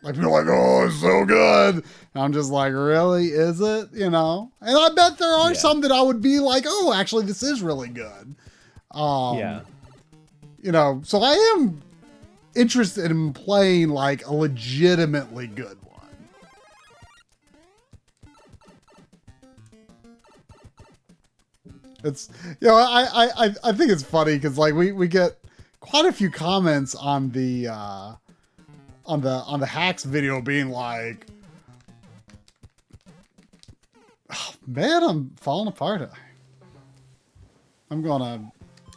people like, oh, it's so good. And I'm just like, really? Is it? You know? And I bet there are some that I would be like, oh, actually, this is really good. Yeah. You know, so I am interested in playing like a legitimately good one. It's, you know, I think it's funny because like we get quite a few comments on the hacks video being like, oh, man, I'm falling apart. I'm gonna.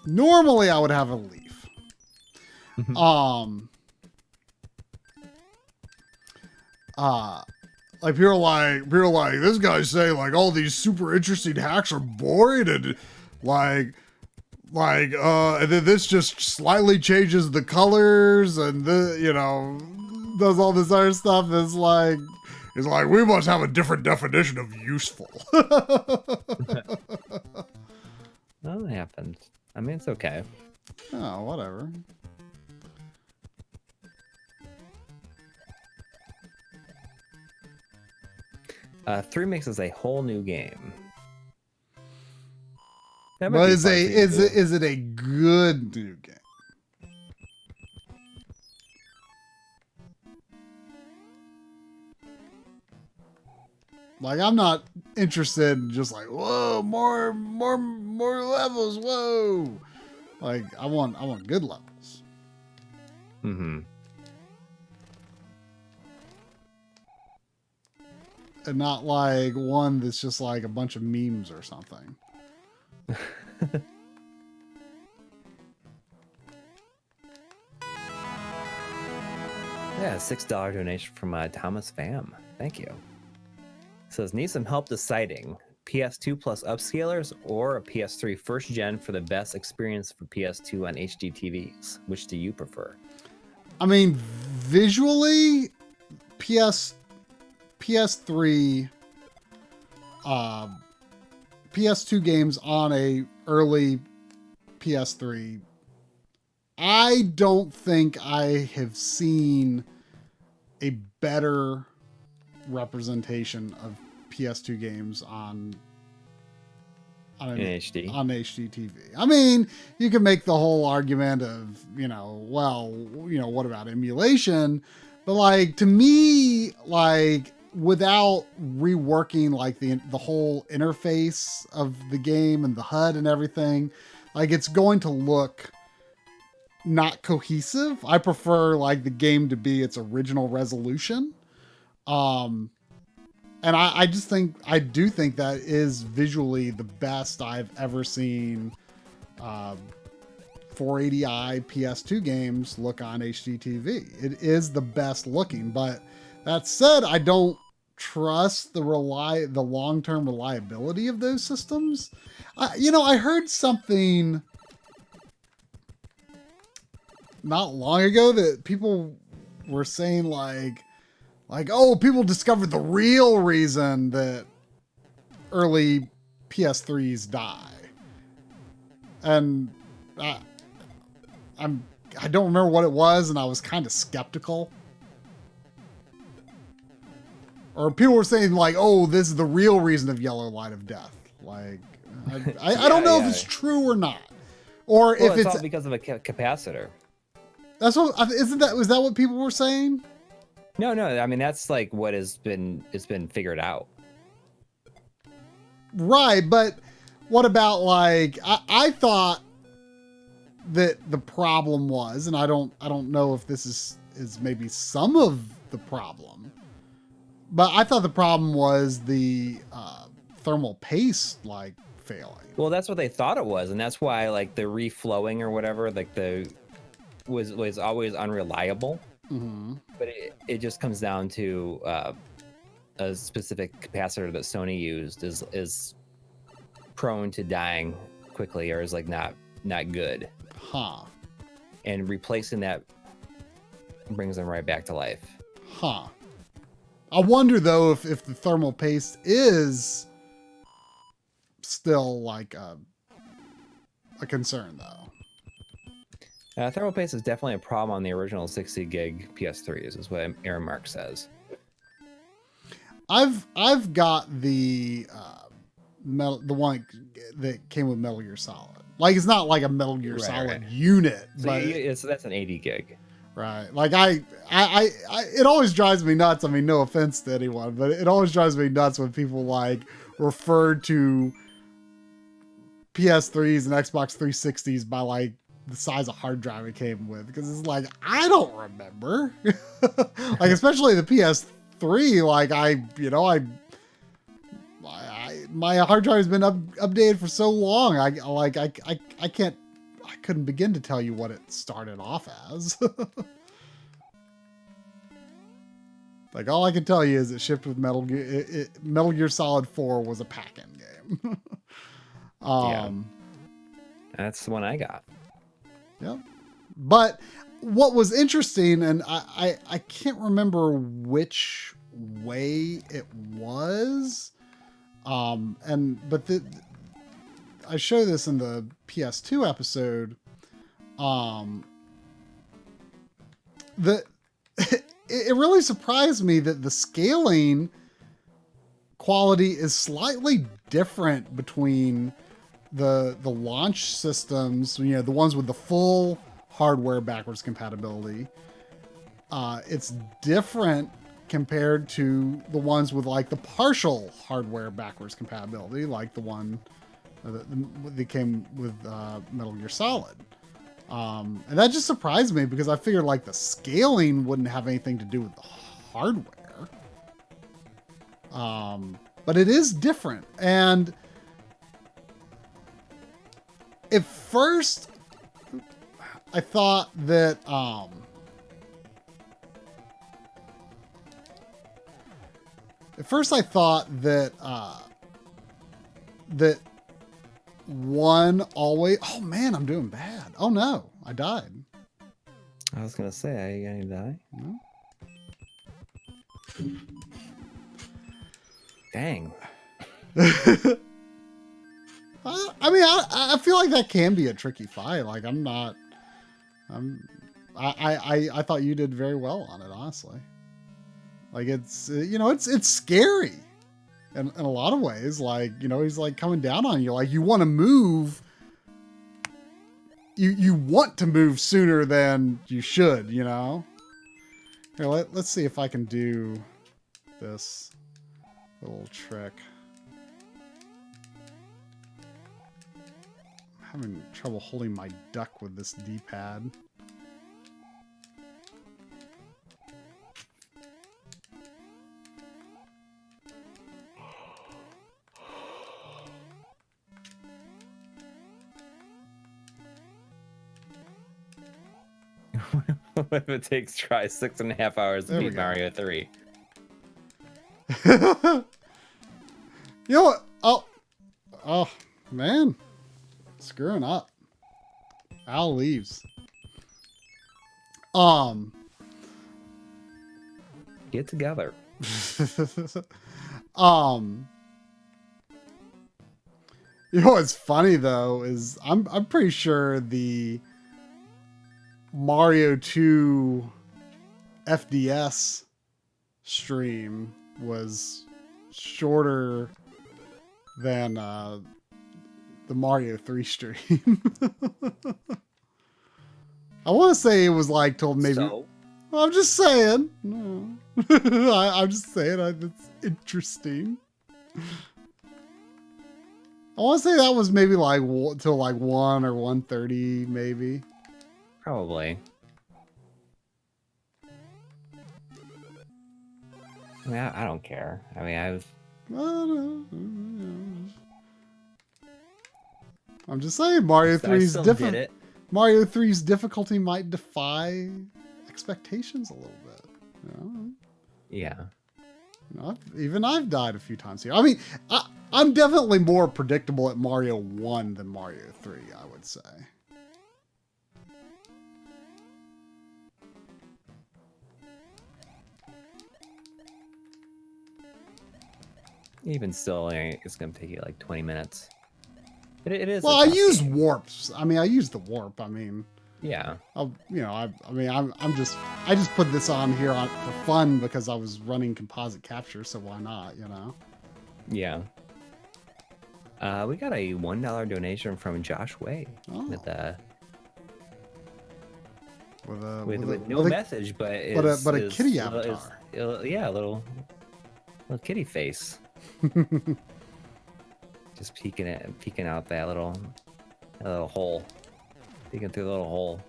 Normally, I would have a leaf. Like people are like this guy's saying like all these super interesting hacks are boring and and then this just slightly changes the colors and does all this other stuff. It's like we must have a different definition of useful. Well, it happens. I mean, it's okay. Oh, whatever. Three makes us a whole new game. But is it a good new game? Like I'm not interested in just like whoa more levels, whoa. Like I want good levels. Mm-hmm. And not like one that's just like a bunch of memes or something. Yeah, $6 donation from Thomas Pham. Thank you. Says, need some help deciding PS2 plus upscalers or a PS3 first gen for the best experience for PS2 on HD TVs. Which do you prefer? I mean, visually, PS3, PS2 games on a early PS3. I don't think I have seen a better representation of PS2 games on HD TV. I mean, you can make the whole argument of, what about emulation? But like to me, like without reworking like the whole interface of the game and the HUD and everything, like it's going to look not cohesive. I prefer like the game to be its original resolution. And I do think that is visually the best I've ever seen 480i PS2 games look on HD TV. It is the best looking, but that said, I don't trust the long-term reliability of those systems. I heard something not long ago that people were saying like, oh, people discovered the real reason that early PS3s die. And I don't remember what it was, and I was kind of skeptical. Or people were saying like, oh, this is the real reason of Yellow Light of Death. Like, I don't know if it's true or not. Or if it's all because of a capacitor. Was that what people were saying? No. I mean, that's like what it's been figured out. Right, but what about like I thought that the problem was, and I don't know if this is maybe some of the problem, but I thought the problem was the thermal paste like failing. Well, that's what they thought it was, and that's why like the reflowing or whatever, like was always unreliable. Mm-hmm. But it just comes down to a specific capacitor that Sony used is prone to dying quickly, or is like not good. Huh. And replacing that brings them right back to life. Huh. I wonder though if the thermal paste is still like a concern though. Thermal paste is definitely a problem on the original 60 gig PS3s, is what Aaron Marc says. I've got the one that came with Metal Gear Solid. Like it's not like a Metal Gear Solid unit, so but that's an 80 gig. Right. Like I it always drives me nuts. I mean, no offense to anyone, but it always drives me nuts when people like refer to PS3s and Xbox 360s by like the size of hard drive it came with, because it's like I don't remember. Like especially the PS3, like my hard drive has been updated for so long. I couldn't begin to tell you what it started off as. Like, all I can tell you is it shipped with Metal Gear Solid 4 was a pack-in game. Yeah. That's the one I got. Yep. But what was interesting, and I can't remember which way it was, but I show this in the PS2 episode, that it really surprised me that the scaling quality is slightly different between the launch systems, you know, the ones with the full hardware backwards compatibility. It's different compared to the ones with like the partial hardware backwards compatibility, like the one that came with Metal Gear Solid. And that just surprised me because I figured like the scaling wouldn't have anything to do with the hardware. But it is different. And at first I thought that, that one always, oh man, I'm doing bad. Oh no, I died. I was gonna say, are you gonna die? No. Dang. I mean, I feel like that can be a tricky fight. Like I thought you did very well on it, honestly. Like it's, you know, it's scary. In a lot of ways, like, you know, he's like coming down on you. Like you want to move. You want to move sooner than you should, you know? Here, let's see if I can do this little trick. I'm having trouble holding my duck with this D-pad. What if it takes try 6.5 hours to beat Mario 3? You know what? Oh, man. Screwing up. Al leaves. Get together. You know what's funny though is I'm pretty sure the Mario 2 FDS stream was shorter than the Mario 3 stream. I want to say it was like till maybe. So? I'm just saying. No. I'm just saying. It's interesting. I want to say that was maybe like till like 1 or 1:30 maybe. Probably. I mean, I don't care. I mean, I'm just saying Mario 3's different. Mario 3's difficulty might defy expectations a little bit. You know? Yeah. You know, even I've died a few times here. I mean, I'm definitely more predictable at Mario 1 than Mario 3, I would say. Even still, it's going to take you like 20 minutes. It is. Well, I use warps. I mean, I use the warp. I mean, yeah. I just put this on here for fun because I was running composite capture, so why not? You know. Yeah. We got a $1 donation from Josh Way with no message, but a kitty avatar. Yeah, a little kitty face. Just peeking out that little hole, peeking through the little hole.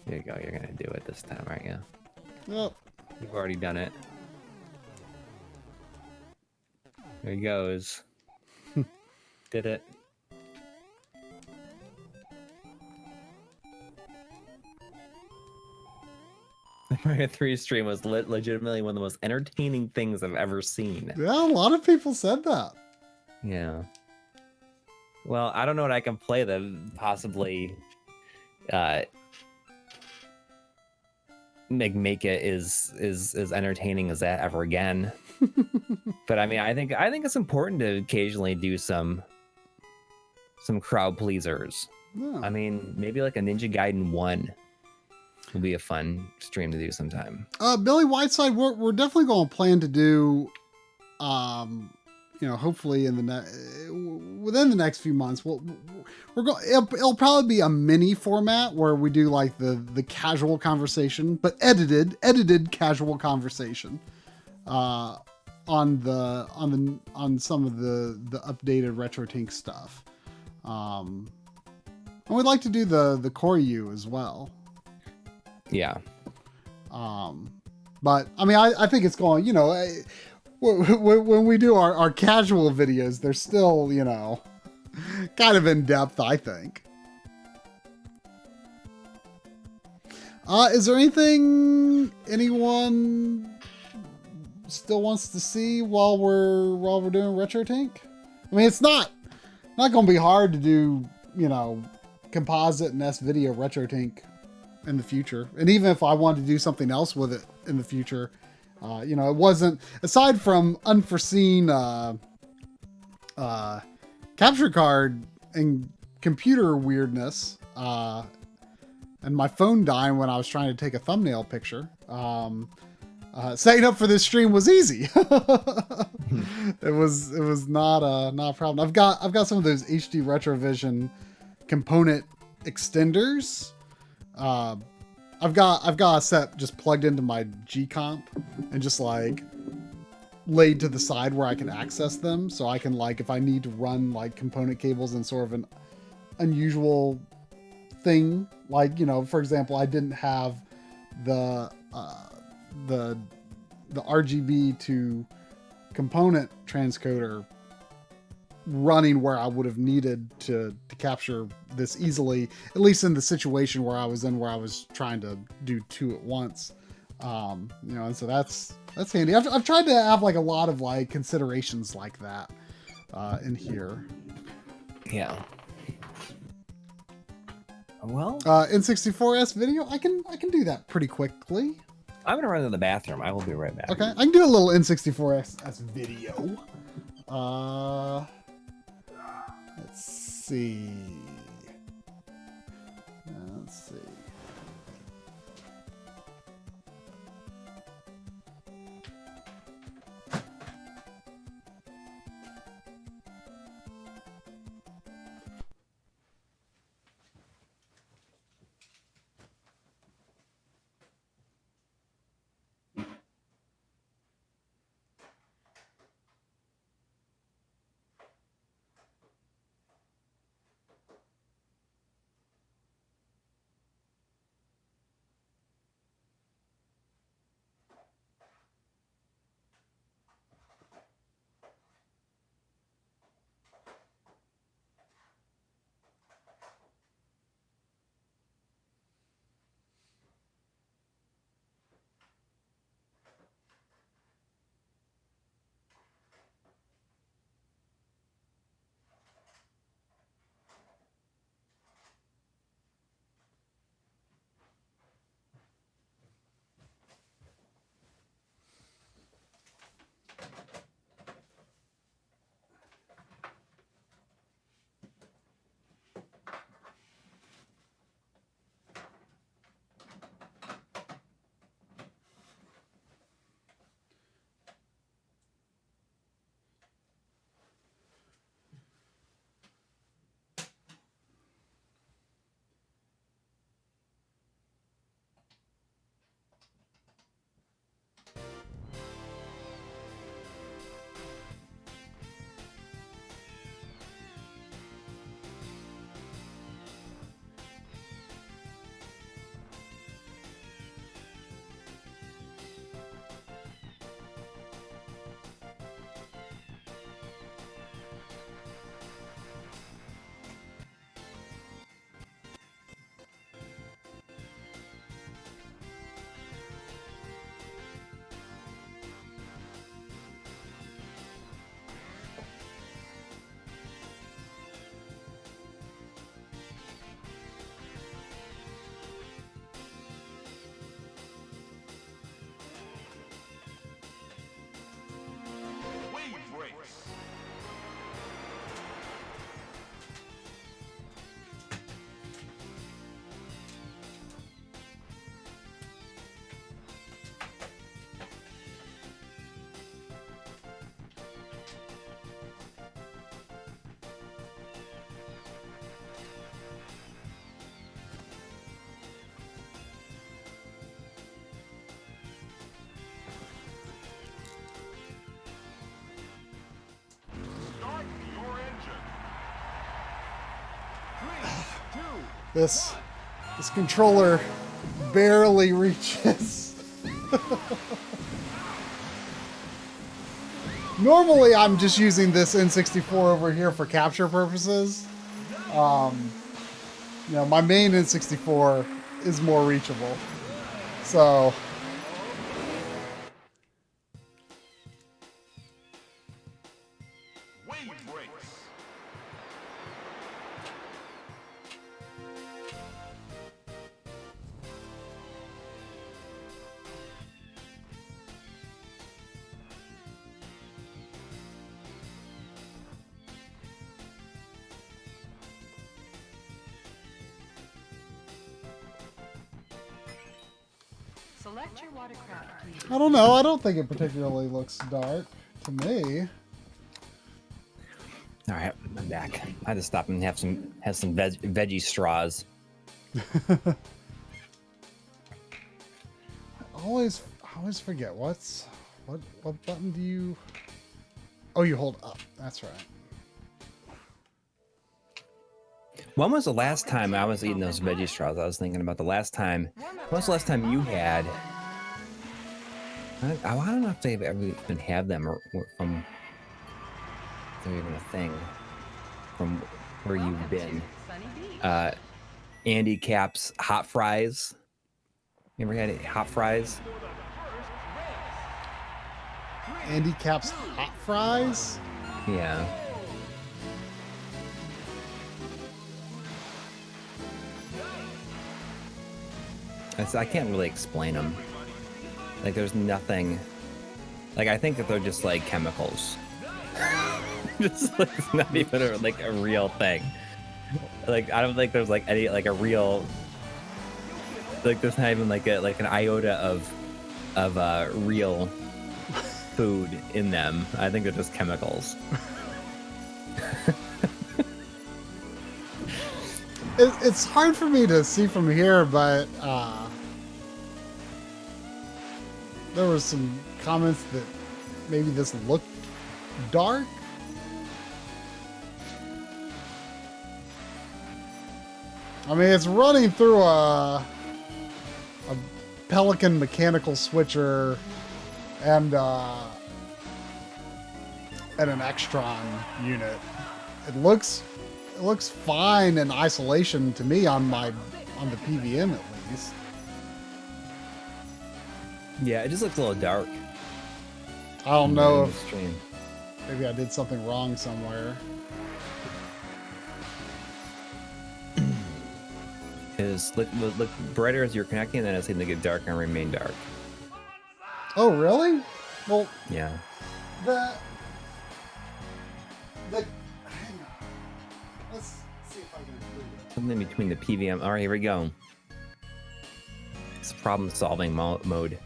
There you go. You're gonna do it this time, aren't you? Yep. You've already done it. There he goes. Did it. The Mario 3 stream was legitimately one of the most entertaining things I've ever seen. Yeah, a lot of people said that. Yeah. Well, I don't know what I can play that possibly make it is as entertaining as that ever again. But I mean, I think it's important to occasionally do some crowd pleasers. Yeah. I mean, maybe like a Ninja Gaiden 1 would be a fun stream to do sometime. Billy Whiteside, we're definitely going to plan to do, hopefully within the next few months, it'll probably be a mini format where we do like the casual conversation, but edited casual conversation, on some of the updated RetroTINK stuff. And we'd like to do the Corey U as well. Yeah. But I mean, I think it's going, when we do our casual videos, they're still, kind of in depth, I think. Is there anything anyone still wants to see while we're doing RetroTINK? I mean, it's not going to be hard to do, composite and S-video RetroTINK in the future. And even if I wanted to do something else with it in the future, it wasn't, aside from unforeseen capture card and computer weirdness, and my phone dying when I was trying to take a thumbnail picture, setting up for this stream was easy. It was not a problem. I've got some of those HD Retrovision component extenders. I've got a set just plugged into my G comp and just like laid to the side where I can access them. So I can, like, if I need to run like component cables in sort of an unusual thing, like, for example, I didn't have the RGB to component transcoder running where I would have needed to capture this easily, at least in the situation where I was in, where I was trying to do two at once. And so that's handy. I've tried to have like a lot of like considerations like that in here. Yeah. Well, N64 video, I can do that pretty quickly. I'm gonna run to the bathroom. I will be right back. Okay, I can do a little N64 video. Let's see. This controller barely reaches. Normally, I'm just using this N64 over here for capture purposes. You know, my main N64 is more reachable. So... Select your watercraft, please. I don't know. I don't think it particularly looks dark to me. All right, I'm back. I had to stop and have some veggie straws. I always forget what button do you? Oh, you hold up. That's right. When was the last time I was eating those veggie straws? I was thinking about the last time. When was the last time you had? I don't know if they've ever even had them or from. If they're even a thing from where you've been. Andy Cap's hot fries. You ever had any hot fries? Andy Cap's hot fries. Yeah. I can't really explain them. Like, there's nothing. Like, I think that they're just like chemicals. Just like, it's not even a real thing. Like, I don't think there's like any like a real. Like, there's not even like an iota of real food in them. I think they're just chemicals. It's hard for me to see from here, but there were some comments that maybe this looked dark. I mean, it's running through a Pelican mechanical switcher and an Extron unit. It looks fine in isolation to me on the PVM at least. Yeah, it just looks a little dark. I don't know if Stream. maybe I did something wrong somewhere. Is look brighter as you're connecting, and then it's going to get dark and remain dark. Oh, really? Well, Yeah. the hang on. Let's see if I can include it. Something between the PVM. All right, here we go. It's problem-solving mode.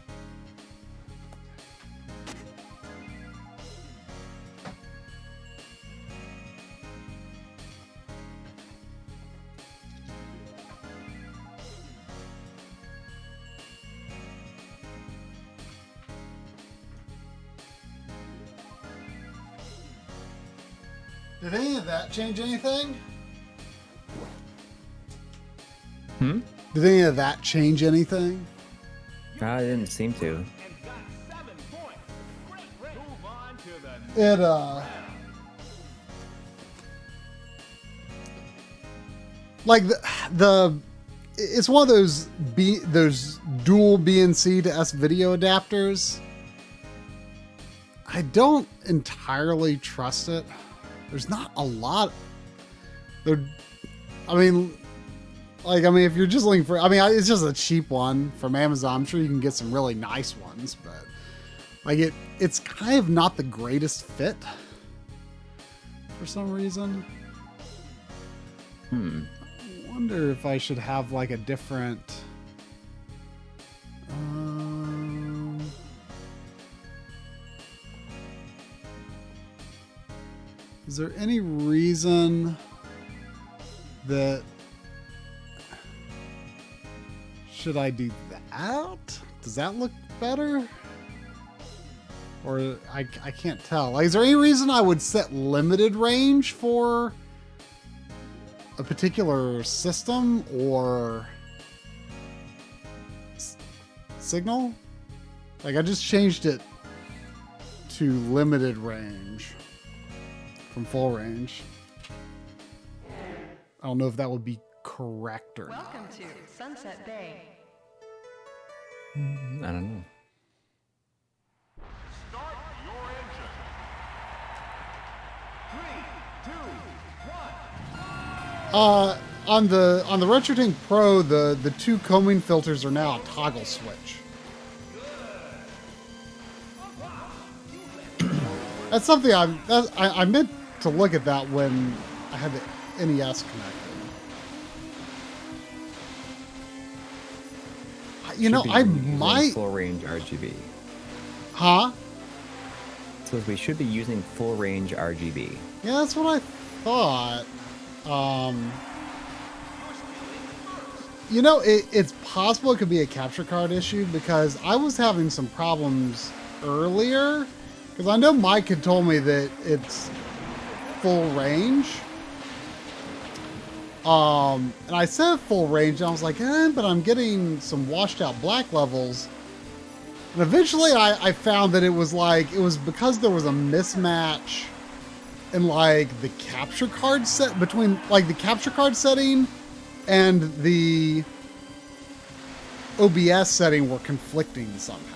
Did any of that change anything? Hmm? Did any of that change anything? I didn't seem to. It like it's one of those dual BNC to S video adapters. I don't entirely trust it. There's not a lot. If you're just looking for, it's just a cheap one from Amazon. I'm sure you can get some really nice ones, but like it's kind of not the greatest fit for some reason. I wonder if I should have like a different. Is there any reason that should I do that? Does that look better? Or I can't tell. Like, is there any reason I would set limited range for a particular system or signal. Like I just changed it to limited range from full range. I don't know if that would be correct or not. Welcome to Sunset Bay. I don't know. Start your engine. 3, 2, 1. On the RetroTINK Pro, the two combing filters are now a toggle switch. That's something I meant to look at that when I had the NES connected. You know, I might full range RGB. Huh? So we should be using full range RGB. Yeah, that's what I thought. You know, it's possible it could be a capture card issue because I was having some problems earlier. Because I know Mike had told me that it's full range. And I said full range, and I was like, but I'm getting some washed out black levels. And eventually I found that it was because there was a mismatch in like the capture card set between like the capture card setting and the OBS setting were conflicting somehow.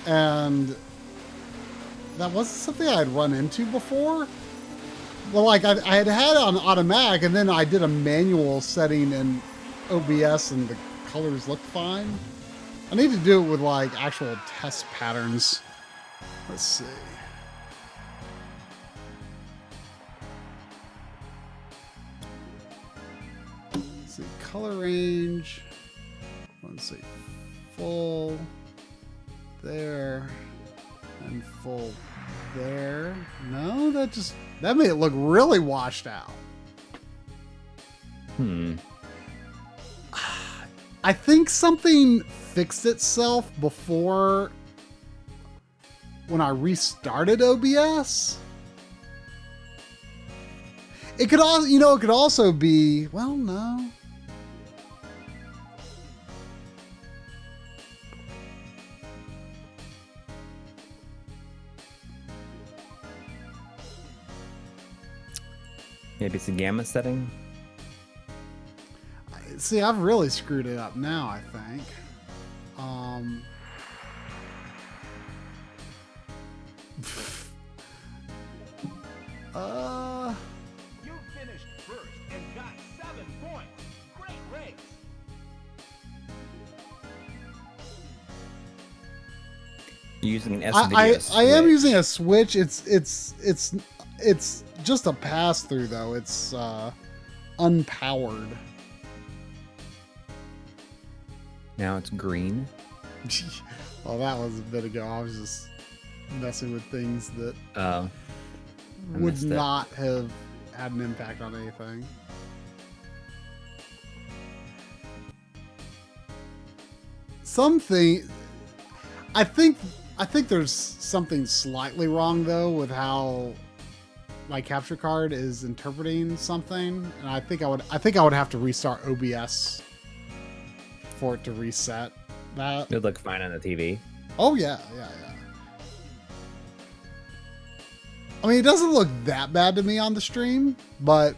And that wasn't something I had run into before. Well, like I had it on automatic, and then I did a manual setting in OBS, and the colors looked fine. I need to do it with like actual test patterns. Let's see. Let's see, color range. Let's see, full there and full there. No, that made it look really washed out. I think something fixed itself before when I restarted OBS. It could also, it could also be, well, no. Maybe it's a gamma setting. See, I've really screwed it up now, I think. You finished first and got 7 points. Great race. You're using an S I am using a switch. It's just a pass through though. It's unpowered. Now it's green. Well, that was a bit ago. I was just messing with things that I would missed it. not have had an impact on anything. I think there's something slightly wrong though with how my capture card is interpreting something, and I think I would have to restart OBS for it to reset that. It would look fine on the TV. Oh yeah. I mean, it doesn't look that bad to me on the stream, but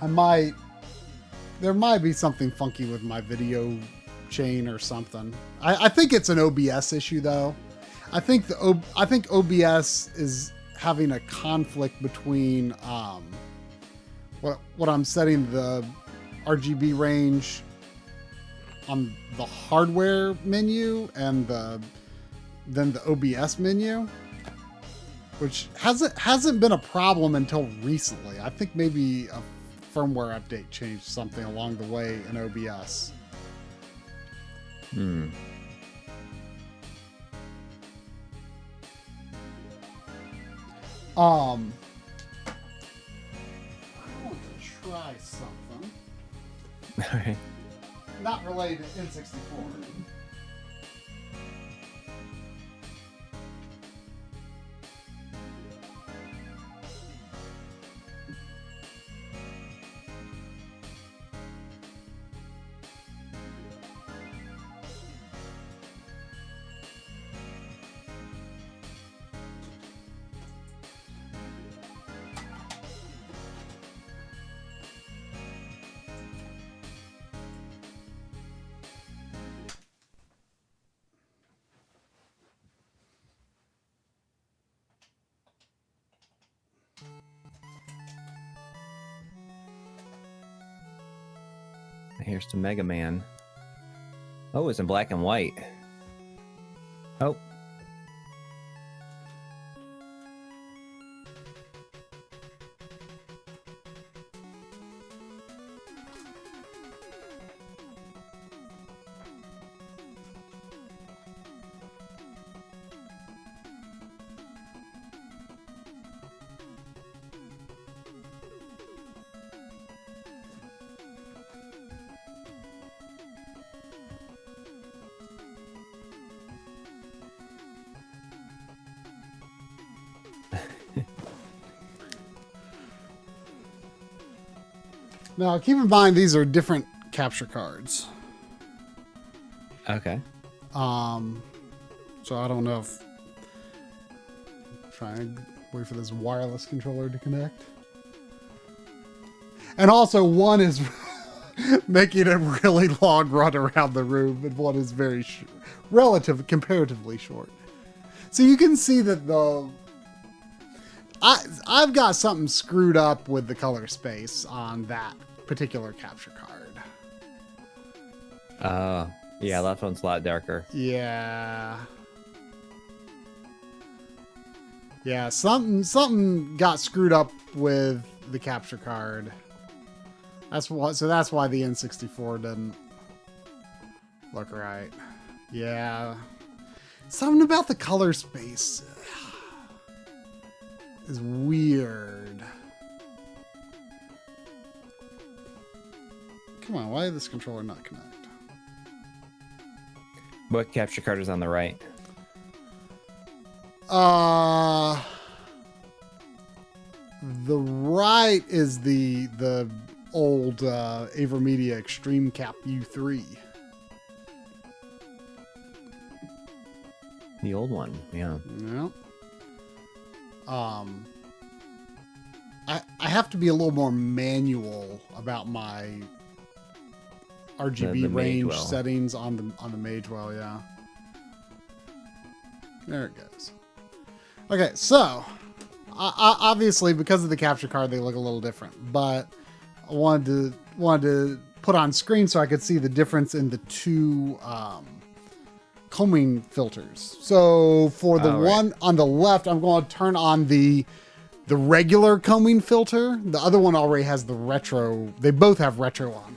there might be something funky with my video chain or something. I think it's an OBS issue though. I think OBS is having a conflict between what I'm setting the RGB range on the hardware menu and then the OBS menu, which hasn't been a problem until recently. I think maybe a firmware update changed something along the way in OBS. I want to try something. All right. Not related to N64. Here's to Mega Man. Oh, it's in black and white. Oh. Now, keep in mind these are different capture cards. Okay. So I don't know if try and wait for this wireless controller to connect. And also one is making a really long run around the room, and one is very comparatively short. So you can see that I've got something screwed up with the color space on that particular capture card. Yeah, that one's a lot darker. Yeah. Yeah, something got screwed up with the capture card. That's why the N64 doesn't look right. Yeah. Something about the color space is weird. Come on, why did this controller not connect? What capture card is on the right? The right is the old Avermedia Extreme Cap U3. The old one, yeah. Yeah. I have to be a little more manual about my RGB The range Magewell settings on the Magewell, yeah. There it goes. Okay, so obviously because of the capture card they look a little different, but I wanted to put on screen so I could see the difference in the two combing filters. So for the one on the left, I'm going to turn on the regular combing filter. The other one already has the retro. They both have retro on.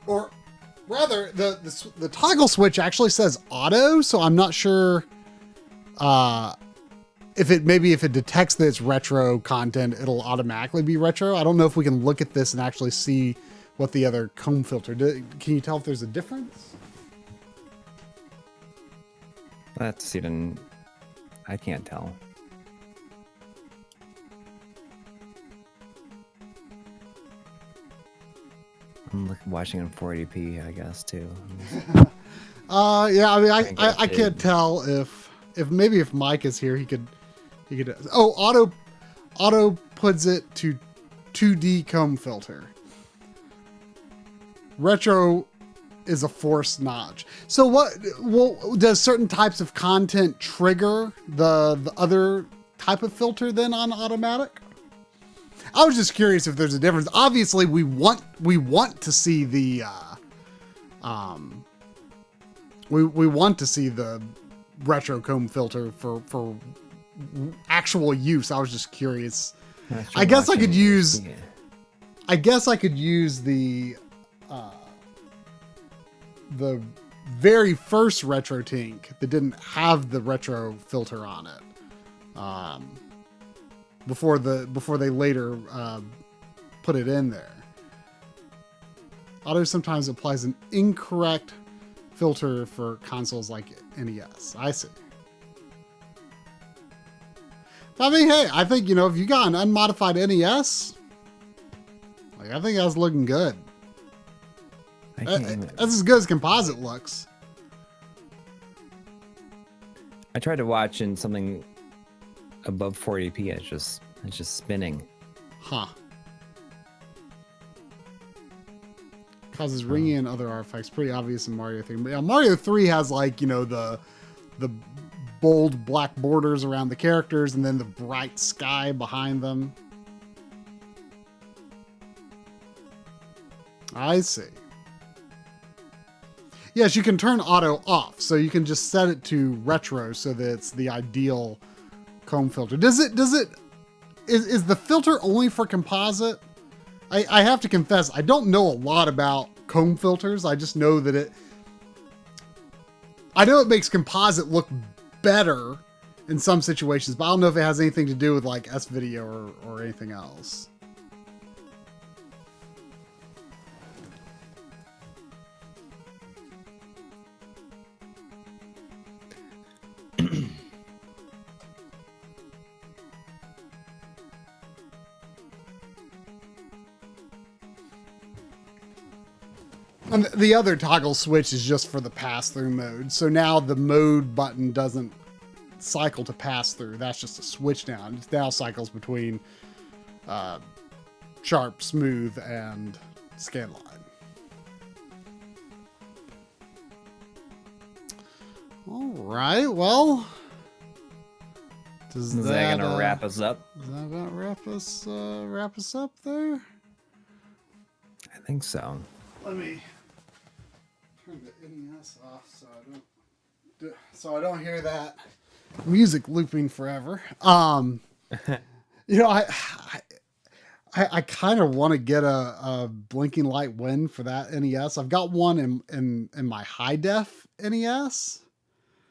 Or rather, the toggle switch actually says auto, so I'm not sure if it detects that it's retro content, it'll automatically be retro. I don't know if we can look at this and actually see what the other comb filter did. Can you tell if there's a difference? That's even... I can't tell. I'm watching in 480p, I guess, too. Yeah, I mean, I can't tell if Mike is here, he could. Oh, auto puts it to 2D comb filter. Retro is a forced notch. So does certain types of content trigger the other type of filter then on automatic? I was just curious if there's a difference. Obviously, we want to see the we want to see the retro comb filter for actual use. I was just curious. I guess I could use the very first RetroTINK that didn't have the retro filter on it. Before they later put it in there. Auto sometimes applies an incorrect filter for consoles like NES. I see. I mean, hey, I think, if you got an unmodified NES, I think that's looking good. That's as good as Composite looks. I tried to watch in something above 480p. It's just spinning. Huh. Causes ringing and other artifacts. Pretty obvious in Mario 3. But yeah, Mario 3 has the the bold black borders around the characters and then the bright sky behind them. I see. Yes, you can turn auto off, so you can just set it to retro so that it's the ideal comb filter. Is the filter only for composite? I have to confess, I don't know a lot about comb filters. I just know that I know it makes composite look better in some situations, but I don't know if it has anything to do with like S-Video or anything else. And the other toggle switch is just for the pass-through mode. So now the mode button doesn't cycle to pass-through. That's just a switch now. It now cycles between sharp, smooth, and scanline. All right, well... Is that gonna wrap us up? Is that about wrap us up there? I think so. Let me turn the NES off so I don't hear that music looping forever. You know, I kind of want to get a blinking light win for that NES. I've got one in my high def NES.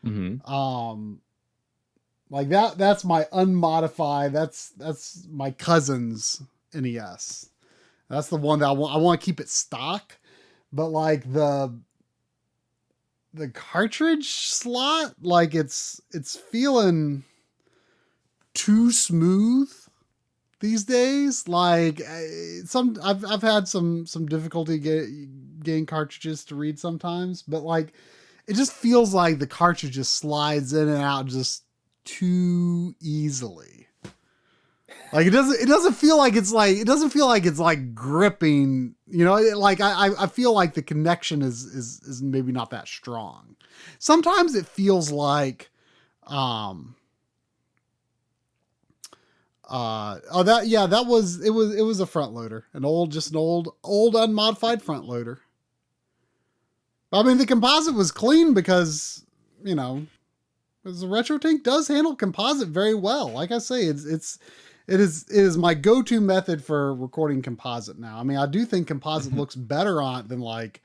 Mm-hmm. Like that's my unmodified. That's my cousin's NES. That's the one that I want to keep it stock, but like the cartridge slot, like it's feeling too smooth these days. Like I've had some difficulty getting cartridges to read sometimes, but like it just feels like the cartridge just slides in and out just too easily. Like it doesn't feel like it's like gripping, you know, I feel like the connection is maybe not that strong. Sometimes it feels like, it was a front loader, an old unmodified front loader. I mean, the composite was clean because, you know, the RetroTINK does handle composite very well. Like I say, it is my go-to method for recording composite now. I mean, I do think composite looks better on it than like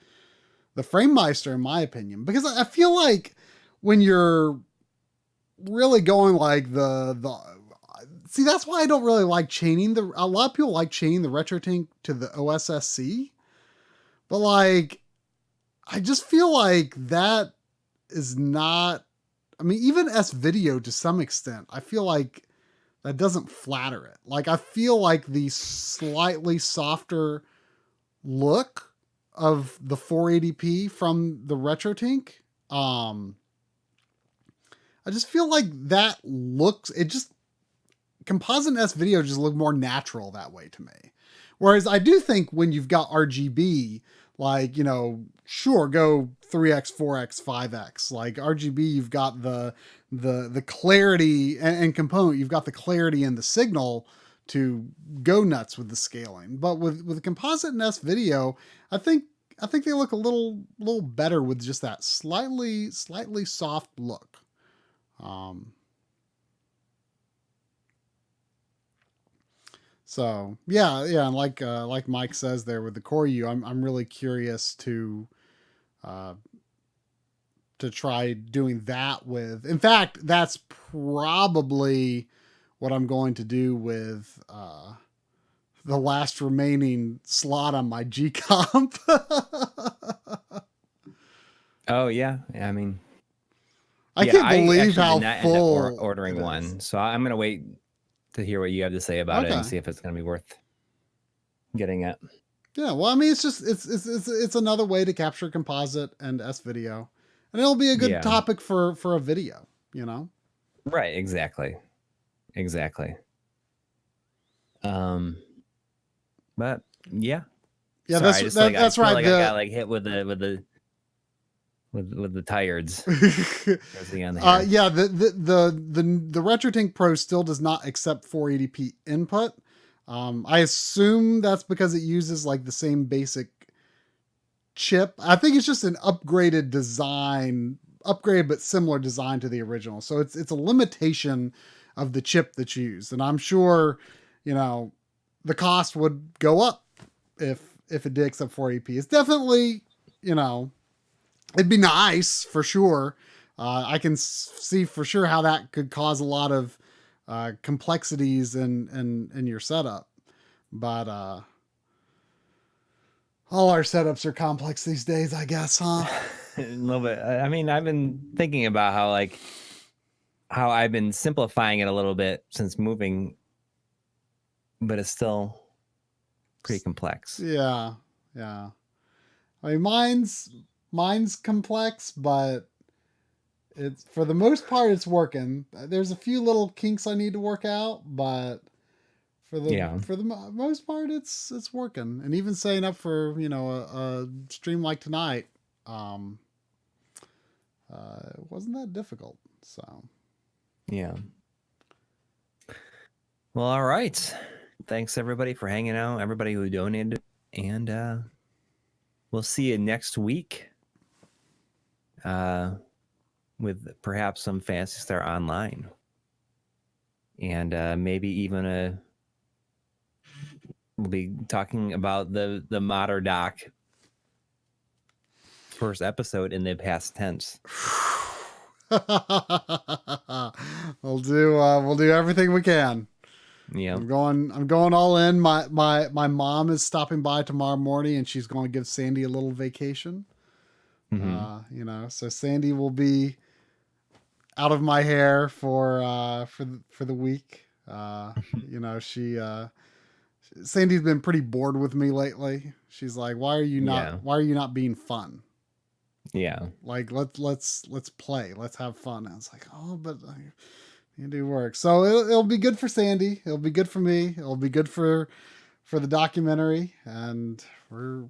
the FrameMeister, in my opinion, because I feel like when you're really going like see, that's why I don't really like chaining a lot of people like chaining the RetroTINK to the OSSC, but like, I just feel like that is not, I mean, even S-Video to some extent, I feel like that doesn't flatter it. Like, I feel like the slightly softer look of the 480p from the RetroTINK, I just feel like that looks, composite and S-Video just look more natural that way to me. Whereas I do think when you've got RGB, like, you know, sure, go 3x, 4x, 5x. Like RGB, you've got the clarity and component, you've got the clarity in the signal to go nuts with the scaling. But with composite and S-Video, I think they look a little better with just that slightly soft look. So yeah, and like Mike says there with the Corey, I'm really curious to try doing that with. In fact, that's probably what I'm going to do with the last remaining slot on my G comp. Oh yeah, I mean, I can't believe how full end up ordering one. So I'm gonna wait to hear what you have to say about it and see if it's going to be worth getting at. Yeah, well, I mean, it's another way to capture composite and S-Video, and it'll be a good topic for a video, you know? Right, exactly. But yeah. Yeah, sorry, that's right. I got like hit with with the tireds. On the yeah, the RetroTINK Pro still does not accept 480p input. I assume that's because it uses like the same basic chip. I think it's just an upgraded but similar design to the original. So it's a limitation of the chip that's used, and I'm sure, you know, the cost would go up if it did accept 480p. It's definitely, you know, it'd be nice for sure. I can see for sure how that could cause a lot of complexities in your setup, but all our setups are complex these days, I guess, huh? A little bit. I mean, I've been thinking about how I've been simplifying it a little bit since moving, but it's still pretty complex. Yeah. I mean, mine's complex, but it's, for the most part, it's working. There's a few little kinks I need to work out, but for the most part, it's working. And even setting up for, you know, a stream like tonight, it wasn't that difficult. So yeah. Well, all right. Thanks everybody for hanging out. Everybody who donated, and we'll see you next week. With perhaps some Phantasy Star Online, and maybe even we'll be talking about the Modder Doc first episode in the past tense. We'll do everything we can. Yeah, I'm going all in. My mom is stopping by tomorrow morning, and she's going to give Sandy a little vacation. Mm-hmm. You know, so Sandy will be out of my hair for the week. You know, Sandy's been pretty bored with me lately. She's like, why are you not being fun? Yeah. Like, let's play. Let's have fun. And I was like, oh, but you do work. So it'll be good for Sandy. It'll be good for me. It'll be good for the documentary. And we're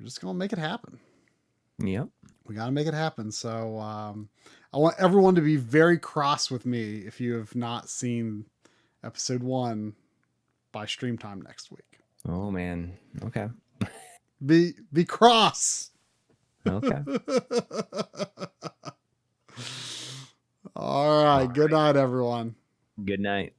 just going to make it happen. Yep. We got to make it happen. So I want everyone to be very cross with me if you have not seen episode 1 by stream time next week. Oh, man. Okay. Be cross. Okay. All right. Good night, everyone. Good night.